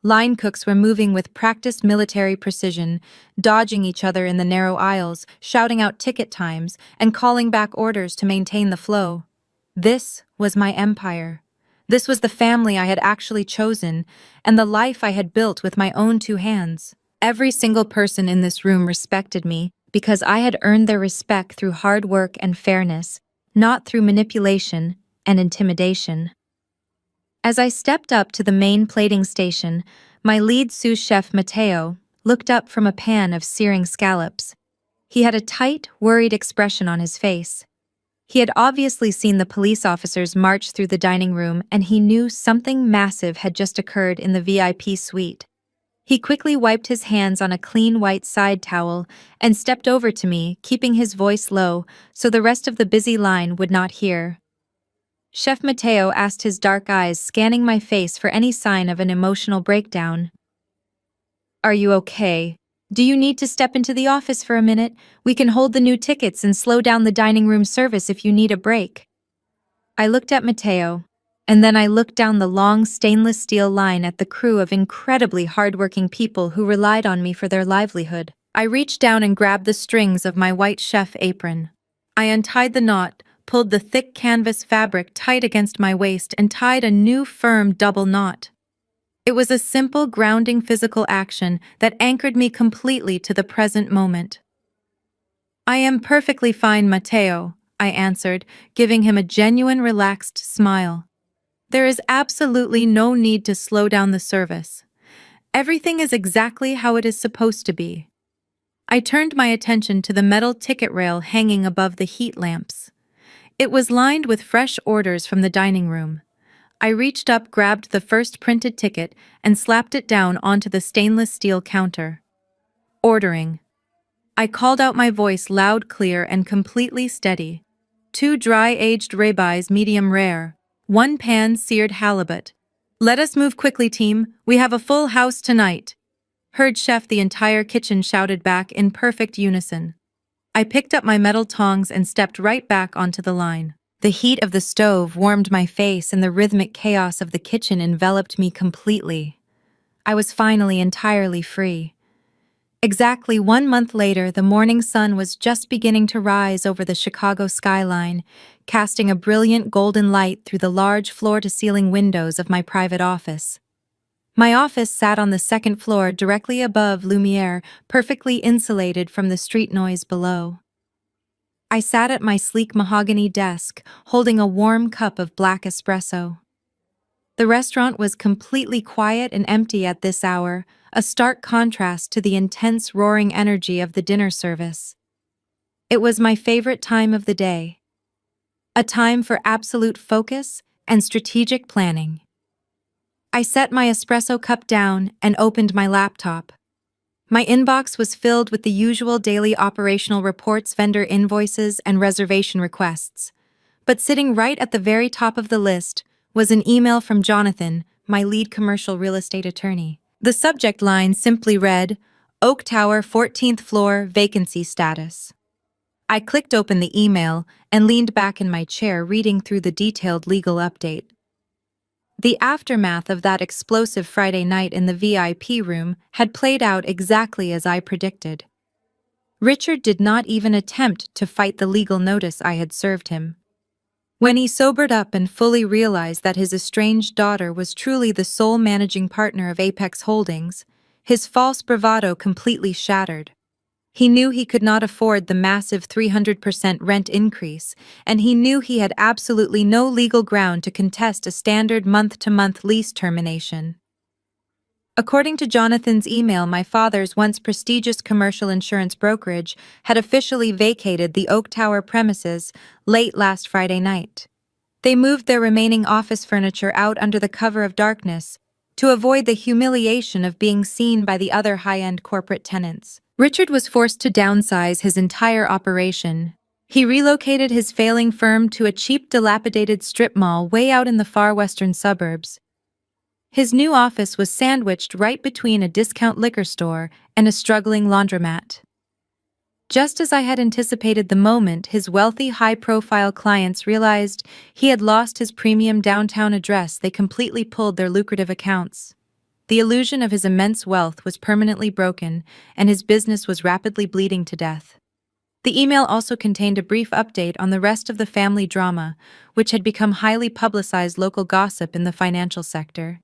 Line cooks were moving with practiced military precision, dodging each other in the narrow aisles, shouting out ticket times, and calling back orders to maintain the flow. This was my empire. This was the family I had actually chosen, and the life I had built with my own 2 hands. Every single person in this room respected me because I had earned their respect through hard work and fairness, not through manipulation and intimidation. As I stepped up to the main plating station, my lead sous chef Matteo looked up from a pan of searing scallops. He had a tight, worried expression on his face. He had obviously seen the police officers march through the dining room, and he knew something massive had just occurred in the VIP suite. He quickly wiped his hands on a clean white side towel and stepped over to me, keeping his voice low so the rest of the busy line would not hear. Chef Matteo asked, his dark eyes scanning my face for any sign of an emotional breakdown. "Are you okay? Do you need to step into the office for a minute? We can hold the new tickets and slow down the dining room service if you need a break." I looked at Matteo, and then I looked down the long stainless steel line at the crew of incredibly hardworking people who relied on me for their livelihood. I reached down and grabbed the strings of my white chef apron. I untied the knot, pulled the thick canvas fabric tight against my waist, and tied a new firm double knot. It was a simple, grounding physical action that anchored me completely to the present moment. "I am perfectly fine, Matteo," I answered, giving him a genuine, relaxed smile. "There is absolutely no need to slow down the service. Everything is exactly how it is supposed to be." I turned my attention to the metal ticket rail hanging above the heat lamps. It was lined with fresh orders from the dining room. I reached up, grabbed the first printed ticket, and slapped it down onto the stainless steel counter. Ordering. I called out my voice loud, clear, and completely steady. 2 dry-aged ribeyes medium rare. 1 pan-seared halibut. Let us move quickly, team. We have a full house tonight. Heard chef the entire kitchen shouted back in perfect unison. I picked up my metal tongs and stepped right back onto the line. The heat of the stove warmed my face and the rhythmic chaos of the kitchen enveloped me completely. I was finally entirely free. Exactly 1 month later, the morning sun was just beginning to rise over the Chicago skyline, casting a brilliant golden light through the large floor-to-ceiling windows of my private office. My office sat on the second floor directly above Lumiere, perfectly insulated from the street noise below. I sat at my sleek mahogany desk, holding a warm cup of black espresso. The restaurant was completely quiet and empty at this hour, a stark contrast to the intense roaring energy of the dinner service. It was my favorite time of the day. A time for absolute focus and strategic planning. I set my espresso cup down and opened my laptop. My inbox was filled with the usual daily operational reports, vendor invoices, and reservation requests. But sitting right at the very top of the list was an email from Jonathan, my lead commercial real estate attorney. The subject line simply read, Oak Tower 14th floor vacancy status. I clicked open the email and leaned back in my chair reading through the detailed legal update. The aftermath of that explosive Friday night in the VIP room had played out exactly as I predicted. Richard did not even attempt to fight the legal notice I had served him. When he sobered up and fully realized that his estranged daughter was truly the sole managing partner of Apex Holdings, his false bravado completely shattered. He knew he could not afford the massive 300% rent increase, and he knew he had absolutely no legal ground to contest a standard month-to-month lease termination. According to Jonathan's email, my father's once prestigious commercial insurance brokerage had officially vacated the Oak Tower premises late last Friday night. They moved their remaining office furniture out under the cover of darkness to avoid the humiliation of being seen by the other high-end corporate tenants. Richard was forced to downsize his entire operation. He relocated his failing firm to a cheap, dilapidated strip mall way out in the far western suburbs. His new office was sandwiched right between a discount liquor store and a struggling laundromat. Just as I had anticipated the moment his wealthy, high-profile clients realized he had lost his premium downtown address, they completely pulled their lucrative accounts. The illusion of his immense wealth was permanently broken, and his business was rapidly bleeding to death. The email also contained a brief update on the rest of the family drama, which had become highly publicized local gossip in the financial sector.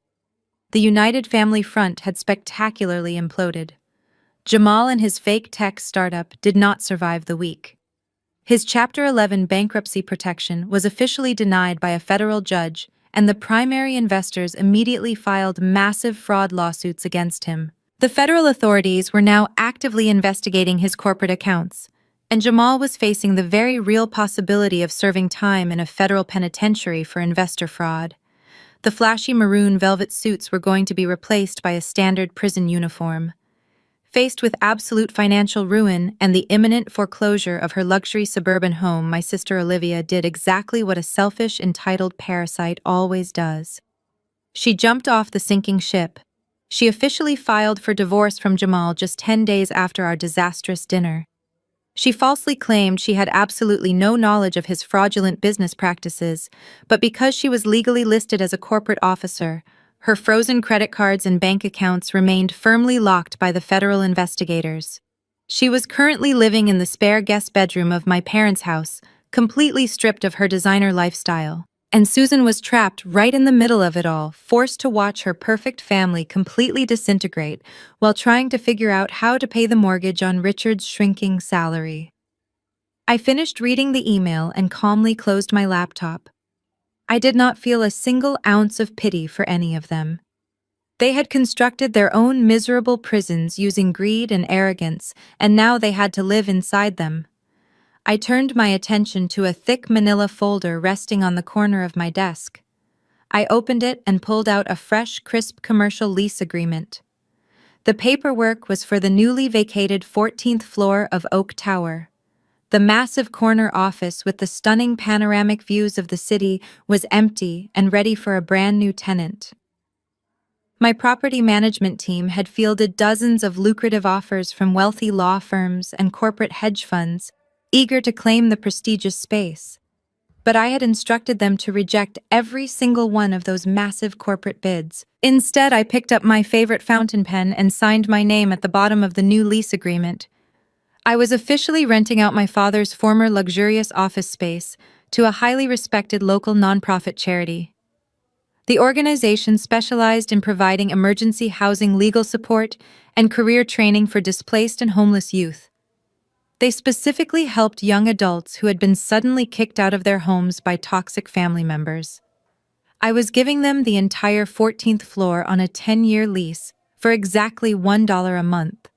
The United Family Front had spectacularly imploded. Jamal and his fake tech startup did not survive the week. His Chapter 11 bankruptcy protection was officially denied by a federal judge, and the primary investors immediately filed massive fraud lawsuits against him. The federal authorities were now actively investigating his corporate accounts, and Jamal was facing the very real possibility of serving time in a federal penitentiary for investor fraud. The flashy maroon velvet suits were going to be replaced by a standard prison uniform. Faced with absolute financial ruin and the imminent foreclosure of her luxury suburban home, my sister Olivia did exactly what a selfish, entitled parasite always does. She jumped off the sinking ship. She officially filed for divorce from Jamal just 10 days after our disastrous dinner. She falsely claimed she had absolutely no knowledge of his fraudulent business practices, but because she was legally listed as a corporate officer, her frozen credit cards and bank accounts remained firmly locked by the federal investigators. She was currently living in the spare guest bedroom of my parents' house, completely stripped of her designer lifestyle. And Susan was trapped right in the middle of it all, forced to watch her perfect family completely disintegrate while trying to figure out how to pay the mortgage on Richard's shrinking salary. I finished reading the email and calmly closed my laptop. I did not feel a single ounce of pity for any of them. They had constructed their own miserable prisons using greed and arrogance, and now they had to live inside them. I turned my attention to a thick manila folder resting on the corner of my desk. I opened it and pulled out a fresh, crisp commercial lease agreement. The paperwork was for the newly vacated 14th floor of Oak Tower. The massive corner office with the stunning panoramic views of the city was empty and ready for a brand new tenant. My property management team had fielded dozens of lucrative offers from wealthy law firms and corporate hedge funds, eager to claim the prestigious space. But I had instructed them to reject every single one of those massive corporate bids. Instead, I picked up my favorite fountain pen and signed my name at the bottom of the new lease agreement. I was officially renting out my father's former luxurious office space to a highly respected local nonprofit charity. The organization specialized in providing emergency housing legal support and career training for displaced and homeless youth. They specifically helped young adults who had been suddenly kicked out of their homes by toxic family members. I was giving them the entire 14th floor on a 10-year lease for exactly $1 a month.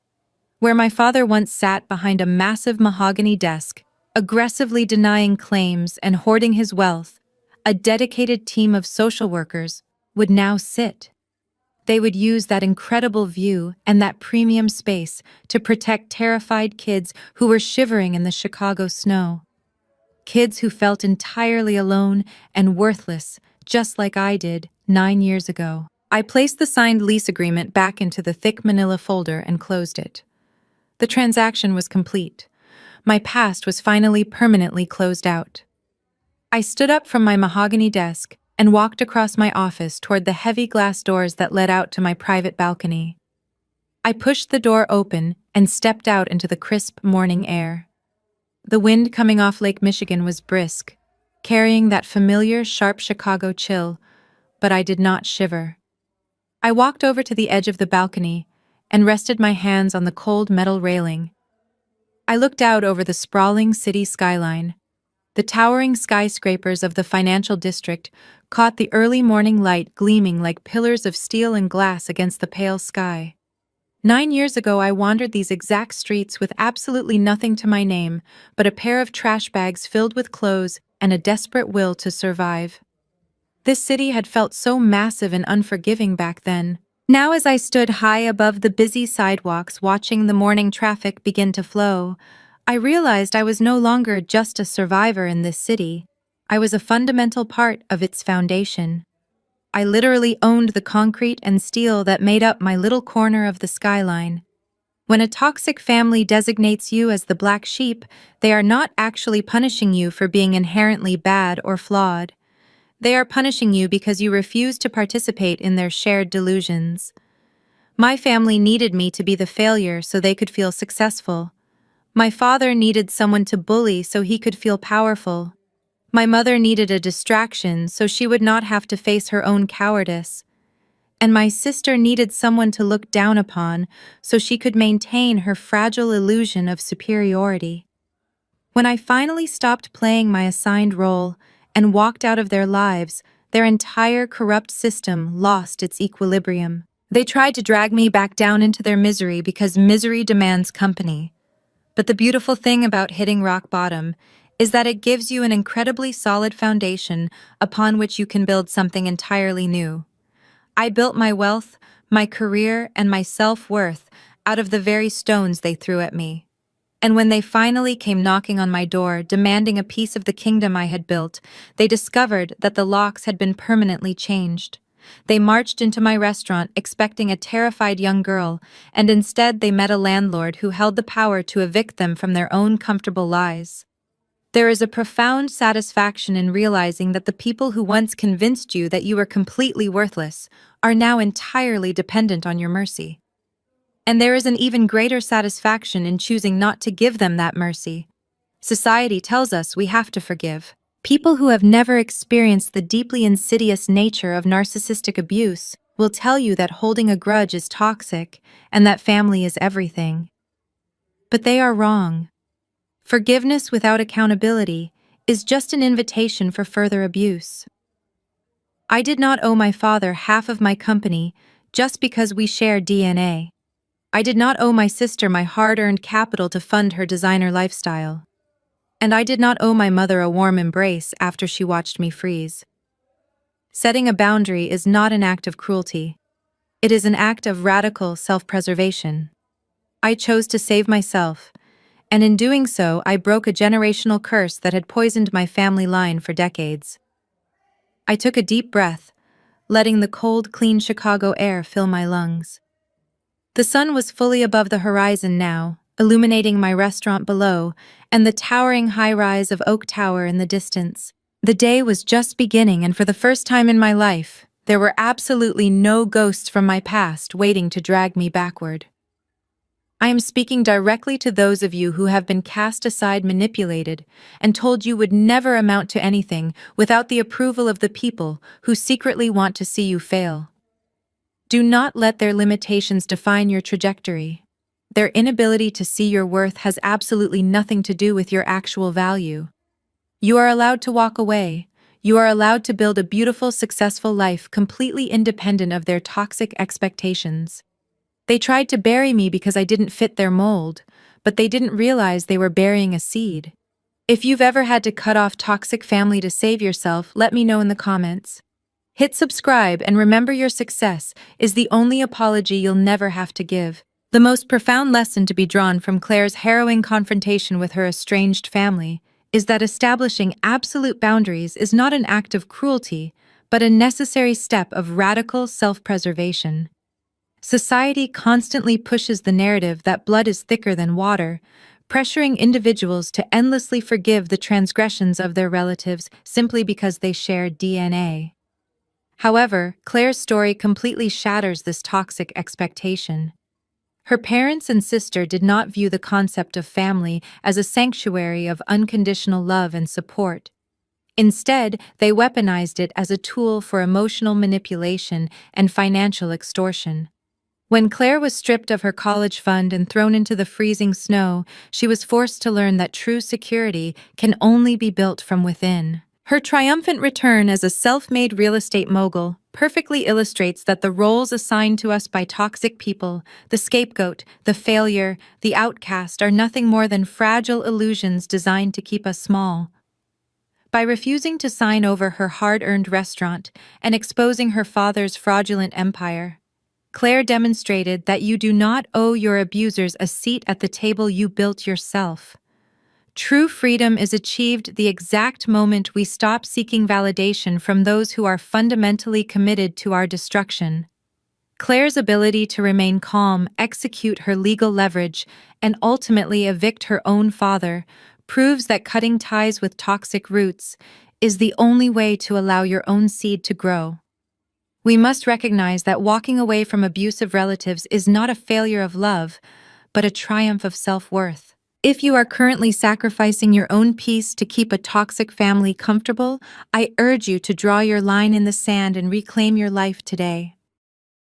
Where my father once sat behind a massive mahogany desk, aggressively denying claims and hoarding his wealth, a dedicated team of social workers would now sit. They would use that incredible view and that premium space to protect terrified kids who were shivering in the Chicago snow. Kids who felt entirely alone and worthless, just like I did 9 years ago. I placed the signed lease agreement back into the thick manila folder and closed it. The transaction was complete. My past was finally permanently closed out. I stood up from my mahogany desk and walked across my office toward the heavy glass doors that led out to my private balcony. I pushed the door open and stepped out into the crisp morning air. The wind coming off Lake Michigan was brisk, carrying that familiar, sharp Chicago chill, but I did not shiver. I walked over to the edge of the balcony and rested my hands on the cold metal railing. I looked out over the sprawling city skyline. The towering skyscrapers of the financial district caught the early morning light gleaming like pillars of steel and glass against the pale sky. 9 years ago, I wandered these exact streets with absolutely nothing to my name but a pair of trash bags filled with clothes and a desperate will to survive. This city had felt so massive and unforgiving back then. Now, as I stood high above the busy sidewalks watching the morning traffic begin to flow, I realized I was no longer just a survivor in this city. I was a fundamental part of its foundation. I literally owned the concrete and steel that made up my little corner of the skyline. When a toxic family designates you as the black sheep, they are not actually punishing you for being inherently bad or flawed. They are punishing you because you refuse to participate in their shared delusions. My family needed me to be the failure so they could feel successful. My father needed someone to bully so he could feel powerful. My mother needed a distraction so she would not have to face her own cowardice. And my sister needed someone to look down upon so she could maintain her fragile illusion of superiority. When I finally stopped playing my assigned role and walked out of their lives, their entire corrupt system lost its equilibrium. They tried to drag me back down into their misery because misery demands company. But the beautiful thing about hitting rock bottom is that it gives you an incredibly solid foundation upon which you can build something entirely new. I built my wealth, my career, and my self-worth out of the very stones they threw at me. And when they finally came knocking on my door, demanding a piece of the kingdom I had built, they discovered that the locks had been permanently changed. They marched into my restaurant expecting a terrified young girl, and instead they met a landlord who held the power to evict them from their own comfortable lives. There is a profound satisfaction in realizing that the people who once convinced you that you were completely worthless are now entirely dependent on your mercy. And there is an even greater satisfaction in choosing not to give them that mercy. Society tells us we have to forgive. People who have never experienced the deeply insidious nature of narcissistic abuse will tell you that holding a grudge is toxic and that family is everything. But they are wrong. Forgiveness without accountability is just an invitation for further abuse. I did not owe my father half of my company just because we share DNA. I did not owe my sister my hard-earned capital to fund her designer lifestyle. And I did not owe my mother a warm embrace after she watched me freeze. Setting a boundary is not an act of cruelty. It is an act of radical self-preservation. I chose to save myself, and in doing so, I broke a generational curse that had poisoned my family line for decades. I took a deep breath, letting the cold, clean Chicago air fill my lungs. The sun was fully above the horizon now, illuminating my restaurant below and the towering high-rise of Oak Tower in the distance. The day was just beginning, and for the first time in my life, there were absolutely no ghosts from my past waiting to drag me backward. I am speaking directly to those of you who have been cast aside, manipulated, and told you would never amount to anything without the approval of the people who secretly want to see you fail. Do not let their limitations define your trajectory. Their inability to see your worth has absolutely nothing to do with your actual value. You are allowed to walk away. You are allowed to build a beautiful, successful life completely independent of their toxic expectations. They tried to bury me because I didn't fit their mold, but they didn't realize they were burying a seed. If you've ever had to cut off toxic family to save yourself, let me know in the comments. Hit subscribe and remember, your success is the only apology you'll never have to give. The most profound lesson to be drawn from Claire's harrowing confrontation with her estranged family is that establishing absolute boundaries is not an act of cruelty, but a necessary step of radical self-preservation. Society constantly pushes the narrative that blood is thicker than water, pressuring individuals to endlessly forgive the transgressions of their relatives simply because they share DNA. However, Claire's story completely shatters this toxic expectation. Her parents and sister did not view the concept of family as a sanctuary of unconditional love and support. Instead, they weaponized it as a tool for emotional manipulation and financial extortion. When Claire was stripped of her college fund and thrown into the freezing snow, she was forced to learn that true security can only be built from within. Her triumphant return as a self-made real estate mogul perfectly illustrates that the roles assigned to us by toxic people, the scapegoat, the failure, the outcast, are nothing more than fragile illusions designed to keep us small. By refusing to sign over her hard-earned restaurant and exposing her father's fraudulent empire, Claire demonstrated that you do not owe your abusers a seat at the table you built yourself. True freedom is achieved the exact moment we stop seeking validation from those who are fundamentally committed to our destruction. Claire's ability to remain calm, execute her legal leverage, and ultimately evict her own father proves that cutting ties with toxic roots is the only way to allow your own seed to grow. We must recognize that walking away from abusive relatives is not a failure of love, but a triumph of self-worth. If you are currently sacrificing your own peace to keep a toxic family comfortable, I urge you to draw your line in the sand and reclaim your life today.